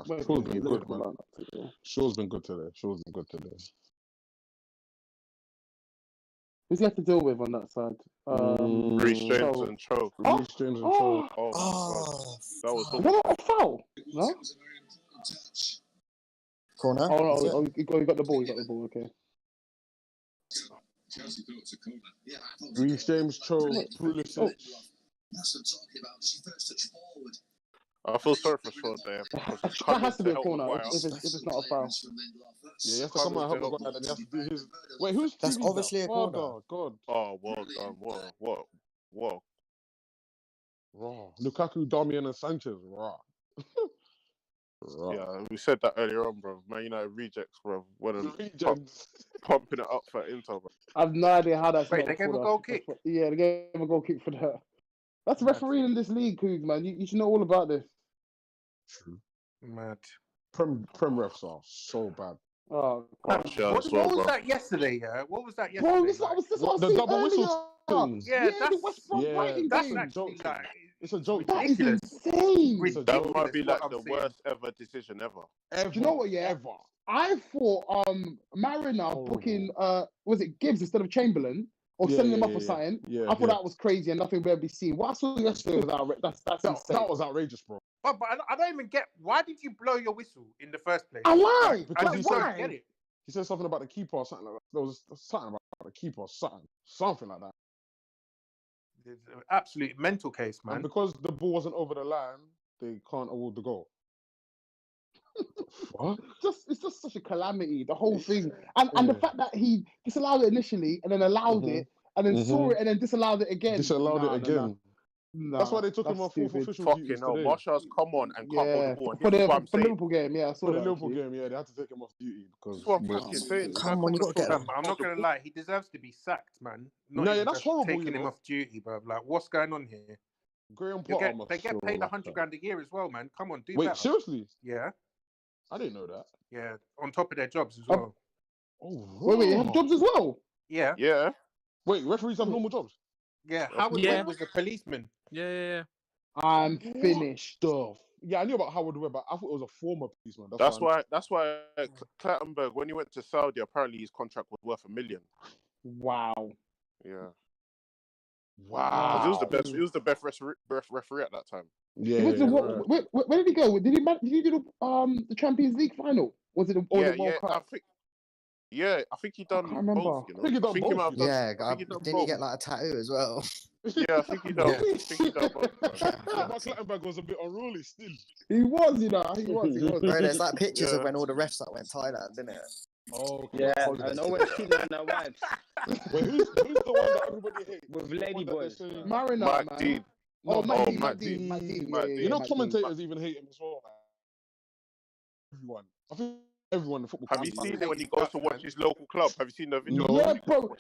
Shaw's been good, man. Shaw's been good today. Who's he have to deal with on that side? Reece James and Cho. Reece James and Cho. Oh, God. That was Is that not a foul? No? Corner? Oh, he got the ball. Okay. Reece James, Cho, Pulisic. I feel sorry for Shaw there. That has to be a corner if it's not a foul. Yeah, you have to come and help Maguire, then you have to do his. Wait, who's That's TV obviously now? a corner. Oh, God. Oh, well done. Whoa. Raw. Lukaku, Darmian, and Sanchez. Raw. Yeah, we said that earlier on, bro. Man United rejects, bro. Pumping it up for Inter, bro. I have no idea how that's. Wait, they gave a goal kick? Yeah, they gave a goal kick for that. That's refereeing in this league, Coog, man. You should know all about this. True. Mad. Prem refs are so bad. Oh, what was that yesterday? Yeah, what was that yesterday? Bro, this was the double whistle thing. Yeah, the West Brom Brighton that's game. actually like it's a joke. That is insane. That might be like the worst ever decision ever. Do you know what? Yeah, ever. I thought Mariner booking was it Gibbs instead of Chamberlain or sending him up for something. I thought that was crazy and nothing will be seen. What I saw yesterday was outrageous. That's insane. That was outrageous, bro. But I don't even get why did you blow your whistle in the first place? I lied. Because I just don't get it. He said something about the keeper or something like that. There was something about the keeper or something like that. It's an absolute mental case, man. And because the ball wasn't over the line, they can't award the goal. What? It's just such a calamity, the whole thing. And the fact that he disallowed it initially and then allowed it and then saw it and then disallowed it again. No. That's why they took him off fourth official duties today. Marshall's come on and can't hold the ball. For the Liverpool game, I saw that. The Liverpool game, they had to take him off duty because. That's what I'm fucking saying. Come on, you got to get him. I'm not gonna lie, he deserves to be sacked, man. That's horrible. Taking him off duty, bro. Like, what's going on here? Graham Potter. They get paid $100,000 a year as well, man. Come on, do Wait, better. seriously? Yeah. I didn't know that. Yeah, on top of their jobs as well. Oh, wait, you have jobs as well? Yeah. Yeah. Wait, referees have normal jobs? Yeah, Howard Webb was a policeman. Yeah. I'm finished. Yeah, I knew about Howard Webb, but I thought it was a former policeman. That's why Clattenburg, when he went to Saudi, apparently his contract was worth $1 million. Wow. Yeah. Wow. He was the best referee at that time. Yeah. Where did he go? Did he do the Champions League final? Was it the World Cup? I think he done both. You know? I think he done both. Didn't he get like a tattoo as well? Yeah, I think he done. both. Clattenburg was a bit unruly still. He was, you know. He was. Bro, there's like pictures of when all the refs that went Thailand, didn't it? Oh, yeah. I know when Tina wives. Wait, who's the one that everybody hates? With lady boys. Mariner, Matt Dean. Matt Dean. You know, commentators even hate him as well. Everyone. I think everyone in the football. Have you seen it when he goes to watch his local club? Have you seen the video? Yeah, bro.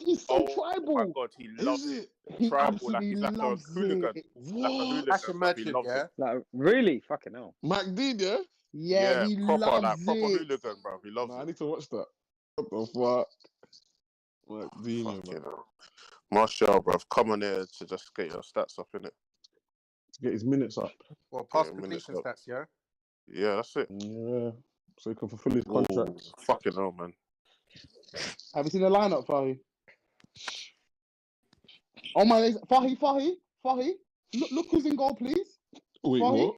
He's so tribal. Oh my God, he loves it. Tribal, like he's like a hooligan. That's imagine, yeah. Like really, fucking hell. Mac Dean, yeah. Yeah, he loves proper it. hooligan, bro. He loves it. I need to watch that. What the fuck? Mac Dean, man. Marshall, bro, come on here to just get your stats up, innit? To get his minutes up. Well, past completion stats, yeah? Yeah, that's it. Yeah. So he can fulfill his contract. Fucking hell, man. Have you seen the lineup, Fahy? Oh my days. Fahy. Look who's in goal, please. Wait, Fahy? what?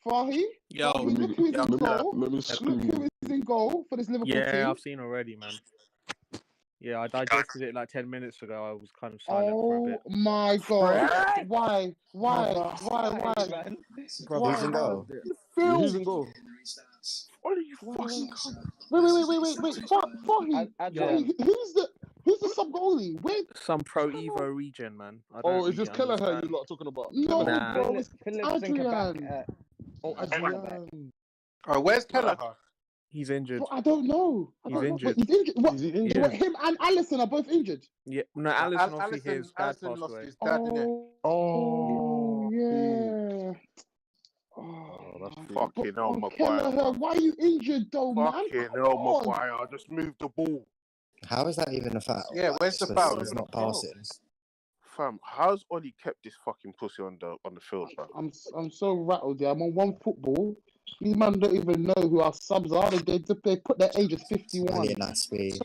Fahy? Yo, look who's in goal. Let me Look who is in goal for this Liverpool team. Yeah, I've seen already, man. Yeah, I digested it like 10 minutes ago. I was kind of silent for a bit. Oh my god! Why? Brother. Why? Brother, Who's in goal? Who's in goal? What are you fucking cunt? Wait! Fahi, Adrian. who's the sub goalie? Wait, some Pro Evo region, man. I don't Oh, is really this Kelleher you understand. lot are talking about? no, Nah. bro, it's Philip Zinkerback. Adrian. Oh, Adrian. Oh, where's Kelleher? He's injured. Bro, I don't know. He's injured. Wait, he's injured. What? Is he injured? Yeah. Wait, him and Allison are both injured. Yeah, no, Allison, obviously, his dad Allison passed lost away. his dad, innit? Oh, yeah. Oh, that's Fucking hell, Maguire. Kelleher, why are you injured though, man? Fucking hell, Maguire. Just move the ball. How is that even a foul? Yeah, where's the foul? It's not passing. Fam, how's Ollie kept this fucking pussy on the field, bro? I'm so rattled. Yeah, I'm on one football. These man don't even know who our subs are. They put their age as 51. Brilliant, that speed.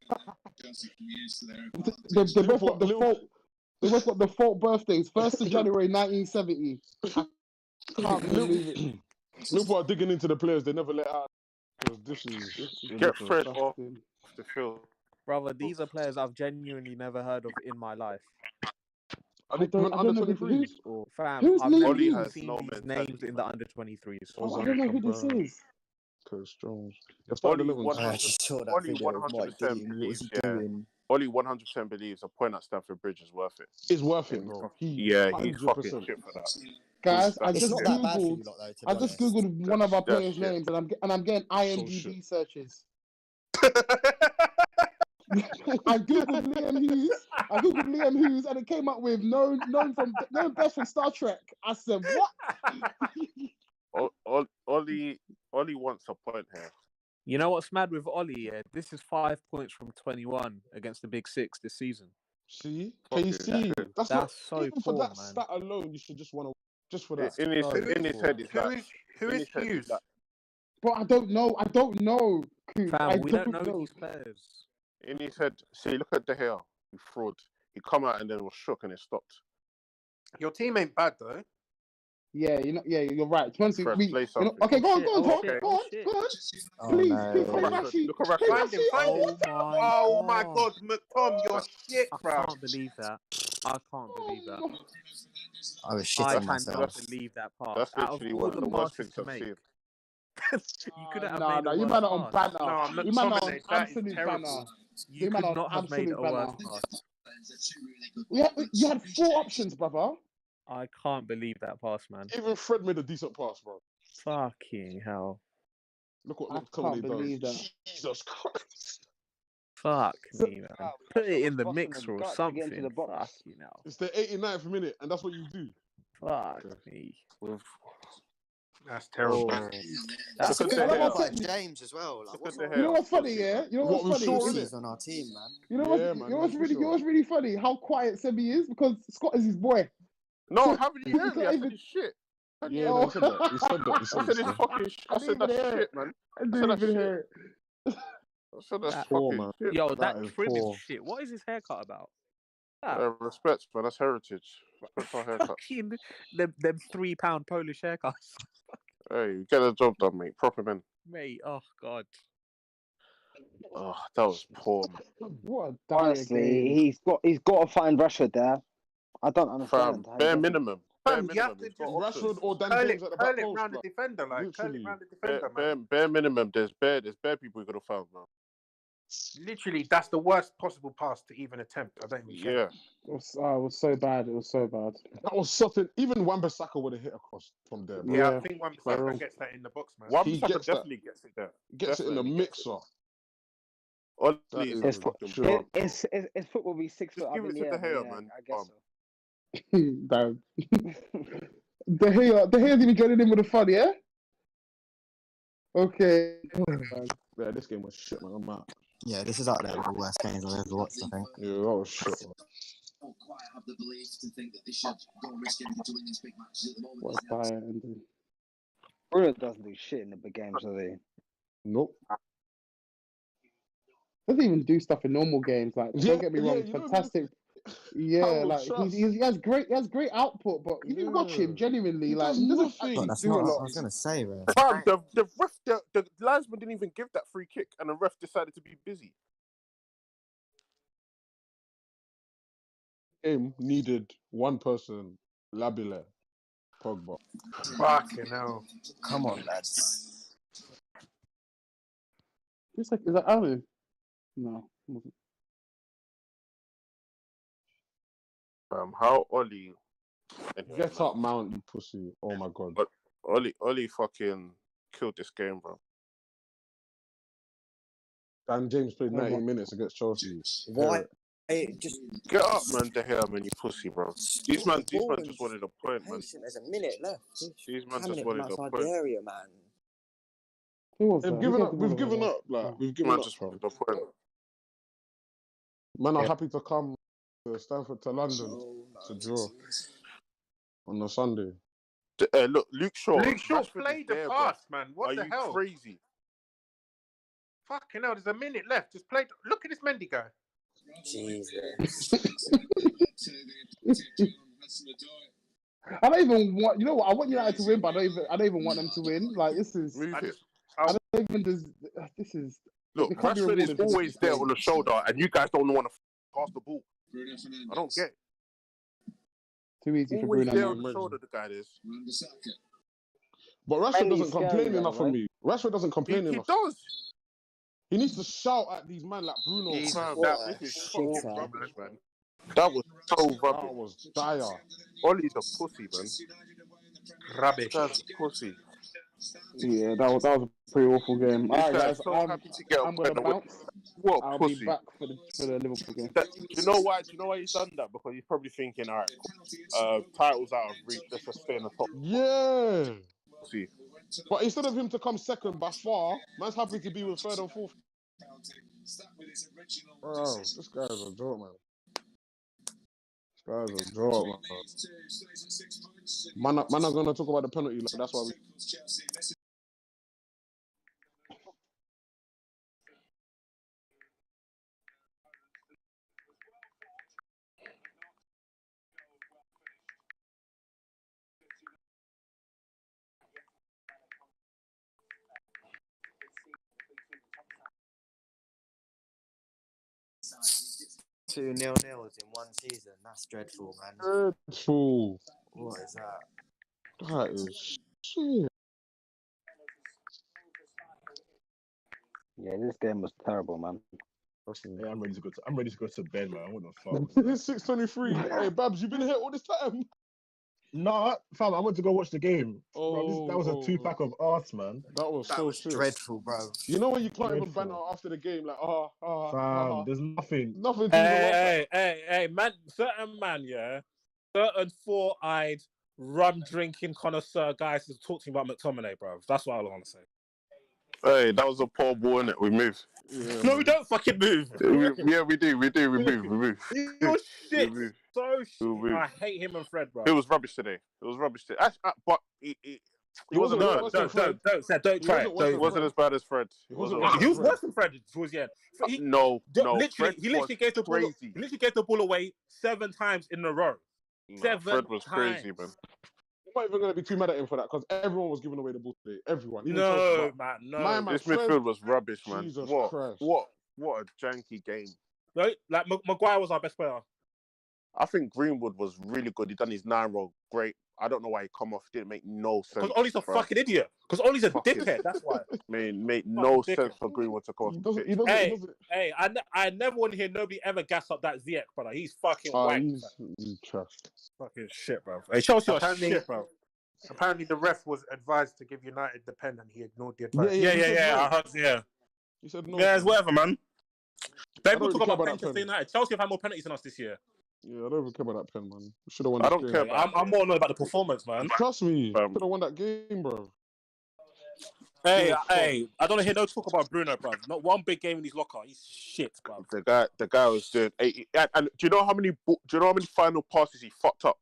They both got the fault birthdays. 1st of January 1970. I can't believe it. Liverpool are digging into the players they never let out. This is Get Fred off the field. Brother, these are players I've genuinely never heard of in my life. I don't know who's Fam, who's I've never Liam even Hughes? seen these names in the under 23s. Oh, I don't know who this is. Curtis Jones. Ollie I just saw that video of Mike Dean. What is he doing? Ollie 100% believes a point at Stamford Bridge is worth it. It's worth it, bro. He's fucking 100%. shit for that. Guys, I It's just not that bad for you googled. lot, though, to be I just honest. googled one of our That's players' shit. names, and I'm getting IMDb searches. I googled Liam Hughes, and it came up with known best from Star Trek. I said, what? Ollie wants a point here. You know what's mad with Ollie? Yeah, this is 5 points from 21 against the Big Six this season. See, KC. That's so even poor, for that man. stat alone, you should just want to just for that. In his head, he's like, Who is Hughes? Bro, I don't know. Coop. Fam, we don't know these players. In his head, see, look at De Gea, you fraud. He come out and then was shook and it stopped. Your team ain't bad though. Yeah, you're right. Fred, play something. Okay, go on. Oh, Please, no. play Rashi. Look at Play Rashi. Rashi. Oh my god, McTom, you're shit, bro. I can't believe that. I can't believe that. I was I shitting myself. cannot believe that pass. That's Out of literally all one of the the worst passes things to I've make, seen. you couldn't have No, made a you worse man are on pass. banner. No, You man are on McTominay, that is absolute terrible. banner. You could not have made a worse pass. You had 4 options, brother. I can't believe that pass, man. Even Fred made a decent pass, bro. Fucking hell. Look what I McTominay can't believe does. that. Jesus Christ. Fuck me, man. Wow, Put it in was the crossing mixer the or gut to something. get into the box. Fuck you know. It's the 89th minute, and that's what you do. Fuck me. That's terrible. That's Look at at that. James as well. Like, what's You know what's funny, yeah? You know What, what's with funny? Shaw, He's on our team, man. You know Yeah, what's, man, you know what's for really, sure. you know what's really funny? How quiet Semi is, because Scott is his boy. No, haven't you heard me? I Even- said his shit. Yeah, no, he said that. He said that. I said his fucking shit. I said that's shit, man. I didn't even hear it. I said that's Poor, fucking man. shit. Yo, That that is trim is poor. shit. What is his haircut about? Respect, man. That's heritage. Respect our haircut. Fucking them £3 Polish haircuts. Hey, get the job done, mate. Proper men. Mate, oh god. Oh, that was poor, man. What a dire Honestly, game. he's got to find Rashford there. I don't understand. Fam, bare minimum. Bare Fam, you have minimum. to He's just got Rashford options. or Dan curl James it, at the curl back it post, round the bro. defender, like curl it Literally. round the defender, man. Bare minimum. There's bare people you could have found, man. Literally, that's the worst possible pass to even attempt. I don't even care. Yeah. It was so bad. It was so bad. That was something. Even Wan-Bissaka would have hit across from there, bro. Yeah, Yeah. I think For Wan-Bissaka real. gets that in the box, man. Wan-Bissaka gets that. definitely gets it there. Gets it in the Definitely gets it. mixer. Ollie That is is a for fucking sure. bomb. It's football be 6 Just foot give up it in to the De air. Gea, Yeah, man. I guess Bomb. Damn. De Gea's even joining in with the fun, yeah? Okay. Yeah, this game was shit, man. I'm out. Yeah, this is out there with the worst games I've ever watched, I think. Yeah, that was shit, man. What a dire ending. Bruno doesn't do shit in the big games, does he? Nope. Doesn't even do stuff in normal games. Like, don't get me wrong, you know what I mean? fantastic. Yeah, Howard like Trust. he has great output, but if you watch him genuinely, He like does he doesn't nothing. actually That's do not. a I lot. was gonna say, bro. Fam, the ref, the linesman didn't even give that free kick, and the ref decided to be busy. game needed one person, Labile, Pogba. Fucking hell. Come on, lads. Is that Ali? No. How Oli? Get up, Mount, you pussy! Oh my god. But Oli fucking killed this game, bro. Dan James played 90 minutes against Chelsea. Why? Just get up, man. De Gea, man, you pussy, bro. These man just wanted a point, man. There's a minute left. These man just wanted a point. The area, man. Who was They've that? given up. We've given up. Like we've given up. Just wanted a point. Man are happy to come to Stamford to London to draw on the Sunday. Look, Luke Shaw played the pass, man. What the hell? Are you crazy? Fucking hell, there's a minute left. Just play. Look at this Mendy guy. Jesus. I don't even want. You know what? I want United to win, but I don't even want them to win. Like this is. I don't even. This is. Look, Rashford is always there on the shoulder, and you guys don't want to pass the ball. I don't get it. Too easy for Bruno. Bruno. There on the shoulder, the guy is. But Rashford doesn't complain enough for me. Rashford doesn't complain enough. He does. He needs to shout at these men like Bruno. This is so rubbish, man. That was so rubbish. That was dire. Ollie's a pussy, man. Rubbish. That's a pussy. Yeah, that was a pretty awful game. Alright, guys, so happy to get I'm gonna bounce. What I'll pussy. be back for the Liverpool game. Do you know why? He's done that? Because he's probably thinking, all right, titles out of reach. Let's just stay in the top. Yeah. Pussy. But instead of him to come second by far, man's happy to be with third and fourth. Bro, this guy's a joke, man. This guy's a joke, man. Man not gonna talk about the penalty. Like, that's why we. 2 0-0s in one season. That's dreadful, man. Dreadful. What is that? That is shit. Yeah, this game was terrible, man. Yeah, I'm ready to go to bed, man. What the fuck? It's 6:23. Hey, Babs, you been here all this time? Nah, fam, I went to go watch the game. Oh, bro, that was a 2-pack of arse, man. That was dreadful, bro. You know when you can't even banter after the game, like, fam, there's nothing. Nothing. Hey, man, certain four-eyed, rum-drinking connoisseur guys is talking about McTominay, bro. That's what I want to say. Hey, that was a poor ball, innit? We moved. Yeah, no, we don't fucking move. Yeah, we do. We move. You're shit. So shit. I hate him and Fred, bro. It was rubbish today. But he wasn't. Don't try it. He wasn't as bad as Fred. He was worse than Fred towards the end. No. He literally gave the ball. He literally gave the ball away 7 times in a row. Fred was crazy, man. I'm not even going to be too mad at him for that because everyone was giving away the ball today. Everyone. No, man, no. This midfield was rubbish, man. Jesus Christ. What a janky game. Right? Like, Maguire was our best player. I think Greenwood was really good. He done his 9-roll great. I don't know why he come off. It didn't make no sense. Because Ollie's a fucking idiot. Because Ollie's a dickhead. That's why. Made no sense for Greenwood to come off. Hey, I never want to hear nobody ever gas up that Ziyech, brother. He's fucking wank. He's trash. Fucking shit, bro. Hey, Chelsea are shit, bro. Apparently, the ref was advised to give United the pen, and he ignored the advice. Yeah. He said no. Yeah, it's whatever, man. People talk about Manchester United. Chelsea have had more penalties than us this year. Yeah, I don't even care about that pen, man. We should have won. I don't care. I'm more annoyed about the performance, man. Trust me, should have won that game, bro. Hey, I don't want to hear no talk about Bruno, bro. Not one big game in his locker. He's shit, bro. The guy was doing 80. And do you know how many final passes he fucked up?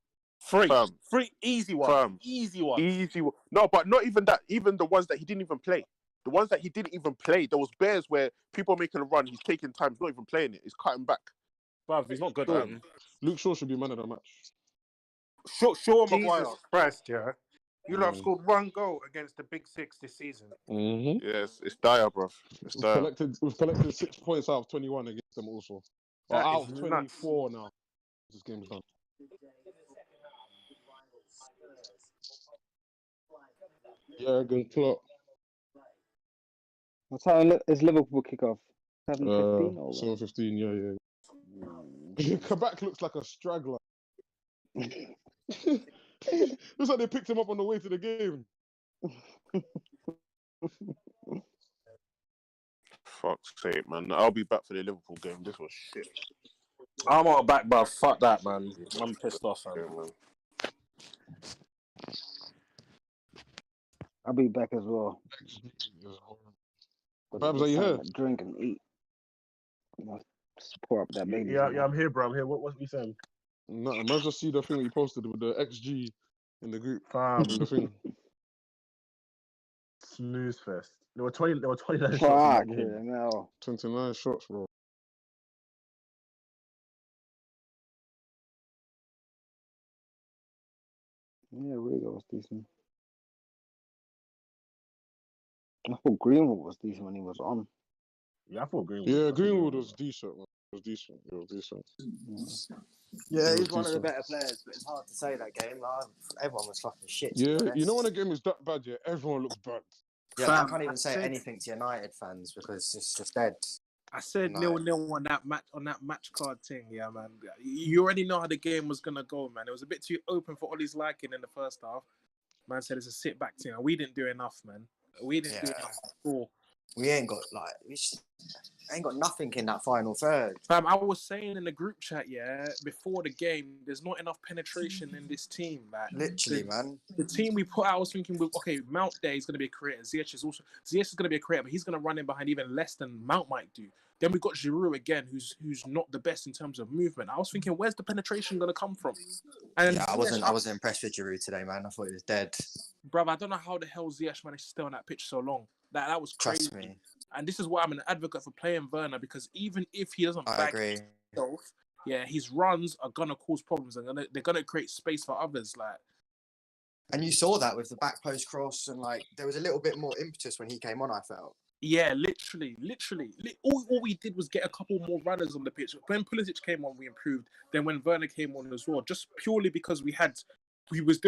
3 easy ones. Easy ones. No, but not even that. Even the ones that he didn't even play. The ones that he didn't even play. There was bears where people are making a run. He's taking time. He's not even playing it. He's cutting back. Bro, he's not good, man. Luke Shaw should be man of the match. Shaw Maguire. Jesus Christ, yeah. You lot have scored 1 goal against the Big Six this season. Mm-hmm. Yes, it's dire, bro. It's dire. We've collected 6 points out of 21 against them also. Out of 24 now. This game's done. Yeah, good clock. What time is Liverpool kick off? 7:15 or 7:15. Yeah. Kabak looks like a straggler. Looks like they picked him up on the way to the game. Fuck's sake, man. I'll be back for the Liverpool game. This was shit. I'm all back, but fuck that, man. I'm pissed off, man. I'll be back as well. Babs, are you here? Drink and eat. Just pour up that baby. Yeah, I'm here, bro. I'm here. What you saying? No, I must just see the thing that you posted with the XG in the group. In the thing. Snooze fest. There were 29 shots in Fuck, that game. no. 29 shots, bro. Yeah, Rigo was decent. I thought Greenwood was decent when he was on. Yeah, I thought Greenwood. Yeah, Greenwood was decent, man. It was decent. Yeah, he's one of the better players, but it's hard to say that game. Like, everyone was fucking shit. Yeah, you know when a game is that bad, yeah, everyone looks bad. Yeah, I can't even say anything to United fans because it's just dead. I said 0-0 on that match card thing, yeah, man. You already know how the game was gonna go, man. It was a bit too open for Ollie's liking in the first half. Man said it's a sit back team, and we didn't do enough, man. We didn't do enough at all. We ain't got ain't got nothing in that final third. Fam, I was saying in the group chat, before the game, there's not enough penetration in this team. Like, literally, man. The team we put out, I was thinking, Mount there is going to be a creator. Ziyech is going to be a creator, but he's going to run in behind even less than Mount might do. Then we got Giroud again, who's not the best in terms of movement. I was thinking, where's the penetration going to come from? And I wasn't impressed with Giroud today, man. I thought he was dead. Bruv, I don't know how the hell Ziyech managed to stay on that pitch so long. That was crazy. Trust me. And this is why I'm an advocate for playing Werner, because even if he doesn't back himself, his runs are gonna cause problems and they're gonna create space for others. Like, and you saw that with the back post cross, and like there was a little bit more impetus when he came on. I felt. Yeah, literally. All we did was get a couple more runners on the pitch. When Pulisic came on, we improved. Then when Werner came on as well, just purely because we was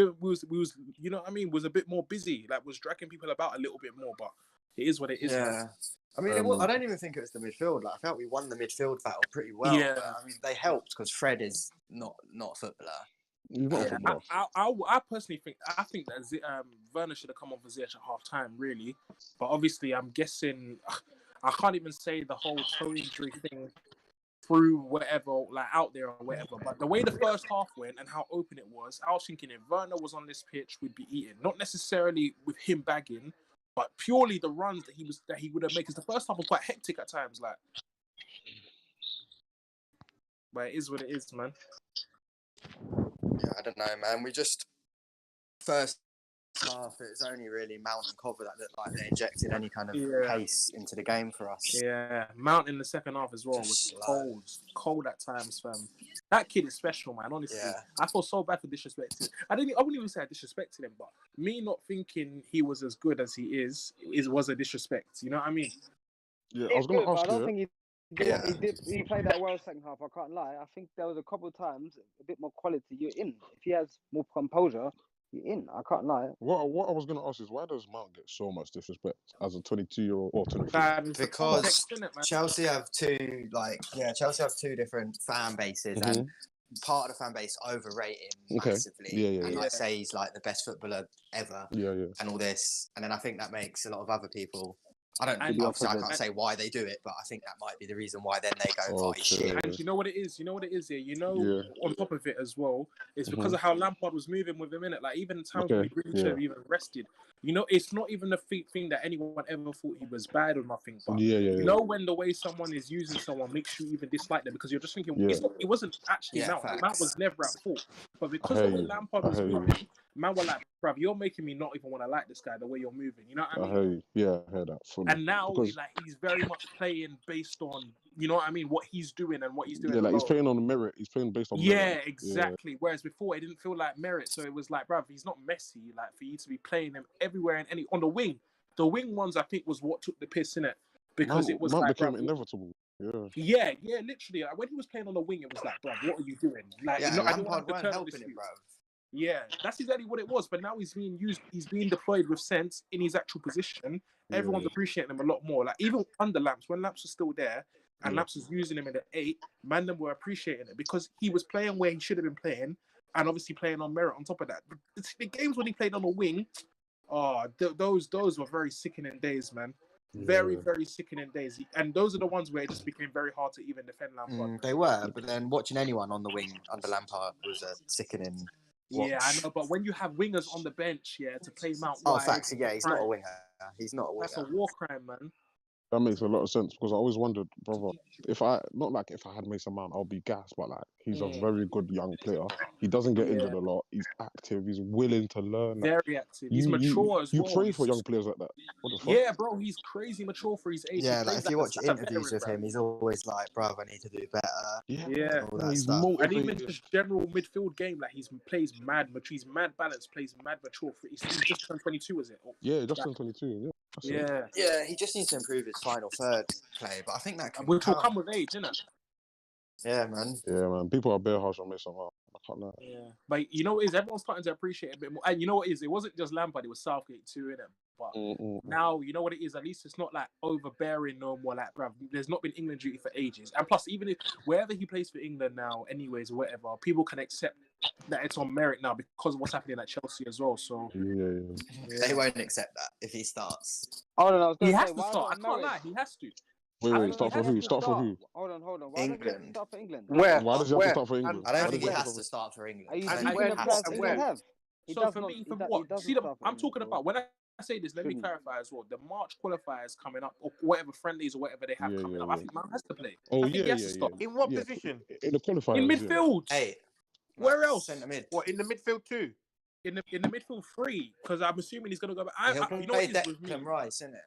you know what I mean, was a bit more busy, like was dragging people about a little bit more, but it is what it is. Yeah. Man. I mean, I don't even think it was the midfield. Like, I felt we won the midfield battle pretty well. Yeah. But, I mean, they helped because Fred is not a footballer. I personally think that Werner should have come on for Ziyech at half time, really. But obviously, I'm guessing I can't even say the whole toe injury thing through whatever, like out there or whatever. But the way the first half went and how open it was, I was thinking if Werner was on this pitch, we'd be eating. Not necessarily with him bagging, but purely the runs that he would have made. Because the first half was quite hectic at times, like. But it is what it is, man. Yeah, I don't know, man. We just first half, it was only really Mount and Cover that looked like they injected any kind of pace into the game for us. Yeah, Mount in the second half as well was cold at times, fam. That kid is special, man. Honestly, I feel so bad for disrespecting. I wouldn't even say I disrespected him, but me not thinking he was as good as he was a disrespect. You know what I mean? Yeah, I was going to ask you. I don't think he played that well second half. I can't lie. I think there was a couple of times a bit more quality. You're in. If he has more composure, you're in. I can't lie. What I was going to ask is, why does Mount get so much disrespect as a 22-year-old or 23? Because Chelsea have two different fan bases, and part of the fan base overrate him massively, and say he's like the best footballer ever, and all this, and then I think that makes a lot of other people. I can't say why they do it, but I think that might be the reason why then they go, "Oh, shit." And you know what it is? Here? On top of it as well, it's because of how Lampard was moving with him in it. Like, even the times when he really should have even rested. You know, it's not even a thing that anyone ever thought he was bad or nothing. But you know, when the way someone is using someone makes you even dislike them, because you're just thinking, it wasn't actually Mount. Mount was never at fault. But because of what Lampard was moving, man were like, bruv, you're making me not even want to like this guy the way you're moving. You know what I mean? I heard that. Fully. And now, he's very much playing based on, you know what I mean, what he's doing and what he's doing. Yeah, like he's playing on merit. He's playing based on merit. Yeah, exactly. Whereas before, it didn't feel like merit. So it was like, bruv, he's not Messi. Like, for you to be playing him everywhere and on the wing. The wing ones, I think, was what took the piss in it. Because it was Mount like, became inevitable. Yeah, literally. Like, when he was playing on the wing, it was like, bruv, what are you doing? Like, Lampard weren't helping it, bruv. Yeah, that's exactly what it was. But now he's being used. He's being deployed with sense in his actual position. Everyone's appreciating him a lot more. Like even under Lamps, when Lamps was still there and Lamps was using him in the 8, man, them were appreciating it because he was playing where he should have been playing, and obviously playing on merit on top of that. The games when he played on the wing, those were very sickening days, man. Very, very sickening days. And those are the ones where it just became very hard to even defend Lampard. They were, but then watching anyone on the wing under Lampard was a sickening. Yeah, I know, but when you have wingers on the bench, to play Mount Oh, wide, facts. Yeah, he's not a winger. He's not a winger. That's a war crime, man. That makes a lot of sense because I always wondered, brother, if I had Mason Mount, I'll be gassed, but like he's a very good young player. He doesn't get injured a lot. He's active. He's willing to learn. Very active. He's mature as well. You pray for young players like that. What the fuck? Yeah, bro, he's crazy mature for his age. Yeah, like if you watch interviews with him, he's always like, "Bro, I need to do better." Yeah, all that he's stuff. And even his general midfield game, like he plays mad, he's mad balanced, plays mad mature. He's just turned 22, is it? Yeah, just turned 22. Yeah. Yeah, he just needs to improve his final third play, but I think that can which will come with age, innit? Yeah, man. Yeah, man. People are bare harsh on Mason Mount. I can't lie. Yeah, but you know what is everyone's starting to appreciate it a bit more. And you know what is it wasn't just Lampard, it was Southgate too, innit? But now you know what it is. At least it's not like overbearing no more. Like, bruv, there's not been England duty for ages. And plus, even if wherever he plays for England now, anyways, or whatever, people can accept that it's on merit now because of what's happening at Chelsea as well. So they won't accept that if he starts. Hold on, I was he going to has say, to why start. I not can't merit? lie, he has to. Wait, start for who? Start for who? Hold on. Why don't he start for England? Why does he have to start for England? I don't think he has to start for England. Are you thinking the players England have? So for me, for what? See, I'm talking about when I say this. Let me clarify as well. The March qualifiers coming up, or whatever friendlies or whatever they have coming up. I think Mount has to play. Oh, I think he has to start. In what position? In the qualifiers. In midfield. Hey, where else? Centre mid. What, in the midfield too? In the midfield 3, because I'm assuming he's gonna go back. He'll play Declan Rice, isn't it?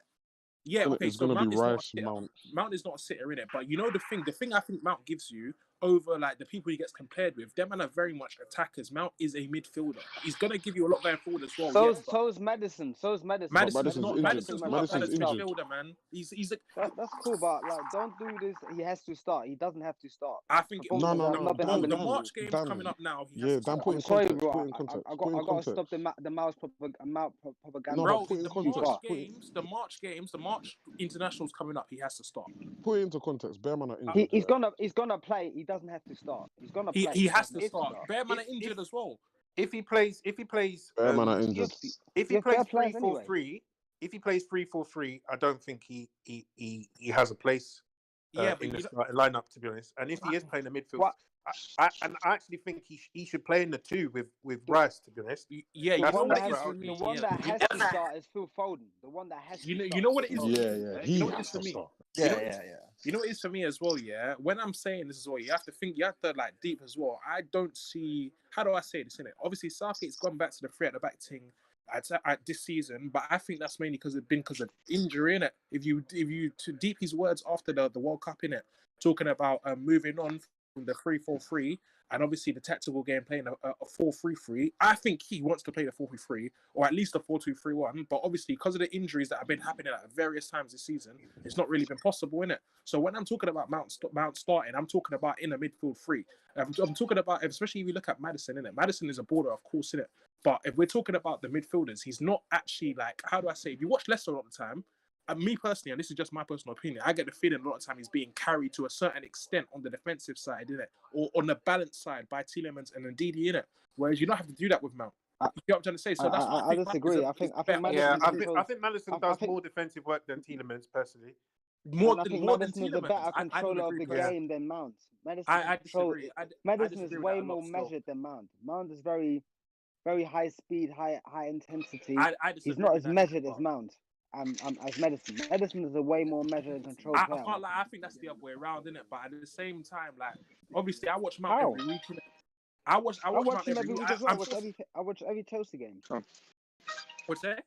Yeah, okay. It's So gonna Mount be is Rice, not Mount. Mount is not a sitter in it, but you know the thing I think Mount gives you over like the people he gets compared with. Them men are very much attackers. Mount is a midfielder. He's gonna give you a lot going forward as well. So is Madison. Madison's not a Madison's injured. midfielder, man. He's that's cool, but like, don't do this. He has to start. He doesn't have to start. I think No. The March game's coming up now. Dan, put in context. Put in context. I got to stop the Mouse propaganda. Bro, the March games, the March internationals coming up. He has to start. Put it into context. Bearman are injured. He's gonna play. He doesn't have to start. He's gonna play. He has to start. Bearman are injured as well. If he plays, Bearman are injured. If he plays 3-4-3, if he plays 3-4-3, I don't think he has a place. In the lineup, to be honest. And if he is playing the midfield, I actually think he should play in the 2 with Rice, to be honest. Yeah, the one that has to start is Phil Foden. The one that has to start. You know what it is? Yeah. You know what it is for me? Yeah. You know what it is for me as well, yeah? When I'm saying this as well, you have to like deep as well. I don't see, how do I say this, innit? Obviously, Southgate's gone back to the 3 at the back thing at this season, but I think that's mainly because of injury, innit? If you to deep his words after the World Cup, innit? Talking about moving on from the 3-4-3 and obviously the tactical game playing a 4-3-3. I think he wants to play the 4-3-3 or at least a 4-2-3-1. But obviously, because of the injuries that have been happening at various times this season, it's not really been possible, innit? So when I'm talking about Mount starting, I'm talking about in a midfield 3. I'm talking about, especially if you look at Madison, innit? Madison is a border, of course, innit? But if we're talking about the midfielders, he's not actually like, how do I say? If you watch Leicester a lot of the time, me personally, and this is just my personal opinion, I get the feeling a lot of time he's being carried to a certain extent on the defensive side, innit? Or on the balance side by Tielemans and Ndidi, innit? Whereas you don't have to do that with Mount. You know what I'm trying to say? So that's I disagree. I think Madison does more defensive work than Tielemans, personally. More than Madison is a Tielemans. better controller of the game than Mount. Madison is way more measured than Mount. Mount is very, very high speed, high intensity. He's not as measured as Mount. As Madison. Madison is a way more measured and controlled player. I can't lie. I think that's the other way around, innit? But at the same time, like, obviously, I watch Mount every week. I watch him every week as well. I watch every Chelsea game. What's that?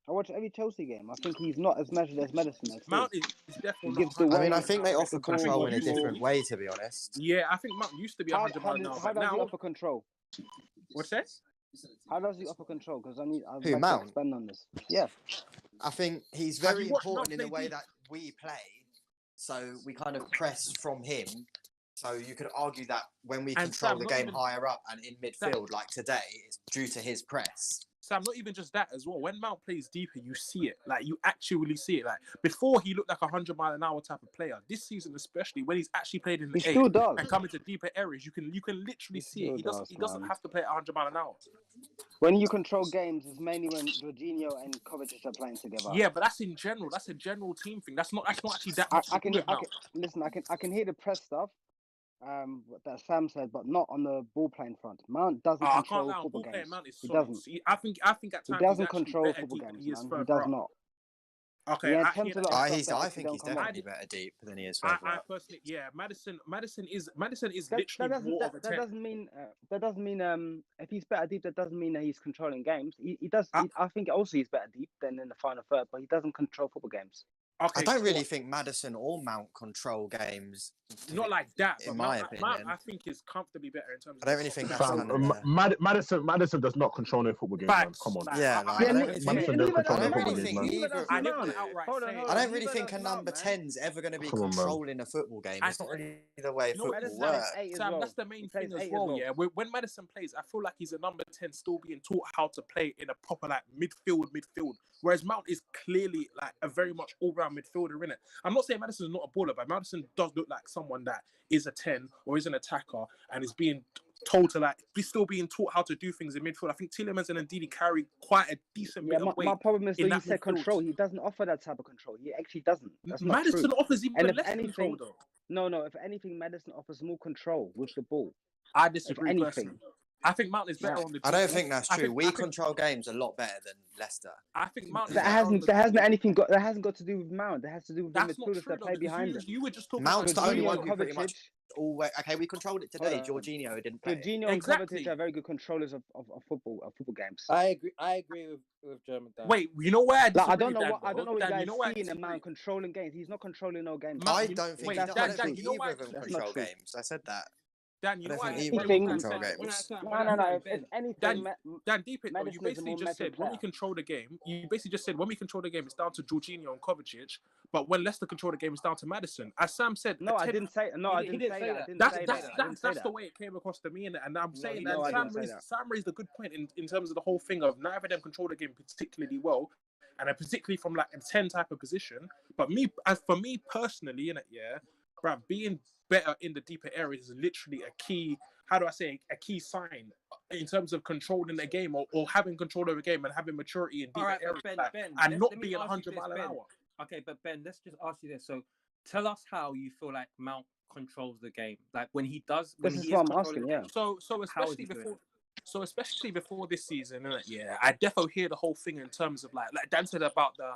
I watch every Chelsea game. I think he's not as measured as Madison. Mount is definitely. I think they offer control in a different way, to be honest. Yeah, I think Mount used to be 100 miles an hour. How does he offer control? What's that? How does he offer control? Because I'd Who, like Mount? to expand on this. Yeah. I think he's very important in the way that we play. so we kind of press from him. So you could argue that when we And control Sam, the not game even- higher up and in midfield, like today, it's due to his press. Sam, not even just that as well. When Mount plays deeper, you see it. Like, you actually see it. Like, before, he looked like a 100-mile-an-hour type of player. This season, especially, when he's actually played in the He still does. and come into deeper areas, you can literally see it. He doesn't have to play at 100 mile an hour. When you control games, it's mainly when Jorginho and Kovacic are playing together. Yeah, but that's in general. That's a general team thing. That's not actually that I much to can do with Mount. listen. I can hear the press stuff. That Sam said, but not on the ball playing front. Mount doesn't I can't control lie. football Ball playing games. Mount is He solid. doesn't. See, I think at times He he's doesn't actually control better football deep than games, he is man. further He does up. not. Okay, He I attempts hear a that. lot of I stuff that think he's don't come up. definitely better deep than he is I further up. personally, yeah, Madison is That literally doesn't more of a 10. that doesn't mean if he's better deep, that doesn't mean that he's controlling games. He does. I think also he's better deep than in the final third, but he doesn't control football games. Okay, I don't really think Maddison or Mount control games. Not like that, in but my Mount, opinion. I think is comfortably better in terms of. I don't really think that's Fam, kind of Madison does not control no football game, man. Come on. Yeah, like, I don't really think. Madison don't control no I don't football really game, think man. either. I didn't want to outright say. I don't really think a number 10's ever going to be Come on, man. controlling a football game. It's not really the way You know, football Sam, works. Sam, that's the main thing as well. Yeah, when Madison plays, I feel like he's a number 10 still being taught how to play in a proper like midfield. Whereas Mount is clearly like a very much all-round midfielder in it. I'm not saying Madison's not a baller, but Madison does look like someone that is a 10 or is an attacker and is being told to like be still being taught how to do things in midfield. I think Tielemans and Ndidi carry quite a decent bit of weight. My problem is in that you that said midfield. control. He doesn't offer that type of control. He actually doesn't. That's not Madison true. offers even And if less anything, control though. no. If anything, Madison offers more control with the ball. I disagree. If Personally. anything. I think Mount is better on the. I don't think that's true. We I think control games a lot better than Leicester. I think Mount is That better on the. hasn't got to do with Mount. That has to do with the That's not midfielders true that though, play because behind him. you were just talking Mount's about the only Jorginho one and who pretty Kovacic. much always. Okay, we controlled it today. Jorginho didn't play. Jorginho and Kovacic are very good controllers of football games. I agree with German. Dan. Wait, you know where I disagree? I don't know what you Dan, guys you know where I see in a disagree? man controlling games. He's not controlling no games. I don't think. Wait, I Dan, don't Dan, think you know why either of them That's not control true. games. I said that. Dan, you I know don't why think I either of them disagree? control games. No. If anything, Dan, deep it though. You Madison is a basically more just method said when we player. control the game. You basically just said when we control the game, it's down to Jorginho and Kovacic. But when Leicester control the game, it's down to Madison. As Sam said, No, I didn't say. No, I didn't say that. I didn't say that. That's the way it came across to me, and I'm saying no, that I Sam didn't say Sam raised a good point in terms of the whole thing of neither of them control the game particularly well, and particularly from like a 10 type of position. But for me personally, in it, yeah, bruv, being better in the deeper areas is literally a key. How do I say a key sign in terms of controlling the game or having control of the game and having maturity in deeper areas and not being 100 mile an hour. Okay, but Ben, let's just ask you this. So, tell us how you feel like Mount controls the game. Like when he does. When This is he what is I'm asking. controlling Yeah. So especially before this season, yeah, I definitely hear the whole thing in terms of like Dan said about the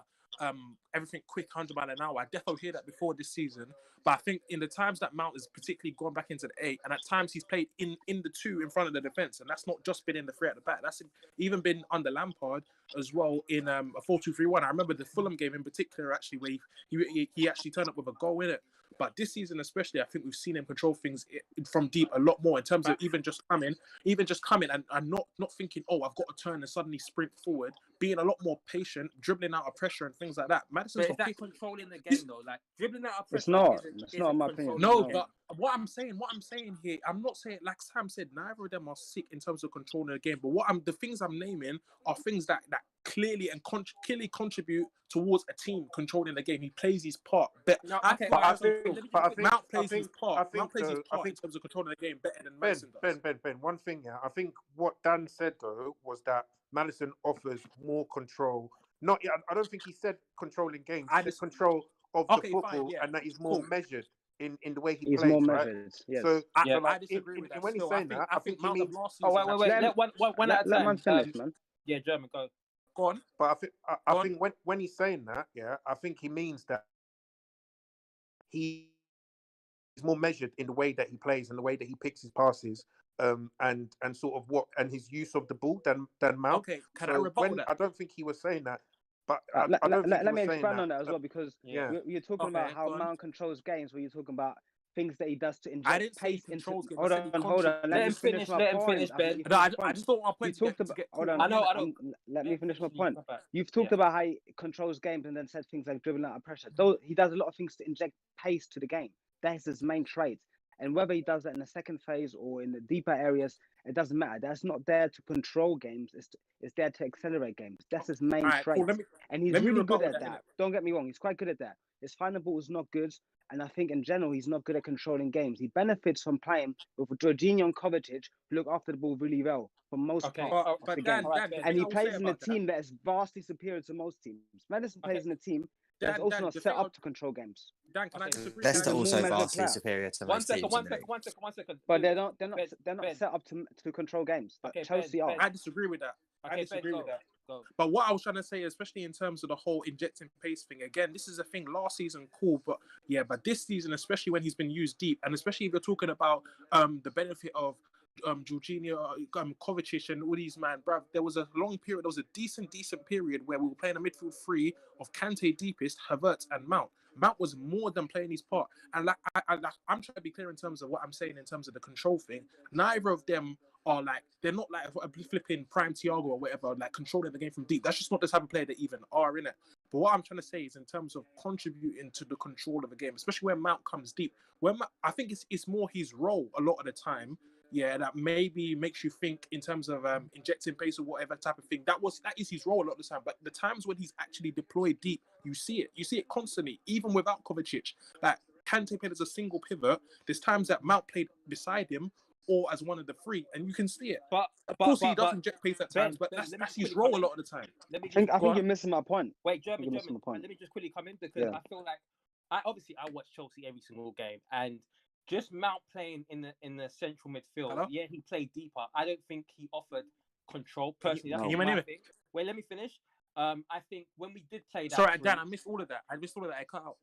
everything quick 100 mile an hour. I definitely hear that before this season, but I think in the times that Mount has particularly gone back into the 8, and at times he's played in the 2 in front of the defense, and that's not just been in the 3 at the back. That's even been under Lampard as well in a 4-2-3-1. I remember the Fulham game in particular, actually, where he actually turned up with a goal in it. But this season especially, I think we've seen him control things from deep a lot more in terms of even just coming and not thinking, oh, I've got to turn and suddenly sprint forward, being a lot more patient, dribbling out of pressure and things like that. Madison's But is that controlling the game though? Like dribbling out of pressure. It's not. It's not in my opinion. No, but what I'm saying here, I'm not saying like Sam said, neither of them are sick in terms of controlling the game. But the things I'm naming are things that clearly and clearly contribute towards a team controlling the game. He plays his part better. No, okay, Mount plays his part in terms of controlling the game better than Madison does. Ben. One thing, yeah, I think what Dan said though was that Madison offers more control. I don't think he said controlling games. He said control of the football, and that he's more measured in the way he plays. He's more right? measured. Yes. So, I disagree with that. When he's saying that, I think he means. Oh wait. Let one at a time. Let man finish, man. Yeah, German, go. Go on. But I think when he's saying that, yeah, I think he means that he's more measured in the way that he plays and the way that he picks his passes, and sort of his use of the ball than Mount. Okay, can I rebuttal that? I don't think he was saying that, but let me expand on that as well, because you're talking about how on. Mount controls games, where you're talking about things that he does to I inject didn't say he pace into. controls games. Hold on. Let me finish my point. No, I just don't want my point to get Hold caught. on. Let me finish my point. You've talked about how he controls games and then said things like dribbling out of pressure. Though he does a lot of things to inject pace to the game. That's his main trait. And whether he does that in the second phase or in the deeper areas, it doesn't matter. That's not there to control games. It's there to accelerate games. That's his main trait. Cool. And he's really good at that. Don't get me wrong. He's quite good at that. His final ball is not good. And I think in general, he's not good at controlling games. He benefits from playing with Jorginho and Kovacic, who look after the ball really well for most parts of the game. And he plays in a team that is vastly superior to most teams. Madison plays in a team that's also not set up to control games. Dan, can I disagree? Leicester also vastly superior to most teams. One second. But they're not set up to control games. Chelsea are. I disagree with that. I disagree with that. But what I was trying to say, especially in terms of the whole injecting pace thing, again, this is a thing last season, cool, but this season, especially when he's been used deep, and especially if you're talking about the benefit of Jorginho, Kovacic, and all these bruv, there was a long period, there was a decent period where we were playing a midfield three of Kante deepest, Havertz, and Mount. Mount was more than playing his part, and I'm trying to be clear in terms of what I'm saying in terms of the control thing. Neither of them are they're not like a flipping prime Thiago or whatever, like controlling the game from deep. That's just not the type of player they even are, in it. But what I'm trying to say is in terms of contributing to the control of the game, especially when Mount comes deep, I think it's more his role a lot of the time. Yeah, that maybe makes you think in terms of injecting pace or whatever type of thing. That is his role a lot of the time. But the times when he's actually deployed deep, you see it. You see it constantly, even without Kovacic. Like Kante played as a single pivot. There's times that Mount played beside him or as one of the three, and you can see it. But of course he does inject pace at times, but that's his role a lot of the time. I think you're missing my point. Wait, German, let me just quickly come in because I feel like I watch Chelsea every single game, and just Mount playing in the central midfield. Hello? Yeah, he played deeper. I don't think he offered control personally. That's my thing. Wait, let me finish. I think when we did play that. Sorry, Dan, I missed all of that. I cut out.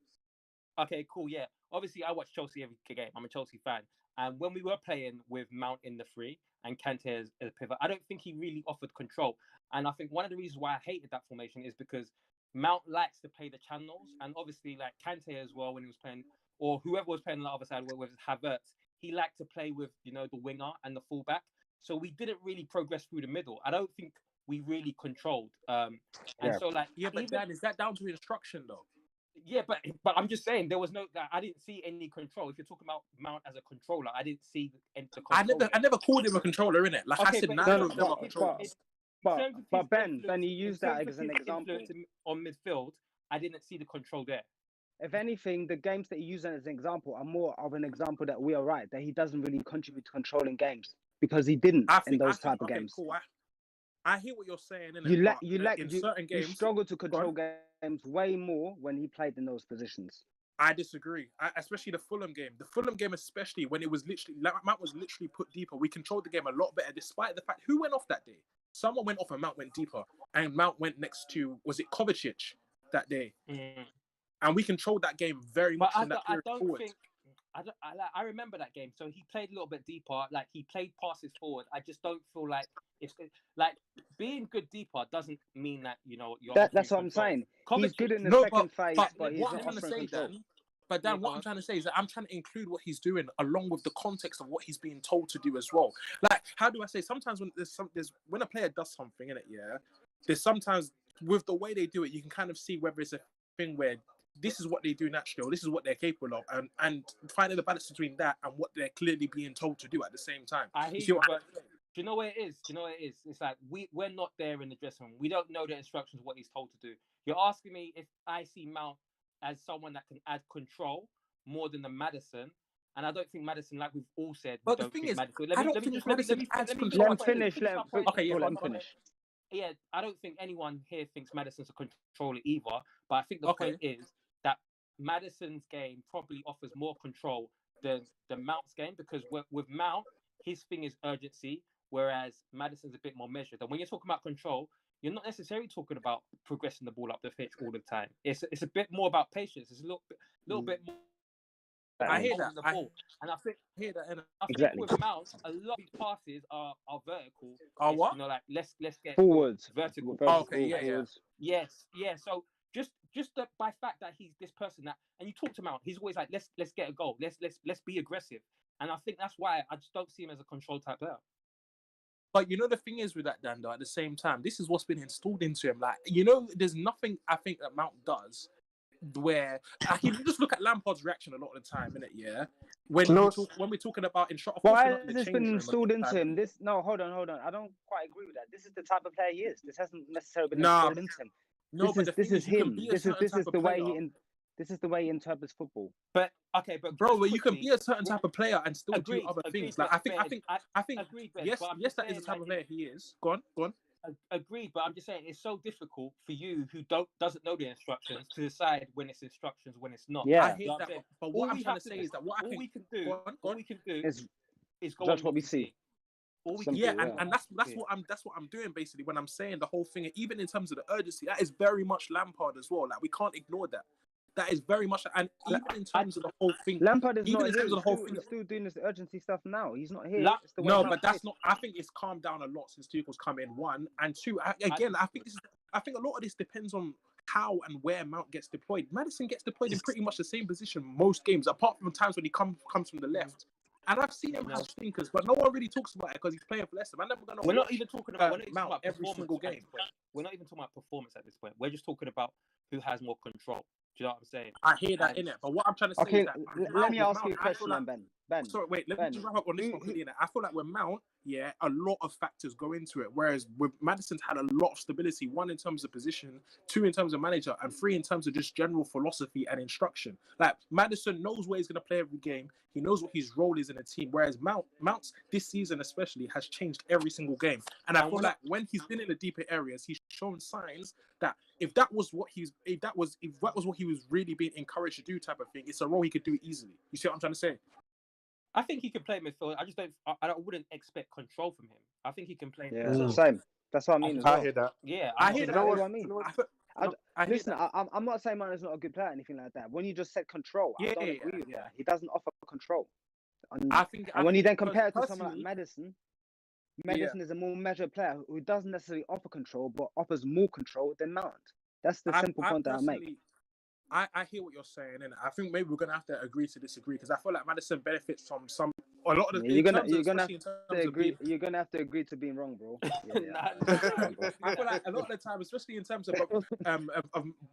Okay, cool. Yeah, obviously I watch Chelsea every game. I'm a Chelsea fan, and when we were playing with Mount in the three and Kante as a pivot, I don't think he really offered control. And I think one of the reasons why I hated that formation is because Mount likes to play the channels, and obviously like Kante as well when he was playing, or whoever was playing on the other side with Havertz, he liked to play with the winger and the fullback. So we didn't really progress through the middle. I don't think we really controlled. So like Dan, is that down to instruction though? Yeah, but I'm just saying there was no. I didn't see any control. If you're talking about Mount as a controller, I didn't see the control. I never called him a controller, innit? Like I said, neither of them are controllers. But Ben, you used that as an example on midfield. I didn't see the control there. If anything, the games that you use as an example are more of an example that we are right, that he doesn't really contribute to controlling games because he didn't in those type of games. Cool. I hear what you're saying. You struggle to control games way more when he played in those positions. I disagree, especially the Fulham game. The Fulham game, especially when it was literally, Mount was literally put deeper. We controlled the game a lot better, despite the fact who went off that day. Someone went off and Mount went deeper, and Mount went next to, was it Kovacic that day? And we controlled that game very much in that period forward. I remember that game. So he played a little bit deeper. Like he played passes forward. I just don't feel like it's like being good deeper doesn't mean that you're. That's what I'm saying. He's good in the second phase, but he's not offering control. But Dan, what I'm trying to say is that I'm trying to include what he's doing along with the context of what he's being told to do as well. Like, how do I say? Sometimes when when a player does something in it, there's sometimes with the way they do it, you can kind of see whether it's a thing where this is what they do naturally, or this is what they're capable of, and finding the balance between that and what they're clearly being told to do at the same time. I hear you, but do you know what it is? It's like we're not there in the dressing room. We don't know the instructions, what he's told to do. You're asking me if I see Mount as someone that can add control more than the Madison, and I don't think Madison, like we've all said. But the thing is, I don't think Madison adds control. Let him finish. Let him finish. Yeah, I don't think anyone here thinks Madison's a controller either. But I think the point is that Madison's game probably offers more control than Mount's game, because with Mount, his thing is urgency, whereas Madison's a bit more measured. And when you're talking about control, you're not necessarily talking about progressing the ball up the pitch all the time. It's a bit more about patience. It's a little bit more. I hear that. And I think exactly. with Mount, a lot of these passes are vertical. Are what? Like let's get forwards, vertical. Okay, yeah. Yes, yeah. So by fact that he's this person that, and you talk to him out, he's always like, let's get a goal, let's be aggressive, and I think that's why I just don't see him as a control type player. But you know, the thing is with that, Dando, at the same time, this is what's been installed into him. Like, there's nothing I think that Mount does where you just look at Lampard's reaction a lot of the time, innit? Yeah. When we're talking about instruction, why has this been installed into him? Hold on. I don't quite agree with that. This is the type of player he is. This hasn't necessarily been installed into him. No, this is him. This is the way he interprets football. But okay, but bro, you can be a certain type of player and still do other things. Like I think yes, that is the type of player he is. Go on. Agreed, but I'm just saying it's so difficult for you who doesn't know the instructions to decide when it's instructions, when it's not. Yeah, I hear that. But what I'm trying to say is that what we can do is go judge what we see. And that's what I'm doing basically when I'm saying the whole thing, even in terms of the urgency, that is very much Lampard as well. Like we can't ignore that. That is very much, and even in terms of the whole thing, Lampard is even not in here. terms of the whole thing, he's still doing this urgency stuff now. He's not here. No, but that's not. I think it's calmed down a lot since Tuchel's come in. One and two. I think a lot of this depends on how and where Mount gets deployed. Maddison gets deployed in pretty much the same position most games, apart from times when he comes from the left. And I've seen him have stinkers, but no one really talks about it because he's playing for Leicester. We're not even talking about Mount every single game. We're not even talking about performance at this point. We're just talking about who has more control. Do you know what I'm saying? I hear that in it, but what I'm trying to say is that let me ask you a question, Ben. Sorry, wait. Let me just wrap up on this one quickly. I feel like with Mount, a lot of factors go into it. Whereas with Maddison's had a lot of stability. One in terms of position, two in terms of manager, and three in terms of just general philosophy and instruction. Like Maddison knows where he's going to play every game. He knows what his role is in a team. Whereas Mount this season especially has changed every single game. And I feel like when he's been in the deeper areas, he's shown signs that if that was what he was really being encouraged to do, type of thing, it's a role he could do easily. You see what I'm trying to say? I think he can play midfield. I just don't. I wouldn't expect control from him. I think he can play. Yeah, same. That's what I mean. I hear that. Yeah, I hear that. That's what I mean. Listen, I'm not saying man is not a good player or anything like that. When you just said control, I don't agree with that. He doesn't offer control. And when you then compare it to someone like Maddison is a more measured player who doesn't necessarily offer control, but offers more control than Mount. That's the simple point that I make. I hear what you're saying, and I think maybe we're gonna have to agree to disagree because I feel like Maddison benefits from a lot of the. You're gonna have to agree to being wrong, bro. I feel like a lot of the time, especially in terms of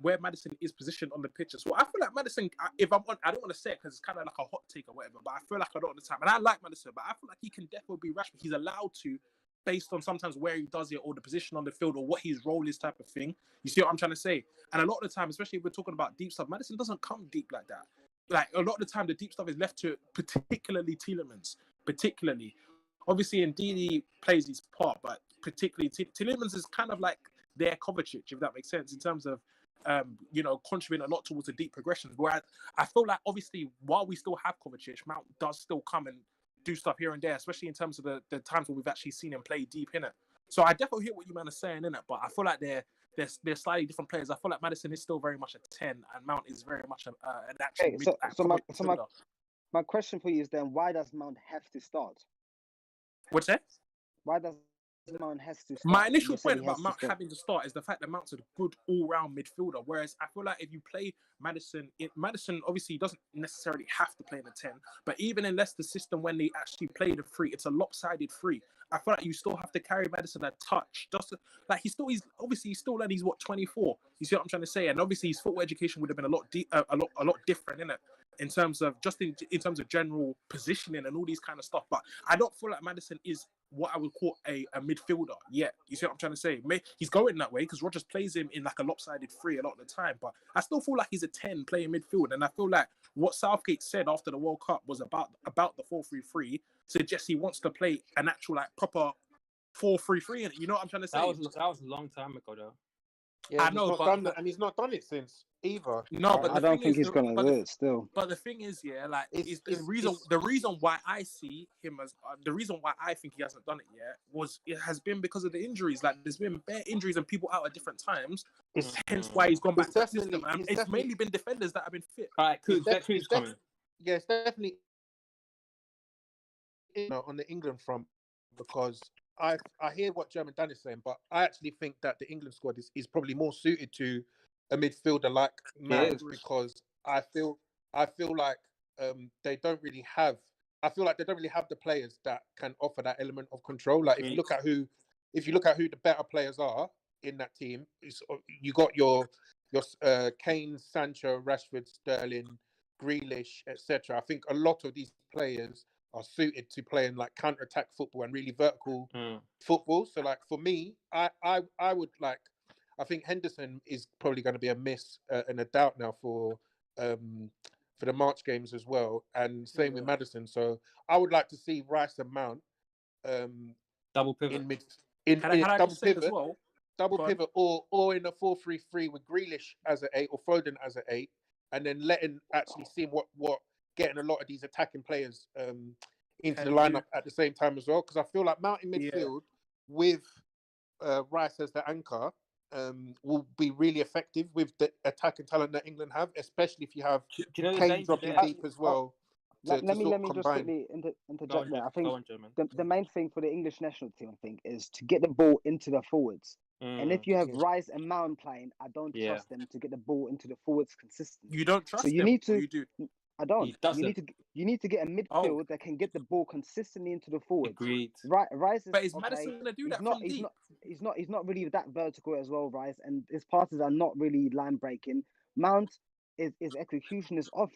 where Maddison is positioned on the pitch as well. I feel like Maddison, if I'm on, I don't want to say it because it's kind of like a hot take or whatever, but I feel like a lot of the time, and I like Maddison, but I feel like he can definitely be rash. He's allowed to. Based on sometimes where he does it or the position on the field or what his role is type of thing. You see what I'm trying to say? And a lot of the time, especially if we're talking about deep stuff, Maddison doesn't come deep like that. Like a lot of the time, the deep stuff is left to particularly Tielemans. Obviously, Ndidi plays his part, but particularly Tielemans is kind of like their Kovacic, if that makes sense, in terms of contributing a lot towards the deep progressions. Whereas I feel like obviously while we still have Kovacic, Mount does still come and do stuff here and there, especially in terms of the times when we've actually seen him play deep in it. So I definitely hear what you man are saying in it, but I feel like they're slightly different players. I feel like Maddison is still very much a 10 and Mount is very much an actual my question for you is then, why does Mount have to start? What's that? Why does Mount has to start? My initial point about Mount having to start is the fact that Mount's a good all-round midfielder, whereas I feel like if you play Maddison obviously doesn't necessarily have to play in the 10, but even in Leicester's system when they actually play the 3, it's a lopsided 3. I feel like you still have to carry Maddison a touch. Just like he's still learning. He's 24. You see what I'm trying to say? And obviously his football education would have been a lot different, innit? In terms of in terms of general positioning and all these kind of stuff. But I don't feel like Maddison is what I would call a midfielder yet. You see what I'm trying to say? He's going that way because Rodgers plays him in like a lopsided 3 a lot of the time. But I still feel like he's a 10 playing midfield. And I feel like what Southgate said after the World Cup was about the 4-3-3 suggests he wants to play an actual like proper 4-3-3. And you know what I'm trying to say? That was a long time ago though. Yeah, I know, and he's not done it since either. No, but I don't think he's gonna do it still. But the thing is, the reason why I see him as the reason why I think he hasn't done it yet has been because of the injuries. Like there's been bare injuries and people out at different times. Hence why he's gone back to the system. It's mainly been defenders that have been fit. All right, cool. Who's coming? Yeah, it's definitely on the England front because I hear what German Dan is saying, but I actually think that the England squad is probably more suited to a midfielder like Mount because I feel like they don't really have. I feel like they don't really have the players that can offer that element of control. Like if you look at who the better players are in that team, you got your Kane, Sancho, Rashford, Sterling, Grealish, etc. I think a lot of these players are suited to playing like counter-attack football and really vertical football. So like for me, I would like. I think Henderson is probably going to be a miss and a doubt now for the March games as well, and same with Maddison. So I would like to see Rice and Mount double pivot in I double just say pivot, as well? double pivot, or in a 4-3-3 with Grealish as an 8 or Foden as an 8, and then seeing what getting a lot of these attacking players into the lineup at the same time as well. Because I feel like Mount in midfield with Rice as the anchor will be really effective with the attacking talent that England have, especially if you have Kane dropping deep as well. Let me just quickly interject there. I think the main thing for the English national team, I think, is to get the ball into the forwards. And if you have Rice and Mount playing, I don't trust them to get the ball into the forwards consistently. You don't trust so you them, need to. or you do? I don't. You need to get a midfield that can get the ball consistently into the forwards. Agreed. Rice is, but is Maddison gonna do that from deep? He's not really that vertical as well, Rice, and his passes are not really line breaking. Mount his execution is off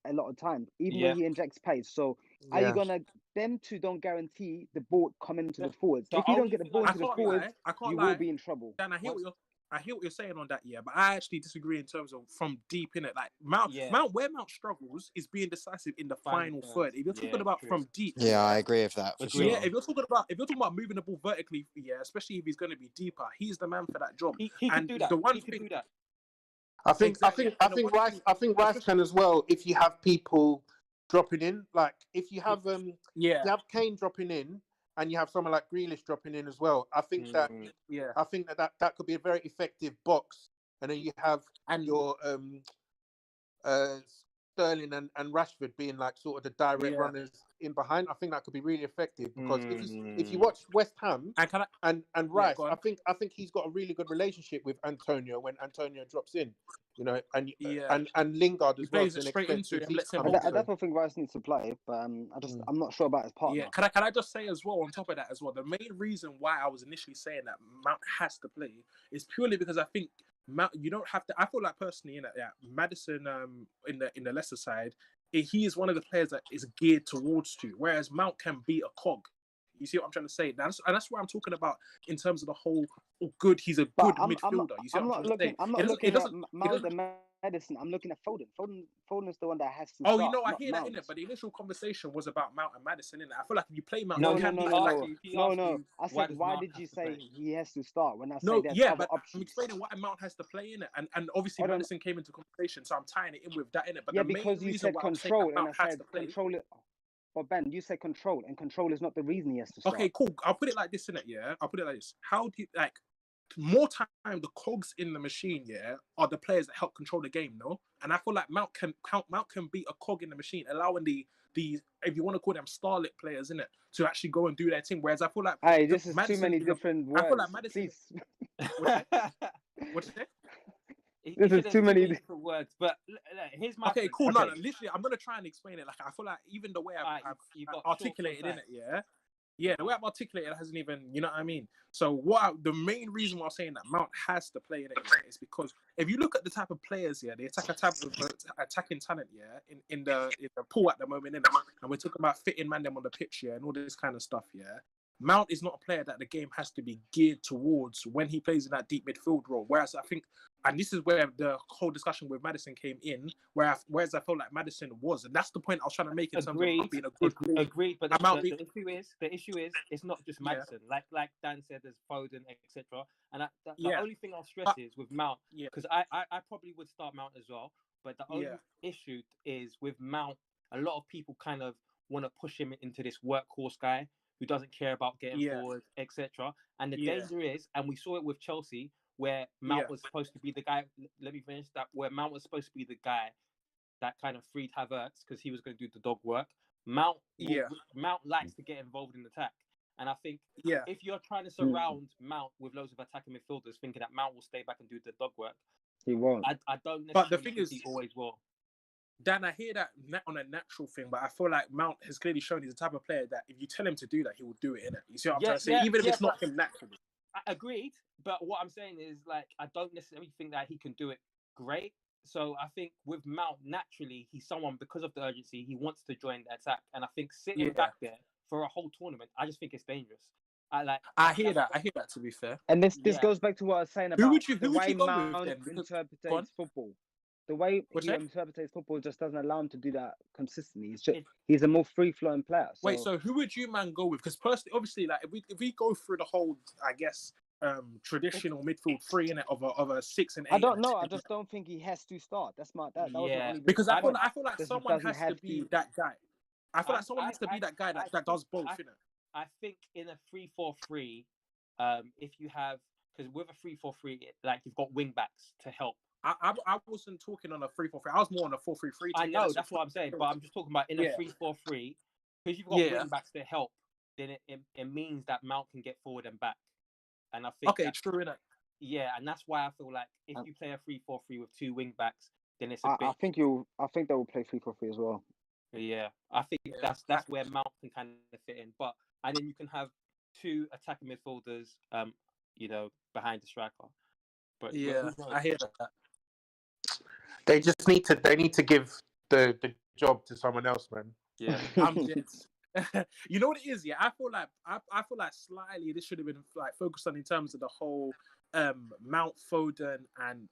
a lot of times, even when he injects pace. So are you gonna them two don't guarantee the ball coming into the forwards? If you don't get the ball into the forwards, you will be in trouble. Dan, I hear what you're saying on that, but I actually disagree in terms of from deep in it. Like Mount, where Mount struggles is being decisive in the final third. If you're talking about from deep, I agree with that. For sure. Yeah, if you're talking about moving the ball vertically, especially if he's going to be deeper, he's the man for that job. He can do that. The one he can do that. I think Rice can as well if you have people dropping in. Like if you have you have Kane dropping in and you have someone like Grealish dropping in as well. I think that could be a very effective box. And then you have your Sterling and Rashford being like sort of the direct runners in behind. I think that could be really effective because if you watch West Ham and Rice, I think he's got a really good relationship with Antonio when Antonio drops in, you know, and Lingard as well. Plays it straight into it and lets him. I definitely think Rice needs to play, but I'm not sure about his partner. Yeah, can I just say as well on top of that as well, the main reason why I was initially saying that Mount has to play is purely because I think Mount, you don't have to. I feel like personally, Maddison in the Leicester side, he is one of the players that is geared towards to, whereas Mount can be a cog. You see what I'm trying to say? That's what I'm talking about in terms of the whole good. He's a good midfielder. You see what I'm trying to say? I'm not looking at Mount and Maddison. I'm looking at Foden. Foden is the one that has to. Oh, I hear that in it, but the initial conversation was about Mount and Maddison in it. I feel like if you play Mount, no. I said, why did you say he has to start when I say there's other but options? I'm explaining why Mount has to play in it, and obviously Maddison came into conversation, so I'm tying it in with that in it. But the because main you reason said why control, I'm and saying I said control it. But Ben, you said control, and control is not the reason he has to start. Okay, cool. I'll put it like this in it. Yeah, I'll put it like this. How do you like? More time, the cogs in the machine, are the players that help control the game, no? And I feel like Mount can be a cog in the machine, allowing the if you want to call them starlet players, in it, to actually go and do their thing. Whereas I feel like this is Maddison, too many different words. I feel like Maddison. What's it? This is too many different words, but here's my. Okay, cool. No, literally, I'm gonna try and explain it. Like I feel like even the way I've articulated in it, the way I've articulated it hasn't even, you know what I mean? So the main reason why I'm saying that Mount has to play in it is because if you look at the type of players, the attacking talent, in the pool at the moment, and we're talking about fitting man them on the pitch, and all this kind of stuff, Mount is not a player that the game has to be geared towards when he plays in that deep midfield role. Whereas I think, and this is where the whole discussion with Maddison came in, whereas I felt like Maddison was, and that's the point I was trying to make in terms of being a good. Agreed, but the issue is it's not just Maddison. Like Dan said, there's Foden, etc. And the only thing I'll stress is with Mount, because I probably would start Mount as well. But the only issue is with Mount, a lot of people kind of want to push him into this workhorse guy who doesn't care about getting forward, etc. And the danger is, and we saw it with Chelsea, where Mount was supposed to be the guy. Let me finish that. Where Mount was supposed to be the guy that kind of freed Havertz because he was going to do the dog work. Mount likes to get involved in the attack, and I think if you're trying to surround Mount with loads of attacking midfielders, thinking that Mount will stay back and do the dog work, He won't. I don't necessarily But the thing think is, he always will. Dan, I hear that on a natural thing, but I feel like Mount has clearly shown he's the type of player that if you tell him to do that, he will do it, innit? You see what I'm trying to say? Even if it's not him naturally. I agreed, but what I'm saying is, like, I don't necessarily think that he can do it great. So I think with Mount, naturally, he's someone, because of the urgency, he wants to join the attack. And I think sitting back there for a whole tournament, I just think it's dangerous. I hear that. I hear that, to be fair. And this goes back to what I was saying about who would you go with then? Interprets football. The way he interprets football just doesn't allow him to do that consistently. He's a more free-flowing player. So. Wait, so who would you, man, go with? Because personally, obviously, like if we go through the whole, I guess, traditional midfield three in it of a 6 and 8. I don't know. I just don't think he has to start. That's my that was my only. Because I feel like someone has to be that guy. I feel like someone has to be that guy that does both, innit? I think in a 3-4-3, if you have, because with a 3-4-3, like, you've got wing backs to help. I wasn't talking on a 3-4-3. I was more on a 4-3-3. I know, that's what I'm saying, but I'm just talking about in a 3-4-3, because you've got wing backs to help, then it means that Mount can get forward and back. And I think true, innit? Yeah, and that's why I feel like if you play a 3-4-3 with 2 wing backs, then it's a bit. I think they will play 3-4-3 as well. Yeah, I think that's where Mount can kind of fit in. And then you can have 2 attacking midfielders, behind the striker. But I hear that. They just need to give the job to someone else, man. Yeah, you know what it is? Yeah, I feel like slightly this should have been like focused on in terms of the whole Mount, Foden and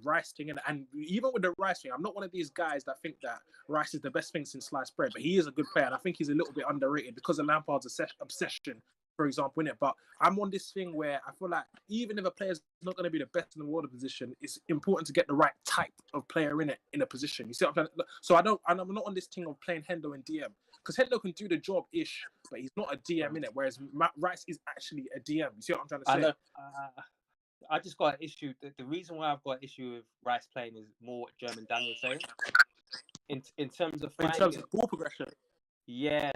Rice thing, and even with the Rice thing, I'm not one of these guys that think that Rice is the best thing since sliced bread, but he is a good player, and I think he's a little bit underrated because of Lampard's obsession, for example, in it. But I'm on this thing where I feel like even if a player's not going to be the best in the world of position, it's important to get the right type of player in a position. You see what I'm saying? So I'm not on this thing of playing Hendo and DM, because Hendo can do the job ish, but he's not a DM in it. Whereas Rice is actually a DM. You see what I'm trying to say? I know. I just got an issue. The reason why I've got an issue with Rice playing is more what German Dan was saying. In terms of ball progression. Yeah,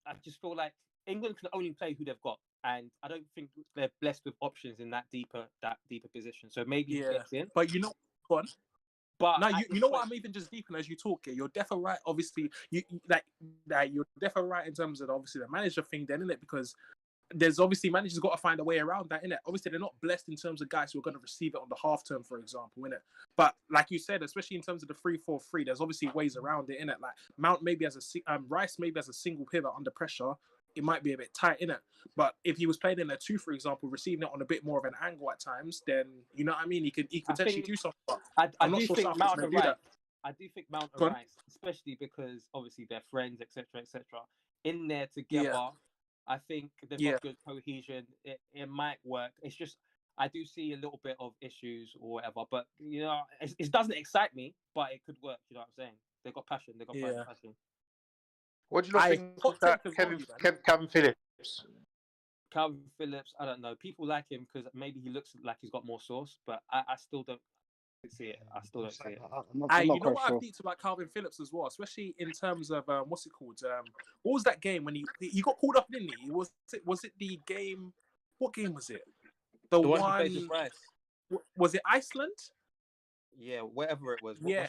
I just feel like England can only play who they've got, and I don't think they're blessed with options in that deeper position. So maybe he gets in. But you know, go on. But now you know what, I'm even just deepening as you talk here. You're definitely right. Obviously, you're definitely right in terms of obviously the manager thing, then, isn't it? Because there's obviously managers got to find a way around that, innit? Obviously, they're not blessed in terms of guys who are going to receive it on the half term, for example, innit? But like you said, especially in terms of the 3-4-3, there's obviously ways around it, innit? Like Mount maybe as Rice maybe as a single pivot under pressure, it might be a bit tight, innit? But if he was playing in a 2, for example, receiving it on a bit more of an angle at times, then you know what I mean. He could potentially do something. I do think Mount and Rice. I do think Mount and Rice, especially because obviously they're friends, etc., etc. In there together, I think they've got good cohesion. It might work. It's just I do see a little bit of issues or whatever, but it doesn't excite me, but it could work. You know what I'm saying? They've got passion. They've got passion. What do you not think of that Calvin Phillips? Calvin Phillips, I don't know. People like him because maybe he looks like he's got more sauce, but I still don't see it. I still don't see it. You know what I've thought about Calvin Phillips as well, especially in terms of what's it called? What was that game when he got called up, didn't he? Was it the game? What game was it? The one. Was it Iceland? Yeah, whatever it was. Yeah.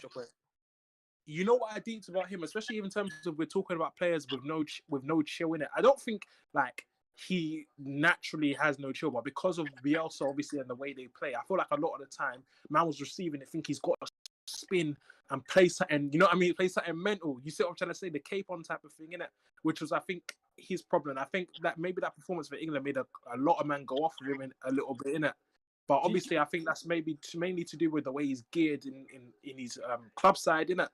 You know what I think about him, especially in terms of we're talking about players with no chill in it. I don't think like he naturally has no chill, but because of Bielsa obviously and the way they play, I feel like a lot of the time man was receiving it, think he's got to spin and play something, you know what I mean? Play something mental. You see what I'm trying to say? The cape on type of thing in it, which was I think his problem. I think that maybe that performance for England made a lot of men go off with him a little bit in it. But obviously, I think that's mainly to do with the way he's geared in his club side, innit?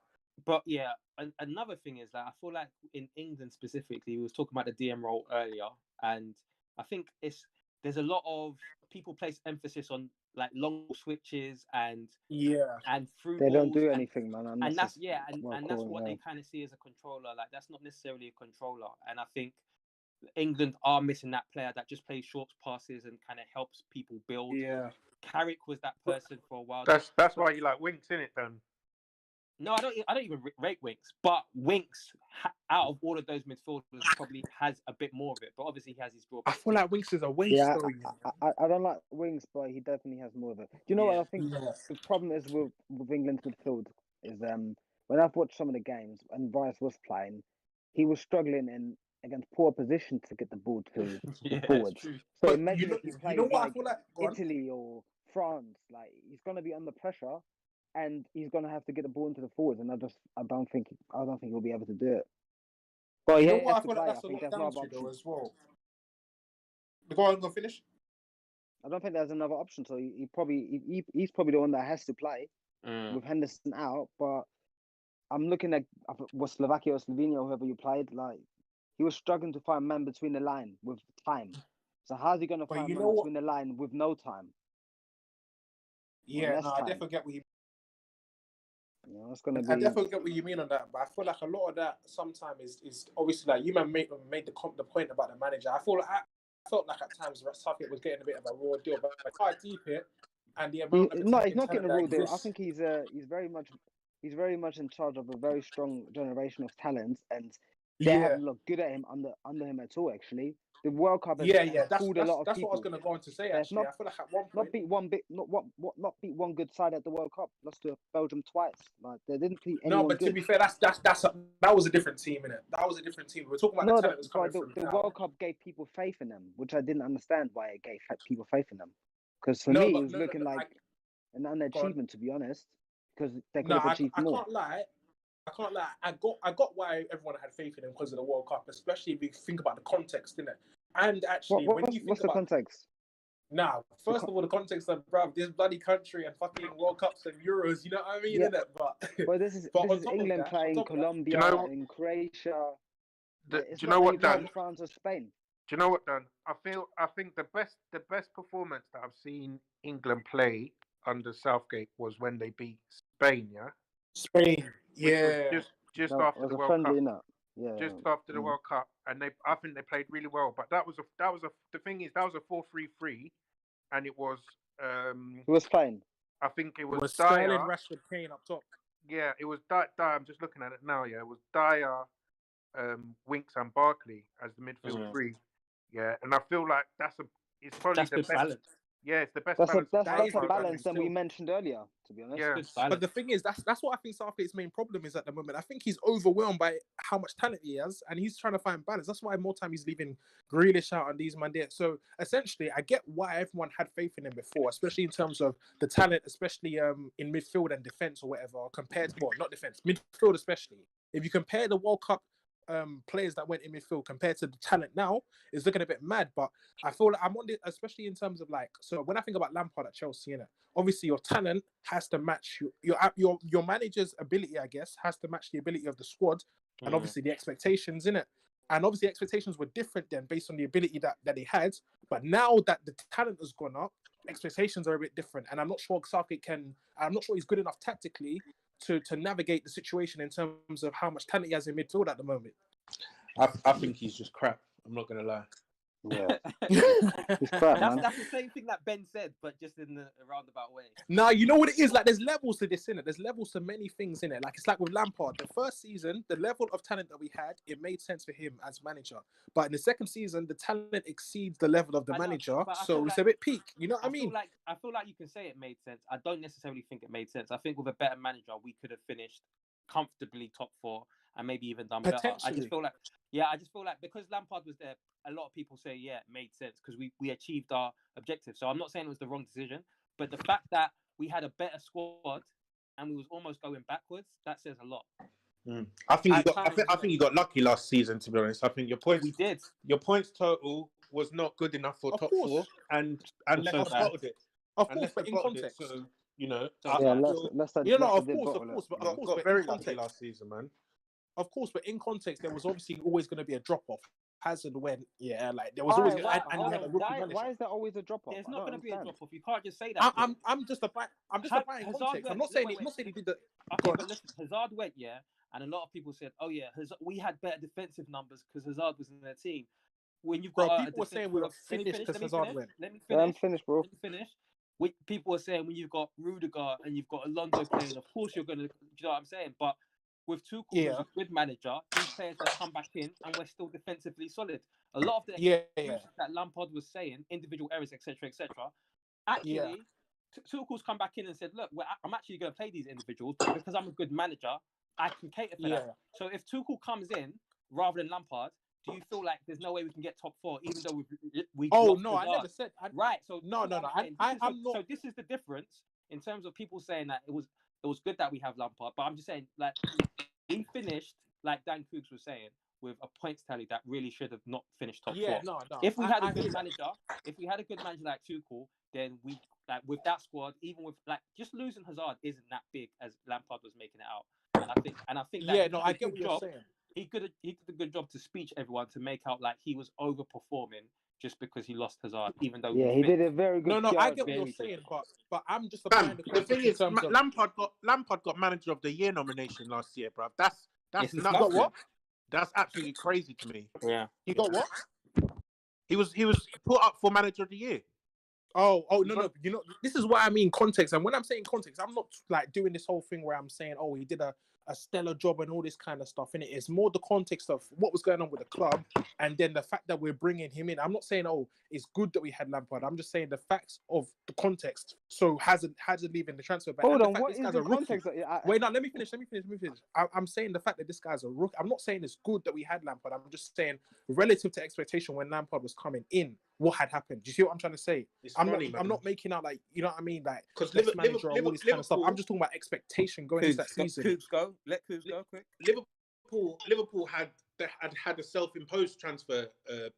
But yeah, another thing is that I feel like in England specifically, we was talking about the DM role earlier, and I think there's a lot of people place emphasis on like long switches and through they don't do anything, man. And that's what they kind of see as a controller. Like that's not necessarily a controller, and I think England are missing that player that just plays short passes and kind of helps people build. Yeah, Carrick was that person for a while. That's why you like Winks, innit, then? No, I don't even rate Winks, but Winks out of all of those midfielders probably has a bit more of it. But obviously he has his drawbacks. I feel like Winks is a waste. Yeah, I don't like Winks, but he definitely has more of it. Do you know what I think? The problem is with England's midfield is when I've watched some of the games and Rice was playing, he was struggling against poor position to get the ball to the forwards. So but imagine if he plays like Italy or France, like he's gonna be under pressure, and he's gonna have to get the ball into the forwards, and I don't think he'll be able to do it. But you know yeah, what? I feel like that's a lot down to though as well. Go on, go finish. I don't think there's another option, so he's probably the one that has to play with Henderson out. But I'm looking at was Slovakia or Slovenia, whoever you played, like he was struggling to find man between the line with time. So how's he going to find man between the line with no time? Yeah, no, I definitely get what you. It's gonna be. I definitely get what you mean on that, but I feel like a lot of that sometimes is obviously like you man made the point about the manager. I felt like at times Southgate was getting a bit of a raw deal, but I quite deep it, and the amount of he's not getting a raw deal. I think he's very much in charge of a very strong generation of talents, and they haven't looked good at him under him at all. Actually, the World Cup has fooled a lot of people. That's what I was going to go on to say. Actually, I feel like at one point not beat one good side at the World Cup. Lost to Belgium twice. Like they didn't beat anyone. No, but good. to be fair, that was a different team, innit? That was a different team. We're talking about the talent that's coming from the World Cup gave people faith in them, which I didn't understand why it gave people faith in them. Because for me, it was looking like an underachievement, to be honest. Because they could have achieved more. I can't lie. I got why everyone had faith in him because of the World Cup, especially if you think about the context, innit? And actually, what's the context? Now, first of all, the context of this bloody country and fucking World Cups and Euros, you know what I mean? Innit? But this is England playing Colombia and Croatia. Do you know what, Dan? France or Spain. Do you know what, Dan? I think the best performance that I've seen England play under Southgate was when they beat Spain. Yeah. Spain. Yeah. Just after the World Cup. Yeah. Just after the World Cup, and I think they played really well. But the thing is that was a 4-3-3, and it was Who was playing? I think it was Sterling, Rashford, Kane up top. Yeah, it was Dyer. I'm just looking at it now. Yeah, it was Dyer, Winks, and Barkley as the midfield three. Yeah, and I feel like it's probably the best balance. Yeah, it's the best balance. That's a balance than we mentioned earlier, to be honest. Yeah. But the thing is, that's what I think Southgate's main problem is at the moment. I think he's overwhelmed by how much talent he has, and he's trying to find balance. That's why more time he's leaving Grealish out on these man there. So essentially, I get why everyone had faith in him before, especially in terms of the talent, especially in midfield and defense or whatever, compared to not defense, midfield especially. If you compare the World Cup players that went in midfield compared to the talent now, is looking a bit mad. But I feel like I'm on this, especially in terms of so when I think about Lampard at Chelsea, innit, obviously your talent has to match your manager's ability, I guess, has to match the ability of the squad, and obviously the expectations, innit. And obviously expectations were different then based on the ability that he had. But now that the talent has gone up, expectations are a bit different. And I'm not sure he's good enough tactically to navigate the situation in terms of how much talent he has in midfield at the moment. I think he's just crap. I'm not gonna lie. Yeah, he's crap, man. That's the same thing that Ben said, but just in a roundabout way. Nah, you know what it is? Like, there's levels to this, innit? There's levels to many things, innit? Like, it's like with Lampard. The first season, the level of talent that we had, it made sense for him as manager. But in the second season, the talent exceeds the level of the manager, so it's a bit peak. You know what I mean? I feel like you can say it made sense. I don't necessarily think it made sense. I think with a better manager, we could have finished comfortably top 4 and maybe even done better. I just feel like because Lampard was there, a lot of people say, yeah, it made sense because we achieved our objective. So I'm not saying it was the wrong decision, but the fact that we had a better squad and we was almost going backwards, that says a lot. I think you got lucky last season, to be honest. I think your points total was not good enough for top 4, and left us bottled it. Of course, but in context, so, you know, of course, but got very lucky last season, man. Of course, but in context, there was obviously always going to be a drop off. Hazard went, there was always. Why is there always a drop off? There's not going to be a drop off. You can't just say that. I'm just about context. I'm not saying he did the. Okay, but listen, Hazard went, and a lot of people said, oh yeah, we had better defensive numbers because Hazard was in their team. When you've got people were saying we were finished because Hazard went. Let me finish. I'm finished, bro. Let me finish. people are saying when you've got Rudiger and you've got Alonso playing, of course you're going to, you know what I'm saying? But with Tuchel, who's a good manager, these players have come back in and we're still defensively solid. A lot of the excuses that Lampard was saying, individual errors, etc., actually, Tuchel's come back in and said, look, I'm actually going to play these individuals, but because I'm a good manager, I can cater for that. So if Tuchel comes in rather than Lampard, do you feel like there's no way we can get top 4, even though we Oh no, I never said. Right. So no. I'm not. So this is the difference in terms of people saying that it was good that we have Lampard, but I'm just saying like we finished, like Dan Coogs was saying, with a points tally that really should have not finished top 4. No. If we had a good manager, like Tuchel, then we like with that squad, even with like just losing Hazard isn't that big as Lampard was making it out. I think that I get what you're saying. He did a good job to speech everyone to make out like he was overperforming just because he lost Hazard, even though he did a very good. No, I get what you're saying, but I'm just applying the thing is, Lampard got Manager of the Year nomination last year, bruv. That's not what? That's absolutely crazy to me. Yeah, he got what? He was put up for Manager of the Year. Oh no! You know, this is what I mean context. And when I'm saying context, I'm not like doing this whole thing where I'm saying, oh, he did a stellar job and all this kind of stuff. And it's more the context of what was going on with the club, and then the fact that we're bringing him in. I'm not saying, oh, it's good that we had Lampard. I'm just saying the facts of the context. So Hazard leaving the transfer ban. Hold on, what is the context? Wait, no, let me finish. I'm saying the fact that this guy's a rookie. I'm not saying it's good that we had Lampard. I'm just saying relative to expectation when Lampard was coming in, what had happened. Do you see what I'm trying to say? I'm not making out like, you know what I mean, like because manager or all this kind of stuff. I'm just talking about expectation going into that season. Let Coops go quick. Liverpool had a self-imposed transfer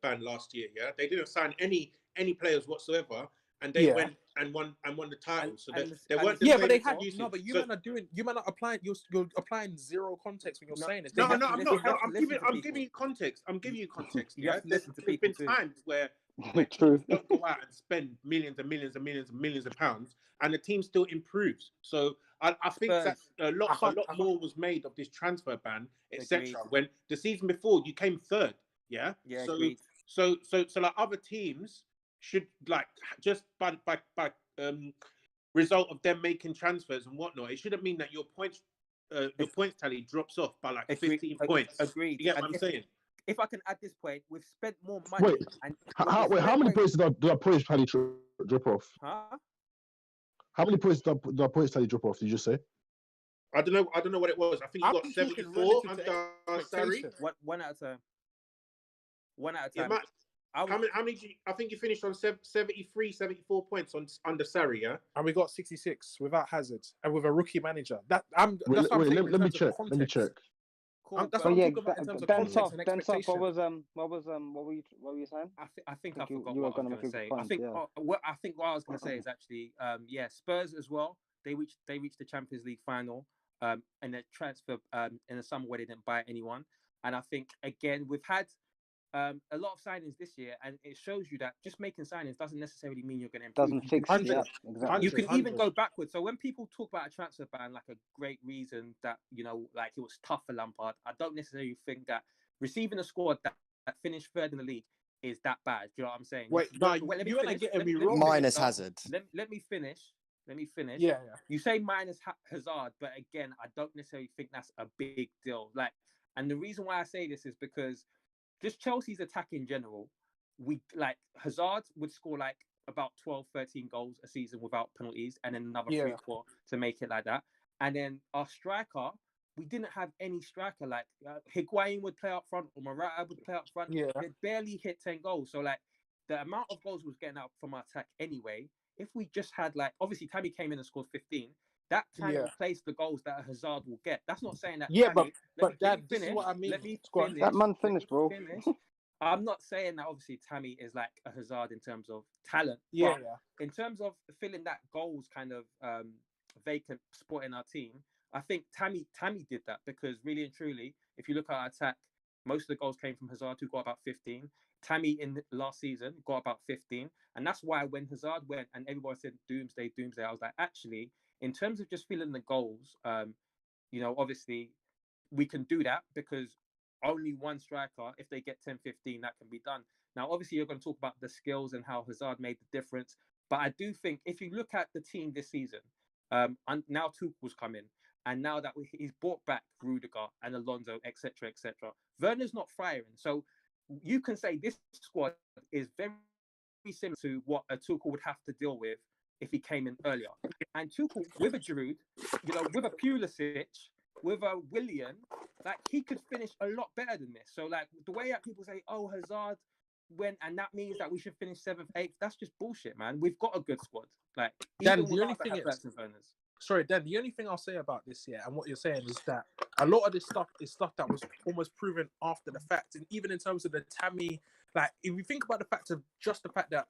ban last year. Yeah, they didn't sign any players whatsoever, and they went and won the title. So they weren't. Yeah, but they had no. But you man are doing. You man are applying. You're applying zero context when you're saying this. No, I'm not. I'm giving you context. You have to listen to people. There's been times where don't go out and spend millions and millions and millions and millions of pounds, and the team still improves. So I think that a lot more was made of this transfer ban, etc. When the season before you came third, so like other teams should like just by result of them making transfers and whatnot, it shouldn't mean that your points tally drops off by like 15 points. Agreed. You get what I'm saying? If I can add this point, we've spent more money. How many points did our points tally drop off? Huh? How many points did our points tally drop off? Did you say? I don't know what it was. I think you got 74 under Sarri. One out of 10. 1 out of 10. Yeah, how many? I think you finished on 73, 74 points under Sarri, yeah. And we got 66 without Hazard and with a rookie manager. Let me check. Cool, that's what I'm talking about in terms of context and expectation. What were you saying? I think I forgot what I was going to say. I think what I was going to say is actually, Spurs as well. They reached the Champions League final, and their transfer in the summer where they didn't buy anyone. And I think again we've had a lot of signings this year, and it shows you that just making signings doesn't necessarily mean you're going to improve. Doesn't fix it. Exactly. You can even go backwards. So when people talk about a transfer ban like a great reason that, you know, like it was tough for Lampard, I don't necessarily think that receiving a squad that finished third in the league is that bad. Do you know what I'm saying? You and I get me wrong. Minus Hazard. Let me finish. Yeah. You say minus Hazard, but again, I don't necessarily think that's a big deal. Like, and the reason why I say this is because just Chelsea's attack in general, we like Hazard would score like about 12, 13 goals a season without penalties, and then another 3 or 4 to make it like that. And then our striker, we didn't have any striker. Like Higuain would play up front, or Morata would play up front. Yeah. They barely hit 10 goals. So like the amount of goals was getting out from our attack anyway. If we just had like, obviously Tammy came in and scored 15. That can replace the goals that a Hazard will get. That's not saying that. Yeah, Tammy, but Dad, this is what I mean. Let me finish. That man finished, bro. I'm not saying that obviously Tammy is like a Hazard in terms of talent. Yeah. In terms of filling that goals kind of vacant spot in our team, I think Tammy did that because really and truly, if you look at our attack, most of the goals came from Hazard, who got about 15. Tammy in the last season got about 15. And that's why when Hazard went and everyone said doomsday, I was like, actually, in terms of just filling the goals, you know, obviously we can do that because only one striker, if they get 10, 15, that can be done. Now, obviously, you're going to talk about the skills and how Hazard made the difference. But I do think if you look at the team this season, and now Tuchel's come in, and now that he's brought back Rudiger and Alonso, etc., etc., Werner's not firing. So you can say this squad is very similar to what a Tuchel would have to deal with if he came in earlier. And Tuchel, with a Giroud, with a Pulisic, with a Willian, like he could finish a lot better than this. So like the way that people say, oh, Hazard went, and that means that we should finish 7th, 8th, that's just bullshit, man. We've got a good squad. Like Dan, even the only thing is, sorry, Dan, the only thing I'll say about this here and what you're saying is that a lot of this stuff is stuff that was almost proven after the fact. And even in terms of the Tammy, like if you think about the fact that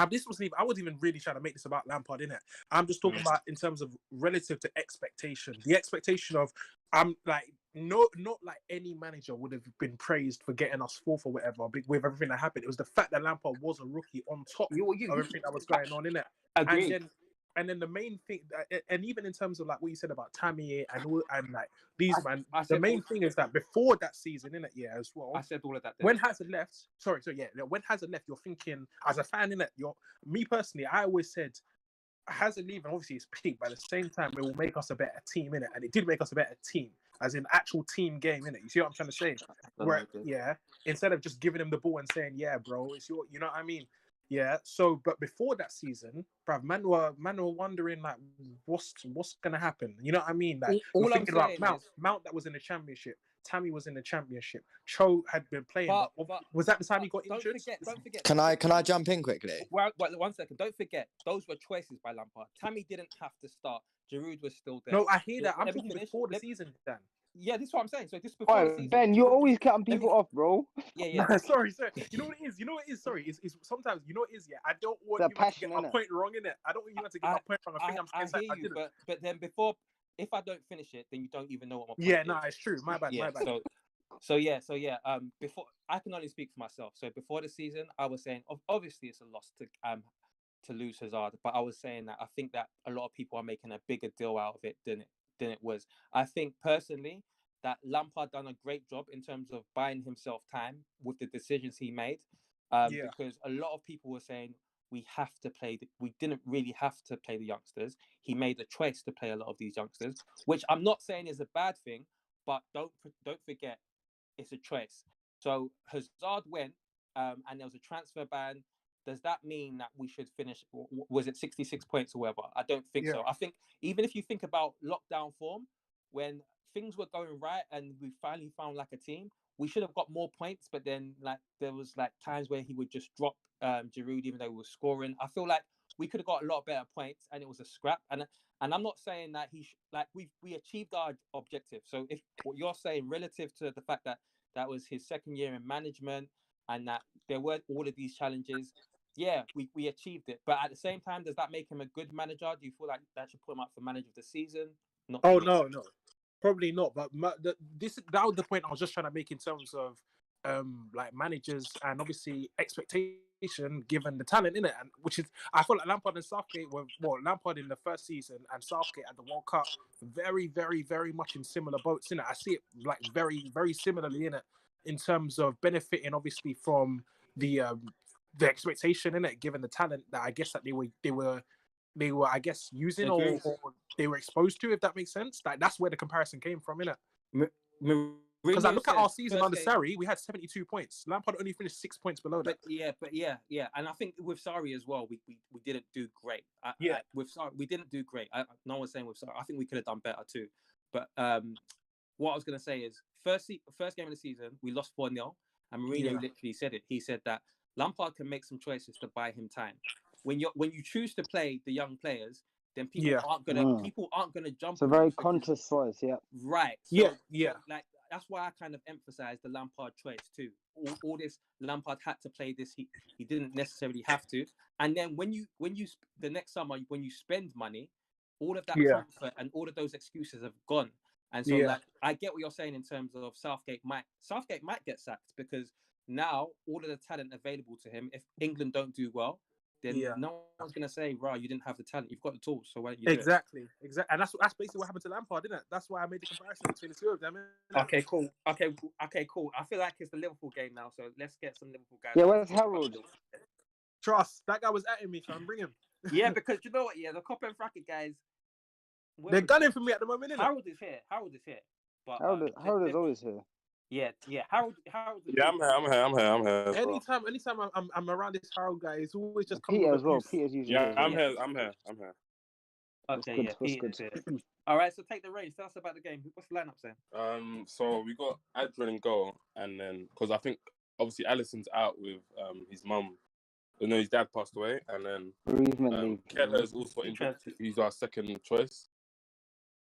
this wasn't even, I wasn't even really trying to make this about Lampard, innit? I'm just talking about in terms of relative to expectation. The expectation of not like any manager would have been praised for getting us fourth or whatever with everything that happened. It was the fact that Lampard was a rookie on top of everything that was going on, innit? And then the main thing, and even in terms of like what you said about Tammy and like these the main thing is that before that season, innit, as well. I said all of that. When Hazard left, when Hazard left, you're thinking as a fan, innit, me personally, I always said Hazard leaving, obviously it's peak, but at the same time it will make us a better team, innit, and it did make us a better team, as in actual team game, innit. You see what I'm trying to say? Where instead of just giving him the ball and saying, yeah, bro, it's your, you know what I mean? Yeah. So, but before that season, bruv, man were wondering like, what's gonna happen? You know what I mean? Like, all I'm thinking about saying Mount that was in the championship. Tammy was in the championship. Cho had been playing, but was that the time he got injured? Don't forget. Can I jump in quickly? Well, 1 second. Don't forget, those were choices by Lampard. Tammy didn't have to start. Giroud was still there. No, I hear that. I'm talking before the season, Dan. Yeah, this is what I'm saying. So this before the season. Ben, you always cutting people off, bro. Yeah. Sorry. You know what it is? Sorry. It's sometimes, you know what it is, yeah. I don't want you to get my point wrong, innit? I don't want you to get my point wrong. I think I'm saying I hear you, but then before, if I don't finish it, then you don't even know what my point is. No, it's true. My bad. So yeah. Before, I can only speak for myself. So before the season, I was saying obviously it's a loss to lose Hazard, but I was saying that I think that a lot of people are making a bigger deal out of it than it was. I think personally that Lampard done a great job in terms of buying himself time with the decisions he made, because a lot of people were saying we didn't really have to play the youngsters. He made a choice to play a lot of these youngsters, which I'm not saying is a bad thing, but don't forget it's a choice. So Hazard went, and there was a transfer ban. Does that mean that we should finish? Was it 66 points or whatever? I don't think so. I think even if you think about lockdown form, when things were going right and we finally found like a team, we should have got more points. But then like there was like times where he would just drop Giroud even though he was scoring. I feel like we could have got a lot better points, and it was a scrap. And I'm not saying that we achieved our objective. So if what you're saying relative to the fact that that was his second year in management and that there weren't all of these challenges, we achieved it. But at the same time, does that make him a good manager? Do you feel like that should put him up for manager of the season? No, probably not. But that was the point I was just trying to make in terms of like managers and obviously expectation given the talent in it, and which is I feel like Lampard and Southgate Lampard in the first season and Southgate at the World Cup very, very, very much in similar boats in it. I see it like very, very similarly in it in terms of benefiting obviously from the expectation in it, given the talent that I guess that they were I guess using or they were exposed to, if that makes sense. That's where the comparison came from, innit? Because I look at our season under Sarri, we had 72 points. Lampard only finished 6 points below that. But and I think with Sarri as well, we didn't do great. With Sarri, we didn't do great. No one's saying with Sarri. I think we could have done better too. But what I was going to say is, first game of the season, we lost 4-0, and Mourinho literally said it. He said that Lampard can make some choices to buy him time. When you choose to play the young players, then people aren't gonna jump. It's a very conscious choice, right. So, like that's why I kind of emphasize the Lampard choice too. All this Lampard had to play this. He didn't necessarily have to. And then when you the next summer when you spend money, all of that comfort and all of those excuses have gone. And so like I get what you're saying in terms of Southgate might get sacked because now all of the talent available to him, if England don't do well, then no one's going to say, right, you didn't have the talent. You've got the tools, so why don't you do it? Exactly. And that's basically what happened to Lampard, isn't it? That's why I made the comparison between the two of them. Okay, cool. I feel like it's the Liverpool game now, so let's get some Liverpool guys. Yeah, where's Harold? Trust. That guy was at me, fam. Bring him. Yeah, because you know what? Yeah, the Cop and Fracket guys. They're gunning for me at the moment, innit? Harold is here. But Harold is always here. Yeah. Harold. Yeah, I'm here. as well. Anytime I'm around this Harold guy, it's always just coming Peter with as well. abuse. Peter's usually Yeah, here. I'm here. Okay, yeah, Peter's here. All right, so take the reins. Tell us about the game. What's the lineup saying? So we got Adrian in goal, and then because I think obviously Alisson's out with his mum. No, his dad passed away, and then Keller's also injured. He's our second choice.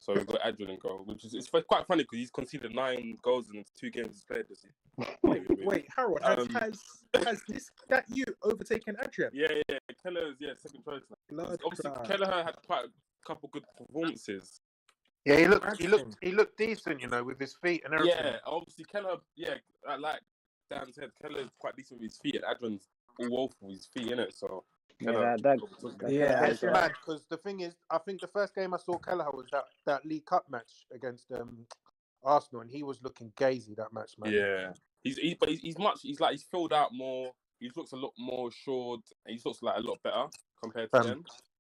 So we've got Adrian in goal, which is it's quite funny because he's conceded 9 goals in 2 games he's played this year. Wait, Harold, has that you overtaken Adrian? Yeah. Keller's second choice now. Obviously, Kelleher had quite a couple good performances. Yeah, he looked decent, with his feet and everything. Yeah, obviously Kelleher, like Dan said, Keller's quite decent with his feet, and Adrian's all woeful with his feet, innit? So it's mad because the thing is, I think the first game I saw Kelleher was that League Cup match against Arsenal, and he was looking gazy that match, man. Yeah, he's filled out more. He looks a lot more assured. He looks like a lot better compared to them.